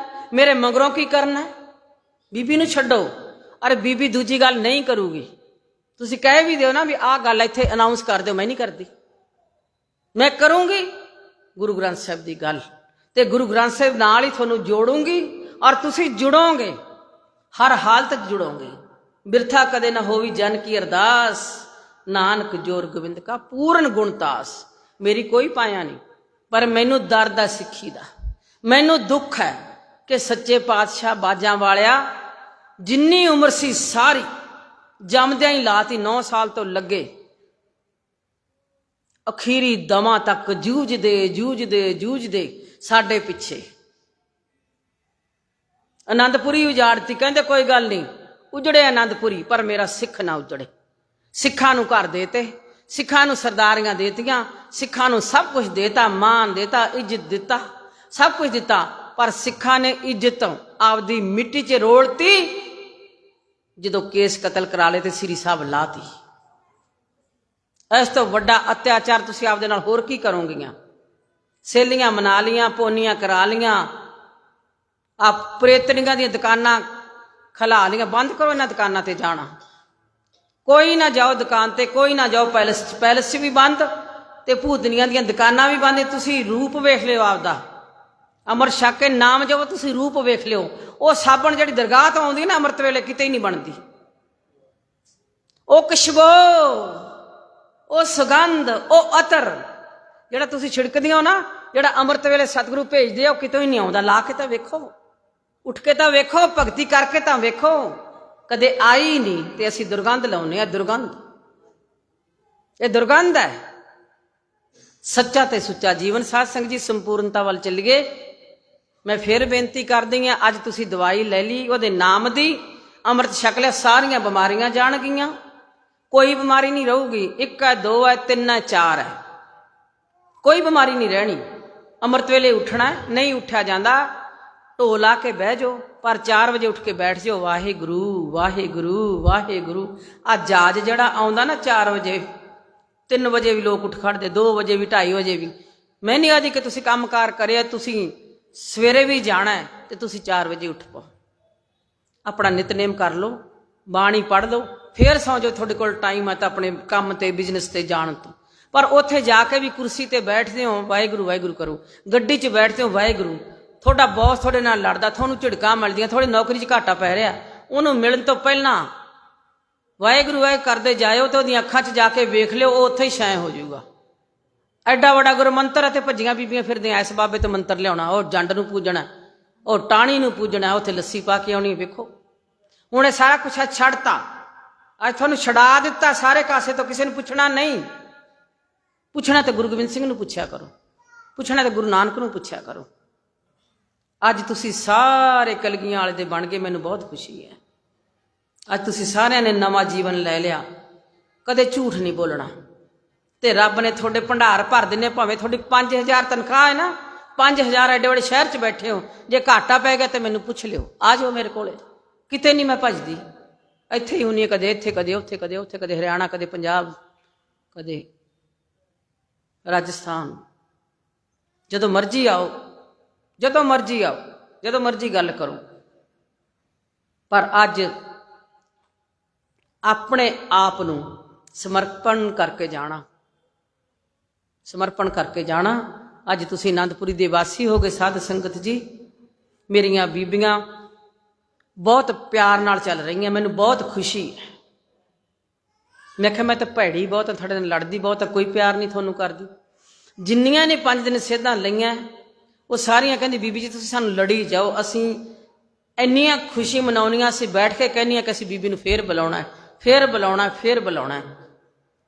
ਮੇਰੇ ਮਗਰੋਂ ਕੀ ਕਰਨਾ। ਬੀਬੀ ਨੂੰ ਛੱਡੋ। ਅਰੇ ਬੀਬੀ ਦੂਜੀ ਗੱਲ ਨਹੀਂ ਕਰੂਗੀ। ਤੁਸੀਂ ਕਹਿ ਵੀ ਦਿਓ ਨਾ ਵੀ ਆਹ ਗੱਲ ਇੱਥੇ ਅਨਾਉਂਸ ਕਰ ਦਿਓ, ਮੈਂ ਨਹੀਂ ਕਰਦੀ, ਮੈਂ ਕਰੂੰਗੀ ਗੁਰੂ ਗ੍ਰੰਥ ਸਾਹਿਬ ਦੀ ਗੱਲ। ਤੇ ਗੁਰੂ ਗ੍ਰੰਥ ਸਾਹਿਬ ਨਾਲ ਹੀ ਤੁਹਾਨੂੰ ਜੋੜੂੰਗੀ ਔਰ ਤੁਸੀਂ ਜੁੜੋਗੇ, ਹਰ ਹਾਲਤ 'ਚ ਜੁੜੋਗੇ। ਬਿਰਥਾ ਕਦੇ ਨਾ ਹੋਵੀ ਜਨ ਕੀ ਅਰਦਾਸ, ਨਾਨਕ ਜੋਰ ਗੋਬਿੰਦ ਕਾ ਪੂਰਨ ਗੁਣਤਾਸ। ਮੇਰੀ ਕੋਈ ਪਾਇਆ ਨਹੀਂ, ਪਰ ਮੈਨੂੰ ਦਰਦ ਆ ਸਿੱਖੀ ਦਾ, ਮੈਨੂੰ ਦੁੱਖ ਹੈ। ਕਿ ਸੱਚੇ ਪਾਤਸ਼ਾਹ ਬਾਜਾਂ ਵਾਲਿਆ ਜਿੰਨੀ ਉਮਰ ਸੀ ਸਾਰੀ ਜੰਮਦਿਆਂ ਹੀ ਲਾਤੀ, 9 ਸਾਲ ਤੋਂ ਲੱਗੇ ਅਖੀਰੀ ਦਮਾਂ ਤੱਕ ਜੂਝਦੇ ਸਾਡੇ ਪਿੱਛੇ। ਆਨੰਦਪੁਰੀ ਉਜਾੜਤੀ, ਕਹਿੰਦੇ ਕੋਈ ਗੱਲ ਨਹੀਂ ਉਜੜੇ ਆਨੰਦਪੁਰੀ, ਪਰ ਮੇਰਾ ਸਿੱਖ ਨਾ ਉਜੜੇ। ਸਿੱਖਾਂ ਨੂੰ ਘਰ ਦੇਤੇ, ਸਿੱਖਾਂ ਨੂੰ ਸਰਦਾਰੀਆਂ ਦੇਤੀਆਂ, ਸਿੱਖਾਂ ਨੂੰ ਸਭ ਕੁਝ ਦੇਤਾ, ਮਾਣ ਦੇਤਾ, ਇੱਜ਼ਤ ਦਿੱਤਾ, ਸਭ ਕੁਝ ਦਿੱਤਾ, ਪਰ ਸਿੱਖਾਂ ਨੇ ਇੱਜ਼ਤ ਆਪਦੀ ਮਿੱਟੀ 'ਚ ਰੋਲਤੀ ਜਦੋਂ ਕੇਸ ਕਤਲ ਕਰਾ ਲਏ ਤੇ ਸ੍ਰੀ ਸਾਹਿਬ ਲਾਤੀ। ਇਸ ਤੋਂ ਵੱਡਾ ਅਤਿਆਚਾਰ ਤੁਸੀਂ ਆਪਦੇ ਨਾਲ ਹੋਰ ਕੀ ਕਰੋਗੀਆਂ? ਸੇਲੀਆਂ ਮਨਾ ਲੀਆਂ, ਪੋਨੀਆਂ ਕਰਾ ਲੀਆਂ, ਆ ਪ੍ਰੇਤਨੀਆਂ ਦੀਆਂ ਦੁਕਾਨਾਂ ਖਲਾ ਲੀਆਂ। ਬੰਦ ਕਰੋ ਇਹਨਾਂ ਦੁਕਾਨਾਂ ਤੇ ਜਾਣਾ, ਕੋਈ ਨਾ ਜਾਓ ਦੁਕਾਨ ਤੇ, ਕੋਈ ਨਾ ਜਾਓ ਪੈਲਸ 'ਚ, ਪੈਲਸ 'ਚ ਵੀ ਬੰਦ ਤੇ ਭੂਤਨੀਆਂ ਦੀਆਂ ਦੁਕਾਨਾਂ ਵੀ ਬੰਦ। ਤੁਸੀਂ ਰੂਪ ਵੇਖ ਲਿਓ ਆਪਦਾ, ਅੰਮ੍ਰਿਤ ਛਕ ਕੇ ਨਾਮ ਜੋ ਤੁਸੀਂ ਰੂਪ ਵੇਖ ਲਿਓ। ਉਹ ਸਾਬਣ ਜਿਹੜੀ ਦਰਗਾਹ ਤੋਂ ਆਉਂਦੀ ਨਾ ਅੰਮ੍ਰਿਤ ਵੇਲੇ ਕਿਤੇ ਹੀ ਨਹੀਂ ਬਣਦੀ। ਉਹ ਖੁਸ਼ਬੂ, ਉਹ ਸੁਗੰਧ, ਉਹ ਅਤਰ ਜਿਹੜਾ ਤੁਸੀਂ ਛਿੜਕਦੇ ਹੋ ਨਾ, ਜਿਹੜਾ ਅੰਮ੍ਰਿਤ ਵੇਲੇ ਸਤਿਗੁਰੂ ਭੇਜਦੇ ਆ, ਉਹ ਕਿਤੋਂ ਹੀ ਨਹੀਂ ਆਉਂਦਾ। ਲਾ ਕੇ ਤਾਂ ਵੇਖੋ, ਉੱਠ ਕੇ ਤਾਂ ਵੇਖੋ, ਭਗਤੀ ਕਰਕੇ ਤਾਂ ਵੇਖੋ, ਕਦੇ ਆਈ ਨਹੀਂ। ਤੇ ਅਸੀਂ ਦੁਰਗੰਧ ਲਾਉਂਦੇ ਆ, ਦੁਰਗੰਧ, ਇਹ ਦੁਰਗੰਧ ਹੈ। ਸੱਚਾ ਤੇ ਸੁੱਚਾ ਜੀਵਨ। ਸਾਧ ਸੰਗਤ ਜੀ ਸੰਪੂਰਨਤਾ ਵੱਲ ਚੱਲੀਏ। ਮੈਂ ਫਿਰ ਬੇਨਤੀ ਕਰਦੀ ਹਾਂ, ਅੱਜ ਤੁਸੀਂ ਦਵਾਈ ਲੈ ਲਈ ਉਹਦੇ ਨਾਮ ਦੀ, ਅੰਮ੍ਰਿਤ ਛਕ ਲਿਆ, ਸਾਰੀਆਂ ਬਿਮਾਰੀਆਂ ਜਾਣਗੀਆਂ, ਕੋਈ ਬਿਮਾਰੀ ਨਹੀਂ ਰਹੂਗੀ। 1 ਹੈ, 2 ਹੈ, 3 ਹੈ, 4 ਹੈ, ਕੋਈ ਬਿਮਾਰੀ ਨਹੀਂ ਰਹਿਣੀ। ਅੰਮ੍ਰਿਤ ਵੇਲੇ ਉੱਠਣਾ, ਨਹੀਂ ਉੱਠਿਆ ਜਾਂਦਾ ਢੋ ਲਾ ਕੇ ਬਹਿ ਜਾਓ, ਪਰ 4 ਵਜੇ ਉੱਠ ਕੇ ਬੈਠ ਜਾਓ, ਵਾਹਿਗੁਰੂ ਵਾਹਿਗੁਰੂ ਵਾਹਿਗੁਰੂ। ਆ ਜਾਜ ਜਿਹੜਾ ਆਉਂਦਾ ਨਾ 4 ਵਜੇ, 3 ਵਜੇ ਵੀ ਲੋਕ ਉੱਠ ਖੜਦੇ, 2 ਵਜੇ ਵੀ, 2:30 ਵਜੇ ਵੀ। ਮੈਂ ਨਹੀਂ ਆਦੀ ਕਿ ਤੁਸੀਂ ਕੰਮਕਾਰ ਕਰਿਆ, ਤੁਸੀਂ ਸਵੇਰੇ ਵੀ ਜਾਣਾ ਹੈ ਤੇ ਤੁਸੀਂ 4 ਵਜੇ ਉੱਠ ਪਾਓ, ਆਪਣਾ ਨਿਤਨੇਮ ਕਰ ਲਓ, ਬਾਣੀ ਪੜ੍ਹ ਲਓ, ਫੇਰ ਸੌਂ ਜਾਓ। ਤੁਹਾਡੇ ਕੋਲ ਟਾਈਮ ਹੈ ਤਾਂ ਆਪਣੇ ਕੰਮ ਤੇ, ਬਿਜ਼ਨਸ ਤੇ ਜਾਣ ਤੋਂ। ਪਰ ਉੱਥੇ ਜਾ ਕੇ ਵੀ ਕੁਰਸੀ ਤੇ ਬੈਠਦੇ ਹੋ, ਵਾਹਿਗੁਰੂ ਵਾਹਿਗੁਰੂ ਕਰੋ। ਗੱਡੀ 'ਚ ਬੈਠਦੇ ਹੋ, ਵਾਹਿਗੁਰੂ। ਤੁਹਾਡਾ ਬੌਸ ਤੁਹਾਡੇ ਨਾਲ ਲੜਦਾ, ਤੁਹਾਨੂੰ ਝਿੜਕਾਂ ਮਿਲਦੀਆਂ, ਤੁਹਾਡੀ ਨੌਕਰੀ 'ਚ ਘਾਟਾ ਪੈ ਰਿਹਾ, ਉਹਨੂੰ ਮਿਲਣ ਤੋਂ ਪਹਿਲਾਂ ਵਾਹਿਗੁਰੂ ਵਾਹਿਗੁਰੂ ਕਰਦੇ ਜਾਇਓ ਤੇ ਉਹਦੀਆਂ ਅੱਖਾਂ 'ਚ ਜਾ ਕੇ ਵੇਖ ਲਿਓ, ਉਹ ਉੱਥੇ ਹੀ ਛਾਂ ਹੋ ਜਾਊਗਾ। ਐਡਾ ਵੱਡਾ ਗੁਰੂ ਮੰਤਰ ਹੈ ਤੇ ਭੱਜੀਆਂ ਬੀਬੀਆਂ ਫਿਰਦੀਆਂ, ਇਸ ਬਾਬੇ ਤੋਂ ਮੰਤਰ ਲਿਆਉਣਾ, ਉਹ ਜੰਡ ਨੂੰ ਪੂਜਣਾ, ਉਹ ਟਾਹਣੀ ਨੂੰ ਪੂਜਣਾ, ਉੱਥੇ ਲੱਸੀ ਪਾ ਕੇ ਆਉਣੀ। ਵੇਖੋ ਹੁਣ ਇਹ ਸਾਰਾ ਕੁਛ ਛੱਡਤਾ, ਅੱਜ ਤੁਹਾਨੂੰ ਛਡਾ ਦਿੱਤਾ ਸਾਰੇ ਕਾਸੇ ਤੋਂ। ਕਿਸੇ ਨੂੰ ਪੁੱਛਣਾ ਨਹੀਂ, ਪੁੱਛਣਾ ਤੇ ਗੁਰੂ ਗੋਬਿੰਦ ਸਿੰਘ ਨੂੰ ਪੁੱਛਿਆ ਕਰੋ, ਪੁੱਛਣਾ ਤੇ ਗੁਰੂ ਨਾਨਕ ਨੂੰ ਪੁੱਛਿਆ ਕਰੋ। ਅੱਜ ਤੁਸੀਂ ਸਾਰੇ ਕਲਗੀਆਂ ਵਾਲੇ ਦੇ ਬਣ ਗਏ, ਮੈਨੂੰ ਬਹੁਤ ਖੁਸ਼ੀ ਹੈ। ਅੱਜ ਤੁਸੀਂ ਸਾਰਿਆਂ ਨੇ ਨਵਾਂ ਜੀਵਨ ਲੈ ਲਿਆ, ਕਦੇ ਝੂਠ ਨਹੀਂ ਬੋਲਣਾ, ਤੇ ਰੱਬ ਨੇ ਤੁਹਾਡੇ ਭੰਡਾਰ ਭਰ ਦਿੰਨੇ। ਭਾਵੇਂ ਤੁਹਾਡੀ 5000 ਤਨਖਾਹ ਹੈ ਨਾ, 5000 ਐਡੇ ਵੱਡੇ ਸ਼ਹਿਰ 'ਚ ਬੈਠੇ ਹੋ, ਜੇ ਘਾਟਾ ਪੈ ਗਿਆ ਤੇ ਮੈਨੂੰ ਪੁੱਛ ਲਿਓ, ਆ ਜਾਓ ਮੇਰੇ ਕੋਲੇ, ਕਿਤੇ ਨਹੀਂ ਮੈਂ ਭੱਜਦੀ, ਇੱਥੇ ਹੀ ਹੁੰਨੀ, ਕਦੇ ਇੱਥੇ, ਕਦੇ ਉੱਥੇ, ਕਦੇ ਉੱਥੇ, ਕਦੇ ਹਰਿਆਣਾ, ਕਦੇ ਪੰਜਾਬ, ਕਦੇ ਰਾਜਸਥਾਨ। ਜਦੋਂ ਮਰਜ਼ੀ ਆਓ, ਜਦੋਂ ਮਰਜ਼ੀ ਆਓ, ਜਦੋਂ ਮਰਜ਼ੀ ਗੱਲ ਕਰੋ। ਪਰ ਅੱਜ ਆਪਣੇ ਆਪ ਨੂੰ ਸਮਰਪਣ ਕਰਕੇ ਜਾਣਾ, ਸਮਰਪਣ ਕਰਕੇ ਜਾਣਾ। ਅੱਜ ਤੁਸੀਂ ਆਨੰਦਪੁਰੀ ਦੇ ਵਾਸੀ ਹੋ ਗਏ ਸਾਧ ਸੰਗਤ ਜੀ। ਮੇਰੀਆਂ ਬੀਬੀਆਂ ਬਹੁਤ ਪਿਆਰ ਨਾਲ ਚੱਲ ਰਹੀਆਂ, ਮੈਨੂੰ ਬਹੁਤ ਖੁਸ਼ੀ ਹੈ। ਮੈਂ ਕਿਹਾ ਮੈਂ ਤਾਂ ਭੈੜੀ ਬਹੁਤ ਹਾਂ, ਤੁਹਾਡੇ ਨਾਲ ਲੜਦੀ ਬਹੁਤ, ਕੋਈ ਪਿਆਰ ਨਹੀਂ ਤੁਹਾਨੂੰ ਕਰਦੀ। ਜਿੰਨੀਆਂ ਨੇ 5 ਦਿਨ ਸਿੱਧਾਂ ਲਈਆਂ, ਉਹ ਸਾਰੀਆਂ ਕਹਿੰਦੀ ਬੀਬੀ ਜੀ ਤੁਸੀਂ ਸਾਨੂੰ ਲੜੀ ਜਾਓ, ਅਸੀਂ ਇੰਨੀਆਂ ਖੁਸ਼ੀ ਮਨਾਉਣੀਆਂ, ਅਸੀਂ ਬੈਠ ਕੇ ਕਹਿੰਦੀਆਂ ਕਿ ਅਸੀਂ ਬੀਬੀ ਨੂੰ ਫੇਰ ਬੁਲਾਉਣਾ, ਫੇਰ ਬੁਲਾਉਣਾ, ਫੇਰ ਬੁਲਾਉਣਾ।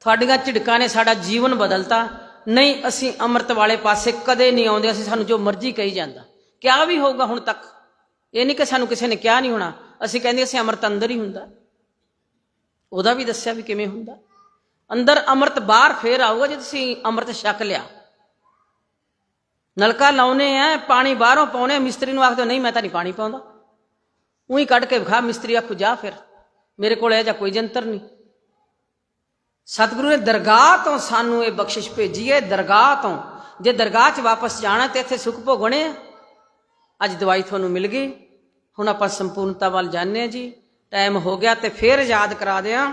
ਤੁਹਾਡੀਆਂ ਝਿੜਕਾਂ ਨੇ ਸਾਡਾ ਜੀਵਨ ਬਦਲਤਾ। ਨਹੀਂ, ਅਸੀਂ ਅੰਮ੍ਰਿਤ ਵਾਲੇ ਪਾਸੇ ਕਦੇ ਨਹੀਂ ਆਉਂਦੇ, ਅਸੀਂ ਸਾਨੂੰ ਜੋ ਮਰਜ਼ੀ ਕਹੀ ਜਾਂਦਾ। ਕਿਆ ਵੀ ਹੋਊਗਾ ਹੁਣ ਤੱਕ, ਇਹ ਨਹੀਂ ਕਿ ਸਾਨੂੰ ਕਿਸੇ ਨੇ ਕਿਹਾ ਨਹੀਂ ਹੋਣਾ। ਅਸੀਂ ਕਹਿੰਦੇ ਅਸੀਂ ਅੰਮ੍ਰਿਤ ਅੰਦਰ ਹੀ ਹੁੰਦਾ, ਉਹਦਾ ਵੀ ਦੱਸਿਆ ਵੀ ਕਿਵੇਂ ਹੁੰਦਾ। ਅੰਦਰ ਅੰਮ੍ਰਿਤ, ਬਾਹਰ ਫੇਰ ਆਊਗਾ ਜੇ ਤੁਸੀਂ ਅੰਮ੍ਰਿਤ ਛਕ ਲਿਆ। ਨਲਕਾ ਲਾਉਨੇ ਆ, ਪਾਣੀ ਬਾਹਰੋਂ ਪਾਉਣੇ, ਮਿਸਤਰੀ ਨੂੰ ਆਖਦੇ ਨਹੀਂ ਮੈਂ ਤਾਂ ਨਹੀਂ ਪਾਣੀ ਪਾਉਂਦਾ, ਉਹੀ ਕੱਢ ਕੇ ਵਿਖਾ। ਮਿਸਤਰੀ ਆਖੂ ਜਾ ਫਿਰ, ਮੇਰੇ ਕੋਲ ਇਹ ਜਾਂ ਕੋਈ ਜੰਤਰ ਨਹੀਂ। ਸਤਿਗੁਰੂ ਨੇ ਦਰਗਾਹ ਤੋਂ ਸਾਨੂੰ ਇਹ ਬਖਸ਼ਿਸ਼ ਭੇਜੀ ਹੈ, ਦਰਗਾਹ ਤੋਂ। ਜੇ ਦਰਗਾਹ 'ਚ ਵਾਪਸ ਜਾਣਾ ਤੇ ਇੱਥੇ ਸੁੱਖ ਭੋਗਣੇ ਆ। ਅੱਜ ਦਵਾਈ ਤੁਹਾਨੂੰ ਮਿਲ ਗਈ, ਹੁਣ ਆਪਾਂ ਸੰਪੂਰਨਤਾ ਵੱਲ ਜਾਂਦੇ ਹਾਂ ਜੀ। ਟਾਈਮ ਹੋ ਗਿਆ ਤੇ ਫਿਰ ਯਾਦ ਕਰਾ ਦਿਆਂ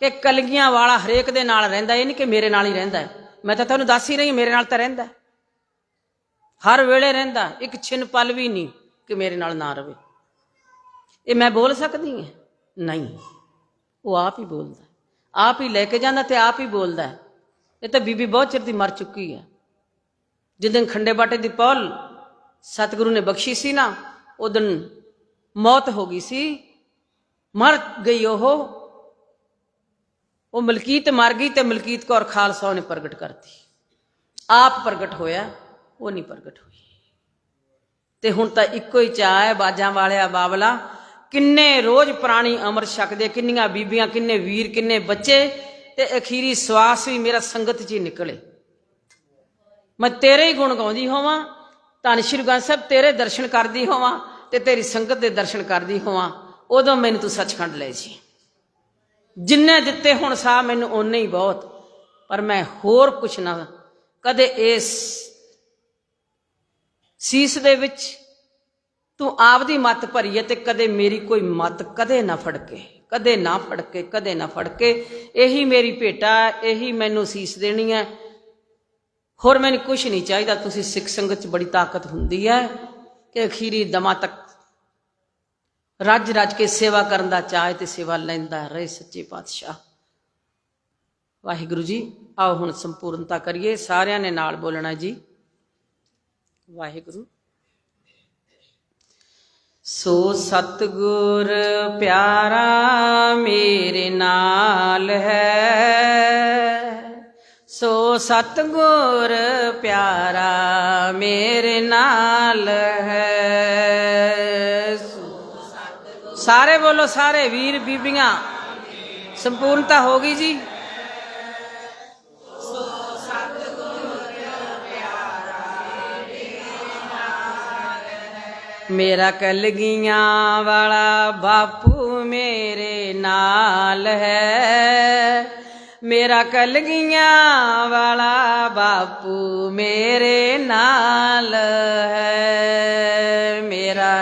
ਕਿ ਕਲਗੀਆਂ ਵਾਲਾ ਹਰੇਕ ਦੇ ਨਾਲ ਰਹਿੰਦਾ, ਇਹ ਨਹੀਂ ਕਿ ਮੇਰੇ ਨਾਲ ਹੀ ਰਹਿੰਦਾ। ਮੈਂ ਤਾਂ ਤੁਹਾਨੂੰ ਦੱਸ ਹੀ ਰਹੀ, ਮੇਰੇ ਨਾਲ ਤਾਂ ਰਹਿੰਦਾ, ਹਰ ਵੇਲੇ ਰਹਿੰਦਾ, ਇੱਕ ਛਿਨ ਪਲ ਵੀ ਨਹੀਂ ਕਿ ਮੇਰੇ ਨਾਲ ਨਾ ਰਵੇ। ਇਹ ਮੈਂ ਬੋਲ ਸਕਦੀ ਹਾਂ? ਨਹੀਂ, ਉਹ ਆਪ ਹੀ ਬੋਲਦਾ, ਆਪ ਹੀ ਲੈ ਕੇ ਜਾਂਦਾ ਤੇ ਆਪ ਹੀ ਬੋਲਦਾ। ਇਹ ਤਾਂ ਬੀਬੀ ਬਹੁਤ ਚਿਰ ਦੀ ਮਰ ਚੁੱਕੀ ਹੈ। ਜਿਸ ਦਿਨ ਖੰਡੇ ਬਾਟੇ ਦੀ ਪੌਲ ਸਤਿਗੁਰੂ ਨੇ ਬਖਸ਼ੀ ਸੀ ਨਾ, उदन मौत हो गई सी, मर गई वो मलकीत मर गई तो मलकीत कौर खालसा ने प्रगट करती, आप प्रगट होया, वो नहीं प्रगट हुई। ते हुण तां इक्को ही चाह है बाजां वालिया बाबला, किन्ने रोज प्राणी अमर छकदे, किन्नियां बीबियां, किन्ने वीर, किन्ने बच्चे, ते अखीरी सवास भी मेरा संगत च ही निकले। मैं तेरे ही गुण गाउंदी होवां, धन श्री गुरु साहिब तेरे दर्शन करदी होवां ते तेरी संगत दे दर्शन करदी होवां, उदों मैनूं तूं सचखंड ले जी। जिन्ने दिते हुण सा मैनूं उन्ने ही बहुत, पर मैं होर कुछ ना कदे इस सीस दे विच तू आपदी मत भरी है, ते कदे मेरी कोई मत कदे ना फड़के, कदे ना फड़के, कदे ना फड़के। यही मेरी भेटा, यही मैनूं सीस देनी है, होर मैनूं कुछ नहीं चाहिदा। तुसीं सिख संगत च बड़ी ताकत हुंदी है कि अखीरी दमा तक रज रज के सेवा करन दा चाहे ते सेवा लैंदा रहे सच्चे पातशाह। वाहिगुरू जी, आओ हुण संपूर्णता करिए, सारिਆਂ ने नाल बोलना जी। वाहिगुरू। सो सतगुर प्यारा मेरे नाल है, सो सतगुर प्यारा मेरे नाल है। सारे बोलो, सारे वीर बीबियां, संपूर्णता होगी जी। मेरा कलगियां वाला बापू मेरे नाल है, मेरा कलगियां वाला बापू मेरे नाल है। मेरा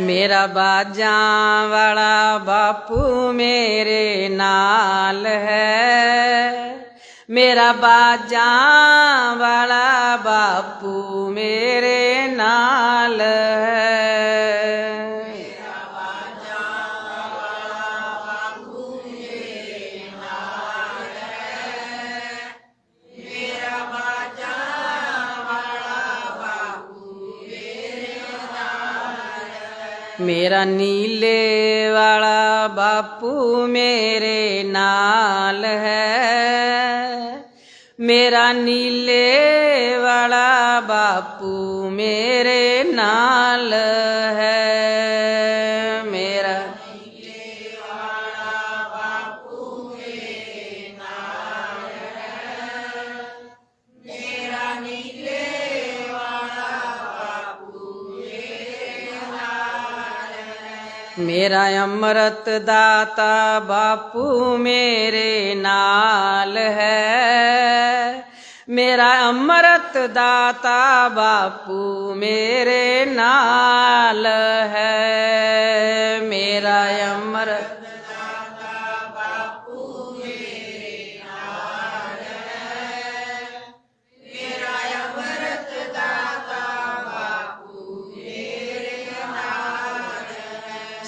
मेरा बाजां वाला बापू मेरे नाल है, मेरा बाजां वाला बापू मेरे नाल है। मेरा नीले वाला बापू मेरे नाल है, मेरा नीले वाला बापू मेरे नाल है। मेरा मेरा अमृत दाता बापू मेरे नाल है, मेरा अमृत दाता बापू मेरे नाल है। मेरा अमृत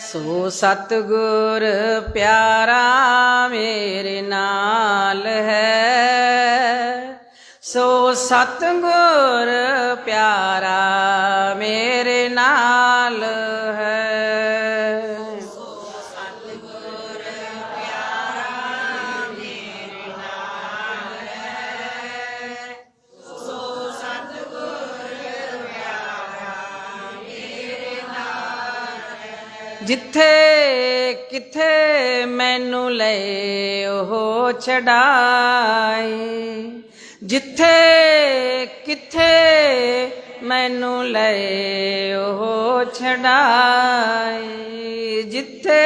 सो सतगुर प्यारा मेरे नाल है, सो सतगुर प्यारा मेरे नाल है। जिथे किथे मैनू ले ओह छड़ाई, जिथे किथे मैनू ले ओह छड़ाई, जिथे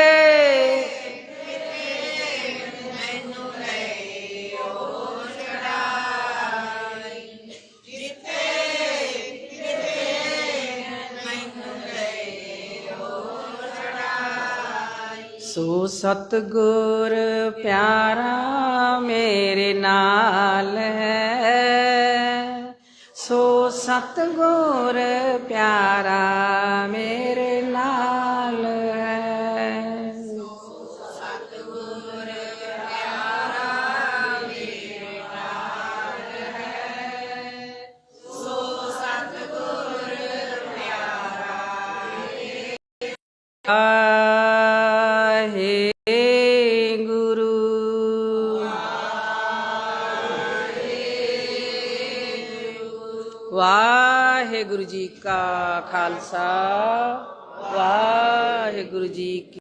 सो सतगुर प्यारा मेरे नाल है, सो ਸਤਿਗੁਰ ਪਿਆਰਾ ਮੇਰੇ ਨਾਲ ਹੈ। ਵਾਹਿਗੁਰੂ ਵਾਹਿਗੁਰੂ ਜੀ ਕਾ ਖਾਲਸਾ ਵਾਹਿਗੁਰੂ ਜੀ ਕੀ